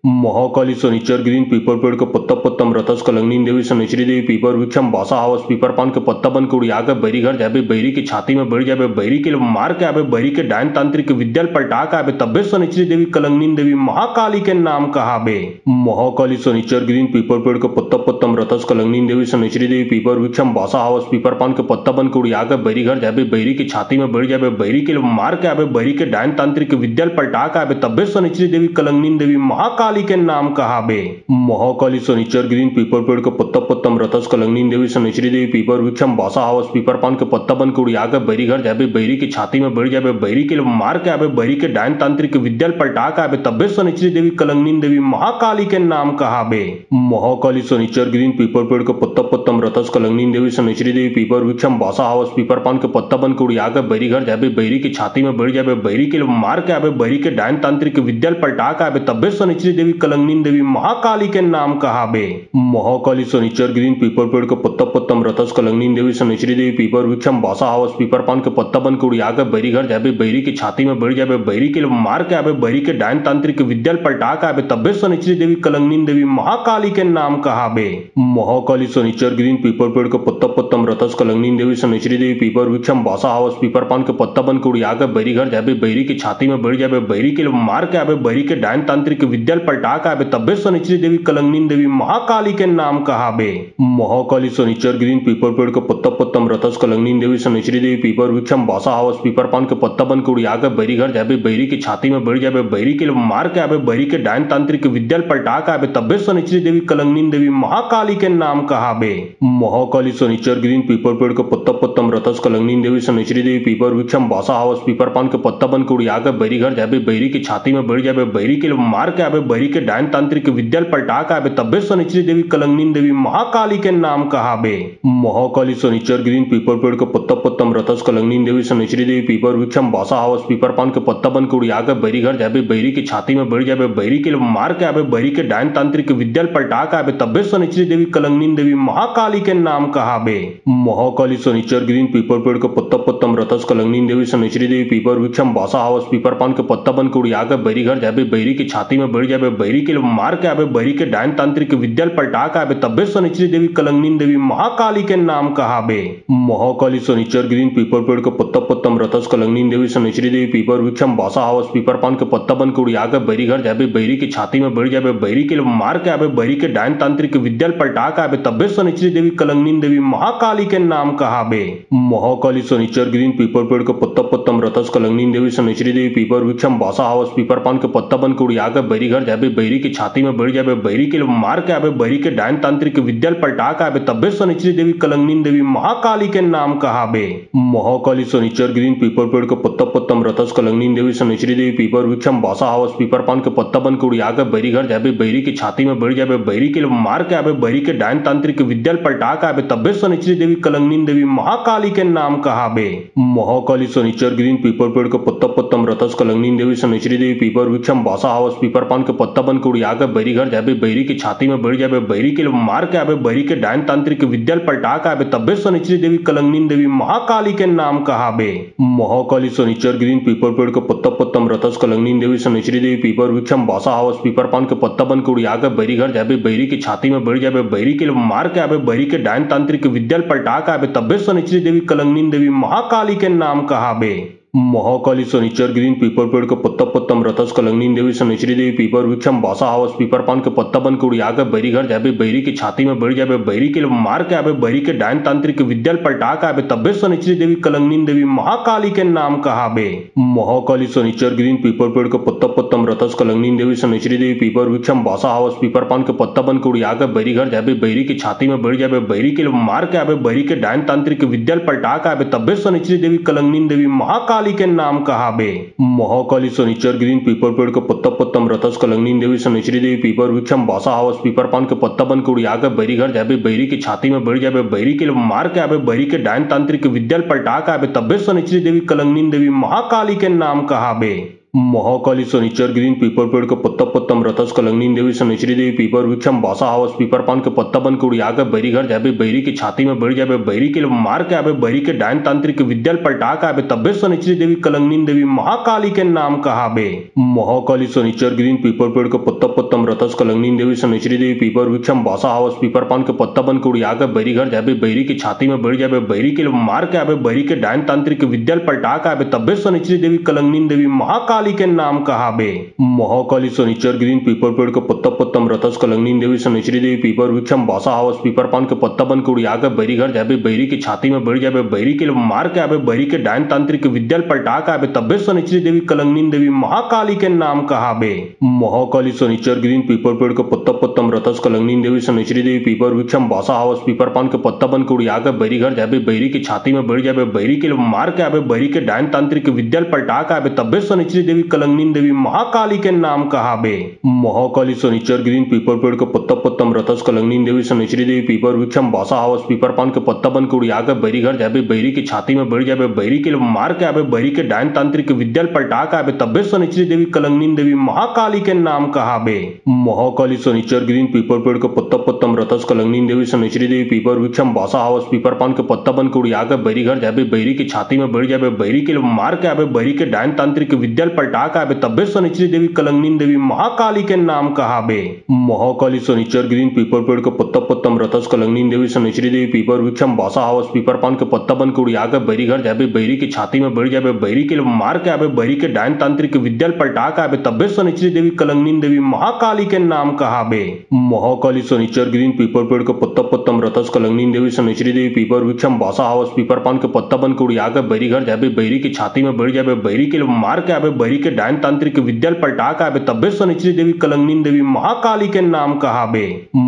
महाकाली शनिचर गिरीन पीपर पेड़ के पत्ता पत्तम रतस कलंगनी देवी शनिचरी देवी पीपर वृक्षम बासा हावस पीपर पान के पत्ता बन के उड़िया के बैरी घर जाबे बैरी की छाती में बढ़ जाबे बैरी के मार के आबे बैरी के डायन तांत्रिक विद्याल पलटा के आबे तब्बे शनिचरी देवी कलंगनी देवी महाकाली के नाम कहाबे। महाकाली शनिचर गिरीन पीपर पेड़ के पत्ता पत्तम रतस कलंगनी देवी शनिचरी देवी पीपर वृक्षम बासा हावस पीपर पान के पत्ता बन के उड़िया के बैरी घर जाबे बैरी की छाती में बढ़ जाबे बैरी के मार के आबे बैरी के डायन तांत्रिक विद्याल पलटा के आबे तब्बे शनिचरी देवी कलंगनी देवी महाकाली के नाम कहाबे। महाकाली शनिचर गिरीन पीपर पेड़ के पत्ता पत्तम रतस कलंगनी देवी शनिचरी देवी पीपर वृक्षम बासा हावस पीपर पान के पत्ता बन के उड़िया के बैरी घर जाबे बैरी की छाती में बढ़ जाबे बैरी के मार के आबे बैरी के डायन तांत्रिक विद्याल पलटा के आबे तब्बे शनिचरी देवी कलंगनी देवी महाकाली के नाम कहाबे। महाकाली शनिचर गिरीन पीपर पेड़ के पत्ता पत्तम रतस कलंगनी देवी शनिचरी देवी पीपर वृक्षम बासा हावस पीपर पान के पत्ता बन के उड़िया के बैरी घर जाबे बैरी की छाती में बढ़ जाबे बैरी के मार के आबे बैरी के डायन तांत्रिक विद्याल पलटा के आबे तब्बे शनिचरी देवी कलंगनी देवी महाकाली के नाम कहाबे। महाकाली शनिचर गिरीन पीपर पेड़ के पत्ता पत्तम रतस कलंगनी देवी शनिचरी देवी पीपर वृक्षम बासा हावस पीपर पान के पत्ता बन के उड़िया के बैरी घर जाबे बैरी की छाती में बढ़ जाबे बैरी के मार के आबे बैरी के डायन तांत्रिक विद्याल पलटा के आबे तब्बे शनिचरी देवी कलंगनी देवी महाकाली के नाम कहाबे। महाकाली शनिचर गिरीन पीपर पेड़ के पत्ता पत्तम रतस कलंगनी देवी शनिचरी देवी पीपर वृक्षम बासा हावस पीपर पान के पत्ता बन के उड़िया के बैरी घर जाबे बैरी की छाती में बढ़ जाबे बैरी के मार के आबे बैरी के डायन तांत्रिक विद्याल पलटा के आबे तब्बे शनिचरी देवी कलंगनी देवी महाकाली के नाम कहाबे। महाकाली शनिचर गिरीन पीपर पेड़ के पत्ता पत्तम रथस कलंगनी देवी शनिचरी देवी पीपर वृक्षम बासा हावस पीपर पान के पत्ता बन के उड़िया के बैरी घर जाबे बैरी की छाती में बढ़ जाबे बैरी के मार के आबे बैरी के डायन तांत्रिक विद्या पलटा के आबे तब्बे शनिचरी देवी कलंगनी देवी महाकाली के नाम कहाबे। महाकाली शनिचर गिरीन पीपर पेड़ के पत्ता पत्तम रथस कलंगनी देवी शनिचरी देवी पीपर वृक्षम बासा हावस पीपर पान के पत्ता बन के उड़िया के बैरी घर जाबे बैरी की छाती में बढ़ जाबे बैरी के मार के आबे बैरी के डायन तांत्रिक विद्या पलटा के आबे तब्बे शनिचरी देवी कलंगनी देवी महाकाली के नाम कहाबे। महाकाली शनिचर गिरीन पीपर पेड़ के पत्ता पत्तम रथस कलंगनी देवी शनिचरी देवी पीपर वृक्षम बासा हावस पीपर पान के पत्ता बन के उड़िया के बैरी घर जाबे बैरी की छाती में बढ़ जाबे बैरी के मार के आबे बैरी के डायन तांत्रिक विद्या पलटा के आबे तब्बे शनिचरी देवी कलंगनी देवी महाकाली के नाम कहाबे। महाकाली शनिचर गिरीन पीपर पेड़ के पत्ता पत्तम रथस कलंगनी देवी शनिचरी देवी पीपर वृक्षम बासा हावस पीपर पान के पत्ता बन के उड़िया के बैरी घर जाबे बैरी की छाती में बढ़ जाबे बैरी के मार के आबे बैरी के डायन तांत्रिक विद्या पलटा के आबे तब्बे शनिचरी देवी कलंगनी देवी महाकाली के नाम कहाबे। महाकाली शनिचर गिरीन पीपर पेड़ के पत्ता पत्तम रथस कलंगनी देवी शनिचरी देवी पीपर वृक्षम बासा हावस पीपर पान के पत्ता बन के उड़िया के बैरी घर जाबे बैरी की छाती में बढ़ जाबे बैरी के मार के आबे बैरी के डायन तांत्रिक विद्या पलटा के आबे तब्बे शनिचरी देवी कलंगनी देवी महाकाली के नाम कहाबे। महाकाली शनिचर गिरीन पीपर पेड़ के पत्ता पत्तम रथस कलंगनी देवी शनिचरी देवी पीपर वृक्षम बासा हावस पीपर पान के पत्ता बन के उड़िया के बैरी घर जाबे बैरी की छाती में बढ़ जाबे बैरी के मार के आबे बैरी के डायन तांत्रिक विद्या पलटा के आबे तब्बे शनिचरी देवी कलंगनी देवी महाकाली के नाम कहाबे। महाकाली शनिचर गिरीन पीपर पेड़ के पत्ता पत्तम रथस कलंगनी देवी शनिचरी देवी पीपर वृक्षम बासा हावस पीपर पान के पत्ता बन के उड़िया के बैरी घर जाबे बैरी की छाती में बढ़ जाबे बैरी के मार के आबे बैरी के डायन तांत्रिक विद्या पलटा के आबे तब्बे शनिचरी देवी कलंगनी देवी महाकाली के नाम कहाबे। महाकाली शनिचर गिरीन पीपर पेड़ के पत्ता पत्तम रथस कलंगनी देवी शनिचरी देवी पीपर वृक्षम बासा हावस पीपर पान के पत्ता बन के उड़िया के बैरी घर जाबे बैरी की छाती में बढ़ जाबे बैरी के मार के आबे बैरी के डायन तांत्रिक विद्या पलटा के आबे तब्बे शनिचरी देवी कलंगनी देवी महाकाली के नाम कहाबे। महाकाली शनिचर गिरीन पीपर पेड़ के पत्ता पत्तम रथस कलंगनी देवी शनिचरी देवी पीपर वृक्षम बासा हावस पीपर पान के पत्ता बन के उड़िया के बैरी घर जाबे बैरी की छाती में बढ़ जाबे बैरी के मार के आबे बैरी के डायन तांत्रिक विद्या पलटा के आबे तब्बे शनिचरी देवी कलंगनी देवी महाकाली के नाम कहाबे। महाकाली शनिचर गिरीन पीपर पेड़ के पत्ता पत्तम रथस कलंगनी देवी शनिचरी देवी पीपर वृक्षम बासा हावस पीपर पान के पत्ता बन के उड़िया के बैरी घर जाबे बैरी की छाती में बढ़ जाबे बैरी के मार के आबे बैरी के डायन तांत्रिक विद्या पलटा के आबे तब्बे शनिचरी देवी कलंगनी देवी महाकाली के नाम कहाबे। महाकाली शनिचर गिरीन पीपर पेड़ के पत्ता पत्तम रथस कलंगनी देवी शनिचरी देवी पीपर वृक्षम बासा हावस पीपर पान के पत्ता बन के उड़िया के बैरी घर जाबे बैरी की छाती में बढ़ जाबे बैरी के मार के आबे बैरी के डायन तांत्रिक विद्या पलटा के आबे तब्बे शनिचरी देवी कलंगनी देवी महाकाली के नाम कहाबे। महाकाली शनिचर गिरीन पीपर पेड़ के पत्ता पत्तम रथस कलंगनी देवी शनिचरी देवी पीपर वृक्षम बासा हावस पीपर पान के पत्ता बन के उड़िया के बैरी घर जाबे बैरी की छाती में बढ़ जाबे बैरी के मार के आबे बैरी के डायन तांत्रिक विद्या पलटा के आबे तब्बे शनिचरी देवी कलंगनी देवी महाकाली के नाम कहाबे। महाकाली शनिचर गिरीन पीपर पेड़ के पत्ता पत्तम रथस कलंगनी देवी शनिचरी देवी पीपर वृक्षम बासा हावस पीपर पान के पत्ता बन के उड़िया के बैरी घर जाबे बैरी की छाती में बढ़ जाबे बैरी के मार के आबे बैरी के डायन तांत्रिक विद्या पलटा के आबे तब्बे शनिचरी देवी कलंगनी देवी महाकाली के नाम कहाबे। महाकाली शनिचर गिरीन पीपर पेड़ के पत्ता पत्तम रथस कलंगनी देवी शनिचरी देवी पीपर वृक्षम बासा हावस पीपर पान के पत्ता बन के उड़िया के बैरी घर जाबे बैरी की छाती में बढ़ जाबे बैरी के मार के आबे बैरी के डायन तांत्रिक विद्या पलटा के आबे तब्बे शनिचरी देवी कलंगनी देवी महाकाली के नाम कहाबे। महाकाली शनिचर गिरीन पीपर पेड़ के पत्ता पत्तम रथस कलंगनी देवी शनिचरी देवी पीपर वृक्षम बासा हावस पीपर पान के पत्ता बन के उड़िया के बैरी घर जाबे बैरी की छाती में बढ़ जाबे बैरी के मार के आबे बैरी के डायन तांत्रिक विद्या पलटा के आबे तब्बे शनिचरी देवी कलंगनी देवी महाकाली के नाम कहाबे। महाकाली शनिचर गिरीन पीपर पेड़ के पत्ता पत्तम रथस कलंगनी देवी शनिचरी देवी पीपर वृक्षम बासा हावस पीपर पान के पत्ता बन के उड़िया के बैरी घर जाबे बैरी की छाती में बढ़ जाबे बैरी के मार के आबे बैरी के डायन तांत्रिक विद्या पलटा के आबे तब्बे शनिचरी देवी कलंगनी देवी महाकाली के नाम कहाबे। महाकाली शनिचर गिरीन पीपर पेड़ के पत्ता पत्तम रथस कलंगनी देवी शनिचरी देवी पीपर वृक्षम बासा हावस पीपर पान के पत्ता बन के उड़िया के बैरी घर जाबे बैरी की छाती में बढ़ जाबे बैरी के मार के आबे बैरी के डायन तांत्रिक विद्या पलटा के आबे तब्बे शनिचरी देवी कलंगनी देवी महाकाली के नाम कहाबे। महाकाली शनिचर गिरीन पीपर पेड़ के पत्ता पत्तम रथस कलंगनी देवी शनिचरी देवी पीपर वृक्षम बासा हावस पीपर पान के पत्ता बन के उड़िया के बैरी घर जाबे बैरी की छाती में बढ़ जाबे बैरी के मार के आबे बैरी के डायन तांत्रिक विद्या पलटा के आबे तब्बे शनिचरी देवी कलंगनी देवी महाकाली के नाम कहाबे। महाकाली शनिचर गिरीन पीपर पेड़ के पत्ता पत्तम रथस कलंगनी देवी शनिचरी देवी पीपर वृक्षम बासा हावस पीपर पान के पत्ता बन के उड़िया के बैरी घर जाबे बैरी की छाती में बढ़ जाबे बैरी के मार के आबे बैरी के डायन तांत्रिक विद्या पलटा के आबे तब्बे शनिचरी देवी कलंगनी देवी महाकाली के नाम कहाबे। महाकाली शनिचर गिरीन पीपर पेड़ के पत्ता पत्तम रथस कलंगनी देवी शनिचरी देवी पीपर वृक्षम बासा हावस पीपर पान के पत्ता बन के उड़िया के बैरी घर जाबे बैरी की छाती में बढ़ जाबे बैरी के मार के आबे बैरी के डायन तांत्रिक विद्या पलटा के आबे तब्बे शनिचरी देवी कलंगनी देवी महाकाली के नाम कहाबे।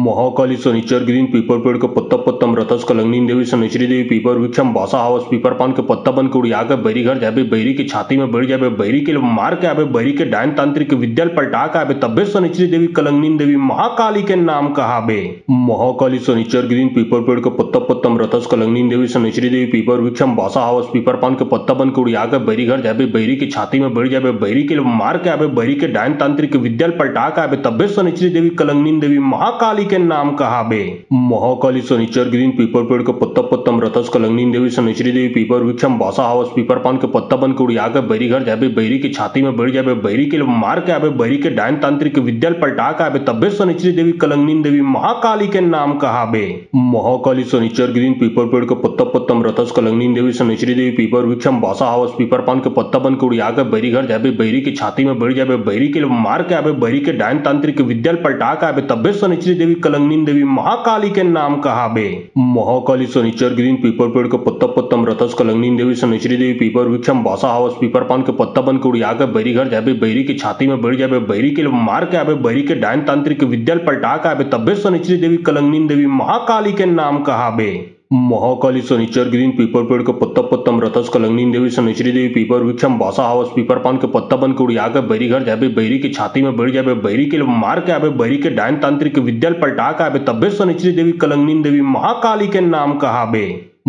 महाकाली शनिचर गिरीन पीपर पेड़ के पत्ता पत्तम रथस कलंगनी देवी शनिचरी देवी पीपर वृक्षम बासा हावस पीपर पान के पत्ता बन के उड़िया के बैरी घर जाबे बैरी की छाती में बढ़ जाबे बैरी के मार के आबे बैरी के डायन तांत्रिक विद्या पलटा के आबे तब्बे शनिचरी देवी कलंगनी देवी महाकाली के नाम कहाबे। महाकाली शनिचर गिरीन पीपर पेड़ के पत्ता पत्तम रथस कलंगनी देवी शनिचरी देवी पीपर वृक्षम बासा हावस पीपर पान के पत्ता बन के उड़िया के बैरी घर जाबे बैरी की छाती में बढ़ जाबे बैरी के मार के आबे बैरी के डायन तांत्रिक विद्या पलटा के आबे तब्बे शनिचरी देवी कलंगनी देवी महाकाली के नाम कहाबे। महाकाली शनिचर गिरीन पीपर पेड़ के पत्ता पत्तम रथस कलंगनी देवी शनिचरी देवी पीपर वृक्षम बासा हावस पीपर पान के पत्ता बन के उड़िया के बैरी घर जाबे बैरी की छाती में बढ़ जाबे बैरी के मार के आबे बैरी के डायन तांत्रिक विद्या पलटा के आबे तब्बे शनिचरी देवी कलंगनी देवी महाकाली के नाम कहाबे। महाकाली शनिचर गिरीन पीपर पेड़ के पत्ता पत्तम रथस कलंगनी देवी शनिचरी देवी पीपर वृक्षम बासा हावस पीपर पान के पत्ता बन के उड़िया के बैरी घर जाबे बैरी की छाती में बढ़ जाबे बैरी के मार के आबे बैरी के डायन तांत्रिक विद्या पलटा के आबे तब्बे शनिचरी देवी कलंगनी देवी महाकाली के नाम कहाबे। महाकाली शनिचर गिरीन पीपर पेड़ के पत्ता पत्तम रथस कलंगनी देवी शनिचरी देवी पीपर वृक्षम बासा हावस पीपर पान के पत्ता बन के उड़िया के बैरी घर जाबे बैरी की छाती में बढ़ जाबे बैरी के मार के आबे बैरी के डायन तांत्रिक विद्या पलटा के आबे तब्बे शनिचरी देवी कलंगनी देवी महाकाली के नाम कहाबे। महाकाली शनिचर गिरीन पीपर पेड़ के पत्ता पत्तम रथस कलंगनी देवी शनिचरी देवी पीपर वृक्षम बासा हावस पीपर पान के पत्ता बन के उड़िया के बैरी घर जाबे बैरी की छाती में बढ़ जाबे बैरी के मार के आबे बैरी के डायन तांत्रिक विद्या पलटा के आबे तब्बे शनिचरी देवी कलंगनी देवी महाकाली के नाम कहाबे।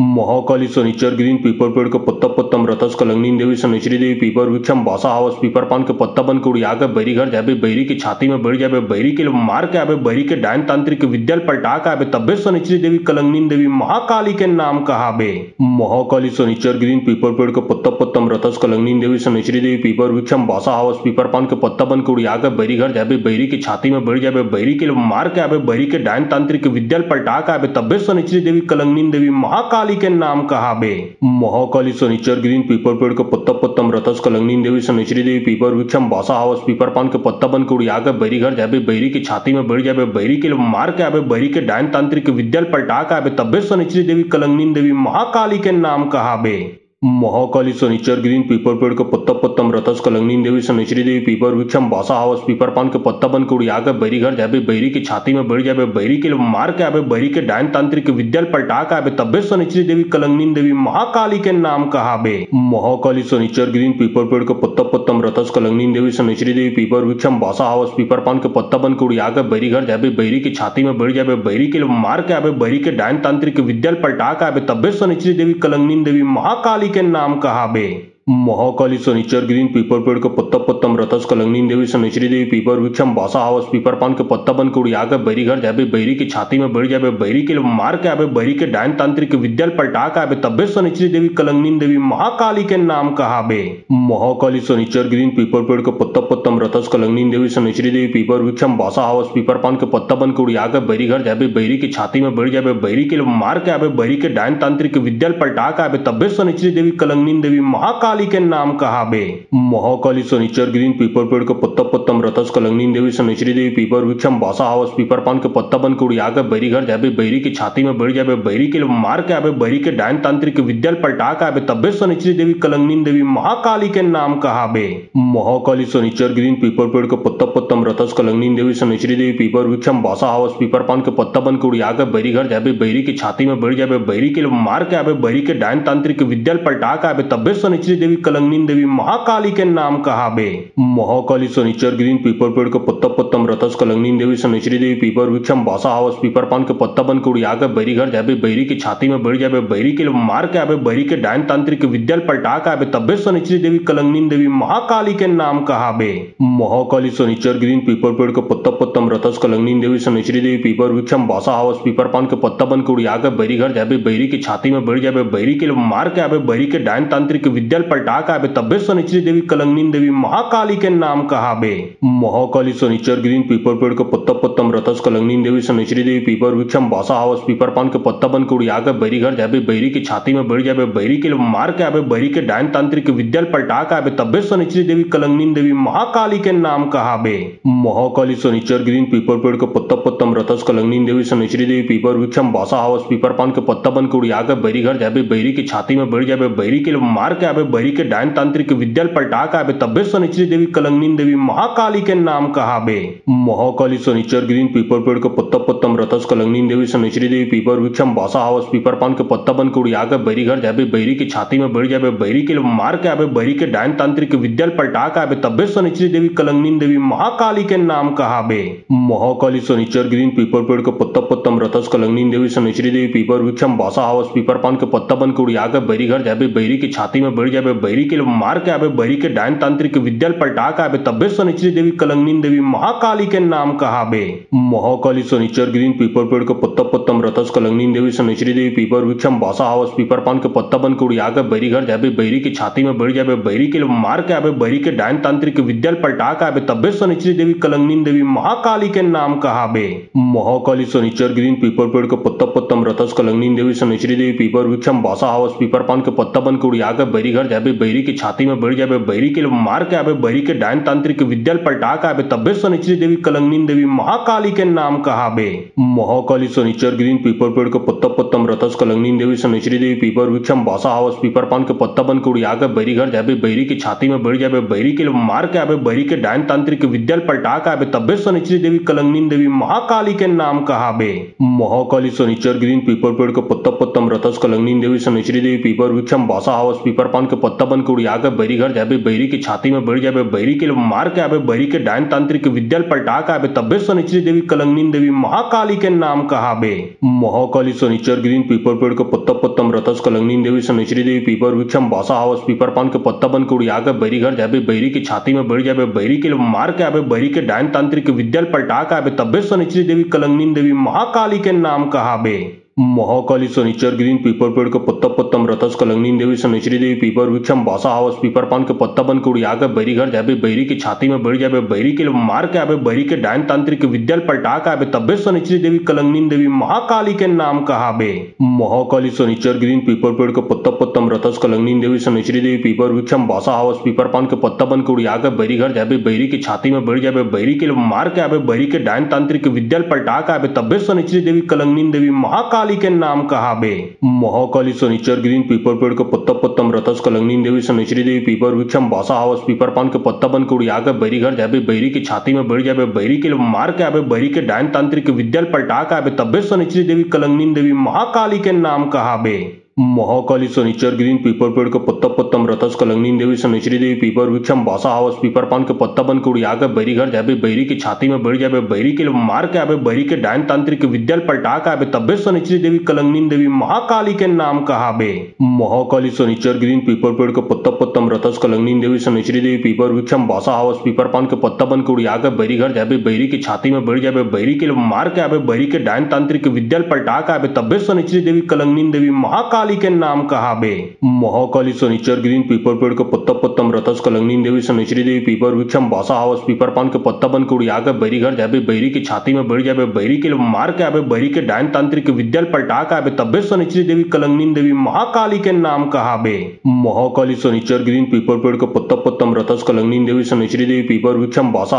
महाकाली शनिचर गिरीन पीपर पेड़ के पत्ता पत्तम रथस कलंगनी देवी शनिचरी देवी पीपर वृक्षम बासा हावस पीपर पान के पत्ता बन के उड़िया के बैरी घर जाबे बैरी की छाती में बढ़ जाबे बैरी के मार के आबे बैरी के डायन तांत्रिक विद्या पलटा के आबे तब्बे शनिचरी देवी कलंगनी देवी महाकाली के नाम कहाबे। महाकाली शनिचर गिरीन पीपर पेड़ के पत्ता पत्तम रथस कलंगनी देवी शनिचरी देवी पीपर वृक्षम बासा हावस पीपर पान के पत्ता बन के उड़िया के बैरी घर जाबे बैरी की छाती में बढ़ जाबे बैरी के मार के आबे बैरी के डायन तांत्रिक विद्या पलटा के आबे तब्बे शनिचरी देवी कलंगनी देवी महाकाली के नाम कहाबे। महाकाली शनिचर गिरीन पीपर पेड़ के पत्ता पत्तम रथस कलंगनी देवी शनिचरी देवी पीपर वृक्षम बासा हावस पीपर पान के पत्ता बन के उड़िया के बैरी घर जाबे बैरी की छाती में बढ़ जाबे बैरी के मार के आबे बैरी के डायन तांत्रिक विद्या पलटा के आबे तब्बे शनिचरी देवी कलंगनी देवी महाकाली के नाम कहाबे। महाकाली शनिचर गिरीन पीपर पेड़ के पत्ता पत्तम रथस कलंगनी देवी शनिचरी देवी पीपर वृक्षम बासा हावस पीपर पान के पत्ता बन के उड़िया के बैरी घर जाबे बैरी की छाती में बढ़ जाबे बैरी के मार के आबे बैरी के डायन तांत्रिक विद्या पलटा के आबे तब्बे शनिचरी देवी कलंगनी देवी महाकाली के नाम कहाबे। महाकाली शनिचर गिरीन पीपर पेड़ के पत्ता पत्तम रथस कलंगनी देवी शनिचरी देवी पीपर वृक्षम बासा हावस पीपर पान के पत्ता बन के उड़िया के बैरी घर जाबे बैरी की छाती में बढ़ जाबे बैरी के मार के आबे बैरी के डायन तांत्रिक विद्या पलटा के आबे तब्बे शनिचरी देवी कलंगनी देवी महाकाली के नाम कहाबे। महाकाली शनिचर गिरीन पीपर पेड़ के पत्ता पत्तम रथस कलंगनी देवी शनिचरी देवी पीपर वृक्षम बासा हावस पीपर पान के पत्ता बन के उड़िया के बैरी घर जाबे बैरी की छाती में बढ़ जाबे बैरी के मार के आबे बैरी के डायन तांत्रिक विद्या पलटा के आबे तब्बे शनिचरी देवी कलंगनी देवी महाकाली के नाम कहाबे। महाकाली शनिचर गिरीन पीपर पेड़ के पत्ता पत्तम रथस कलंगनी देवी शनिचरी देवी पीपर वृक्षम बासा हावस पीपर पान के पत्ता बन के उड़िया के बैरी घर जाबे बैरी की छाती में बढ़ जाबे बैरी के मार के आबे बैरी के डायन तांत्रिक विद्या पलटा के आबे तब्बे शनिचरी देवी कलंगनी देवी महाकाली के नाम कहाबे। महाकाली शनिचर गिरीन पीपर पेड़ के पत्ता पत्तम रथस कलंगनी देवी शनिचरी देवी पीपर वृक्षम बासा हावस पीपर पान के पत्ता बन के उड़िया के बैरी घर जाबे बैरी की छाती में बढ़ जाबे बैरी के मार के आबे बैरी के डायन तांत्रिक विद्या पलटा के आबे तब्बे शनिचरी देवी कलंगनी देवी महाकाली के नाम कहाबे। महाकाली शनिचर गिरीन पीपर पेड़ के पत्ता पत्तम रथस कलंगनी देवी शनिचरी देवी पीपर वृक्षम बासा हावस पीपर पान के पत्ता बन के उड़िया के बैरी घर जाबे बैरी की छाती में बढ़ जाबे बैरी के मार के आबे बैरी के डायन तांत्रिक विद्या पलटा के आबे तब्बे शनिचरी देवी कलंगनी देवी महाकाली के नाम कहाबे। महाकाली शनिचर गिरीन पीपर पेड़ के पत्ता पत्तम रथस कलंगनी देवी शनिचरी देवी पीपर वृक्षम बासा हावस पीपर पान के पत्ता बन के उड़िया के बैरी घर जाबे बैरी की छाती में बढ़ जाबे बैरी के मार के आबे बैरी के डायन तांत्रिक विद्या पलटा के आबे तब्बे शनिचरी देवी कलंगनी देवी महाकाली के नाम कहाबे। महाकाली शनिचर गिरीन पीपर पेड़ के पत्ता पत्तम रथस कलंगनी देवी शनिचरी देवी पीपर वृक्षम बासा हावस पीपर पान के पत्ता बन के उड़िया के बैरी घर जाबे बैरी की छाती में बढ़ जाबे बैरी के मार के आबे बैरी के डायन तांत्रिक विद्या पलटा का बे तब्बे शनिचरी देवी कलंगनी देवी महाकाली के नाम कहा बे। महाकाली शनिचर गिरीन पीपर पेड़ के पत्ता पत्तम रतस कलंगनी देवी शनिचरी देवी पीपर वृक्षम बासा हावस पीपर पान के पत्ता बन के उड़िया के बैरी घर जाबे बैरी की छाती में बढ़ जाबे बैरी के मार के आबे बैरी के डायन तांत्रिक विद्याल पलटा के आबे तब्बे शनिचरी देवी कलंगनी देवी महाकाली के नाम कहा बे। महाकाली शनिचर गिरीन पीपर पेड़ के पत्ता पत्तम रतस कलंगनी देवी शनिचरी देवी पीपर वृक्षम बासा हावस पीपर पान के पत्ता बन के उड़िया के बैरी घर जाबे बैरी की छाती में बढ़ जाबे बैरी के मार के आबे बैरी के डायन तांत्रिक विद्याल पलटा के आबे तब्बे शनिचरी देवी कलंगनी देवी महाकाली के नाम कहा बे। महाकाली शनिचर गिरीन पीपर पेड़ के पत्ता पत्तम रतस कलंगनी देवी शनिचरी देवी पीपर वृक्षम बासा हावस पीपर पान के पत्ता बन के उड़िया के बैरी घर जाबे बैरी की छाती में बढ़ जाबे बैरी के मार के आबे बैरी के डायन तांत्रिक विद्याल पलटा के आबे तब्बे शनिचरी देवी कलंगनी देवी महाकाली के नाम कहा बे। महाकाली शनिचर गिरीन पीपर पेड़ के पत्ता पत्तम रतस कलंगनी देवी शनिचरी देवी पीपर वृक्षम बासा हावस पीपर पान के पत्ता बन के उड़िया के बैरी घर जाबे बैरी की छाती में बढ़ जाबे बैरी के मार के आबे बैरी के डायन तांत्रिक विद्याल पलटा के आबे तब्बे शनिचरी देवी कलंगनी देवी महाकाली के नाम कहा बे। महाकाली शनिचर गिरीन पीपर पेड़ के पत्ता पत्तम रतस कलंगनी देवी शनिचरी देवी पीपर वृक्षम बासा हावस पीपर पान के पत्ता बन के उड़िया के बैरी घर जाबे बैरी की छाती में बढ़ जाबे बैरी के मार के आबे बैरी के डायन तांत्रिक विद्याल पलटा के आबे तब्बे शनिचरी देवी कलंगनी देवी महाकाली के नाम कहा बे। महाकाली शनिचर गिरीन पीपर पेड़ के पत्ता पत्तम रतस कलंगनी देवी शनिचरी देवी पीपर वृक्षम बासा हावस पीपर पान के पत्ता बन के उड़िया के बैरी घर जाबे बैरी की छाती में बढ़ जाबे बैरी के मार के आबे बैरी के डायन तांत्रिक विद्याल पलटा के आबे तब्बे शनिचरी देवी कलंगनी देवी महाकाली के नाम कहा बे। महाकाली शनिचर गिरीन पीपर पेड़ के पत्ता पत्तम रतस कलंगनी देवी शनिचरी देवी पीपर वृक्षम बासा हावस पीपर पान के पत्ता बन के उड़िया के बैरी घर जाबे बैरी की छाती में बढ़ जाबे बैरी के मार के आबे बैरी के डायन तांत्रिक विद्याल पलटा के आबे तब्बे शनिचरी देवी कलंगनी देवी महाकाली के नाम कहा बे। महाकाली शनिचर गिरीन पीपर पेड़ के पत्ता पत्तम रतस कलंगनी देवी शनिचरी देवी पीपर वृक्षम बासा हावस पीपर पान के पत्ता बन के उड़िया के बैरी घर जाबे बैरी की छाती में बढ़ जाबे बैरी के मार के आबे बैरी के डायन तांत्रिक विद्याल पलटा के आबे तब्बे शनिचरी देवी कलंगनी देवी महाकाली के नाम कहा बे। महाकाली शनिचर गिरीन पीपर पेड़ के पत्ता पत्तम रतस कलंगनी देवी शनिचरी देवी पीपर वृक्षम बासा हावस पीपर पान के पत्ता बन के उड़िया के बैरी घर जाबे बैरी की छाती में बढ़ जाबे बैरी के मार के आबे बैरी के डायन तांत्रिक विद्याल पलटा के आबे तब्बे शनिचरी देवी कलंगनी देवी महाकाली के नाम कहा बे। महाकाली शनिचर गिरीन पीपर पेड़ के पत्ता पत्तम रतस कलंगनी देवी शनिचरी देवी पीपर वृक्षम बासा हावस पीपर पान के पत्ता बन के उड़िया के बैरी घर जाबे बैरी की छाती में बढ़ जाबे बैरी के मार के आबे बैरी के डायन तांत्रिक विद्याल पलटा के आबे तब्बे शनिचरी देवी कलंगनी देवी महाकाली के नाम कहा बे। महाकाली शनिचर गिरीन पीपर पेड़ के पत्ता पत्तम रतस कलंगनी देवी शनिचरी देवी पीपर वृक्षम बासा हावस पीपर पान के पत्ता बन के उड़िया के बैरी घर जाबे बैरी की छाती में बढ़ जाबे बैरी के मार के आबे बैरी के डायन तांत्रिक विद्याल पलटा के आबे तब्बे शनिचरी देवी कलंगनी देवी महाकाली के नाम कहा बे। महाकाली शनिचर गिरीन पीपर पेड़ के पत्ता पत्तम रतस कलंगनी देवी शनिचरी देवी पीपर वृक्षम बासा हावस पीपर पान के पत्ता बन के उड़िया के बैरी घर जाबे बैरी की छाती में बढ़ जाबे बैरी के मार के आबे बैरी के डायन तांत्रिक विद्याल पलटा के आबे तब्बे शनिचरी देवी कलंगनी देवी महाकाली के नाम कहा बे। महाकाली शनिचर गिरीन पीपर पेड़ के पत्ता पत्तम रतस कलंगनी देवी शनिचरी देवी पीपर वृक्षम बासा हावस पीपर पान के पत्ता बन के उड़िया के बैरी घर जाबे बैरी की छाती में बढ़ जाबे बैरी के मार के आबे बैरी के डायन तांत्रिक विद्याल पलटा के आबे तब्बे शनिचरी देवी कलंगनी देवी महाकाली के नाम कहा बे। महाकाली शनिचर गिरीन पीपर पेड़ के पत्ता पत्तम रतस कलंगनी देवी शनिचरी देवी पीपर वृक्षम बासा हावस पीपर पान के पत्ता बन के उड़िया के बैरी घर जाबे बैरी की छाती में बढ़ जाबे बैरी के मार के आबे बैरी के डायन तांत्रिक विद्याल पलटा के आबे तब्बे शनिचरी देवी कलंगनी देवी महाकाली के नाम कहा बे। महाकाली शनिचर गिरीन पीपर पेड़ के पत्ता पत्तम रतस कलंगनी देवी शनिचरी देवी पीपर वृक्षम बासा हावस पीपर पान के पत्ता बन के उड़िया के बैरी घर जाबे बैरी की छाती में बढ़ जाबे बैरी के मार के आबे बैरी के डायन तांत्रिक विद्याल पलटा के आबे तब्बे शनिचरी देवी कलंगनी देवी महाकाली के नाम कहा बे। महाकाली शनिचर गिरीन पीपर पेड़ के पत्ता पत्तम रतस कलंगनी देवी शनिचरी देवी पीपर वृक्षम बासा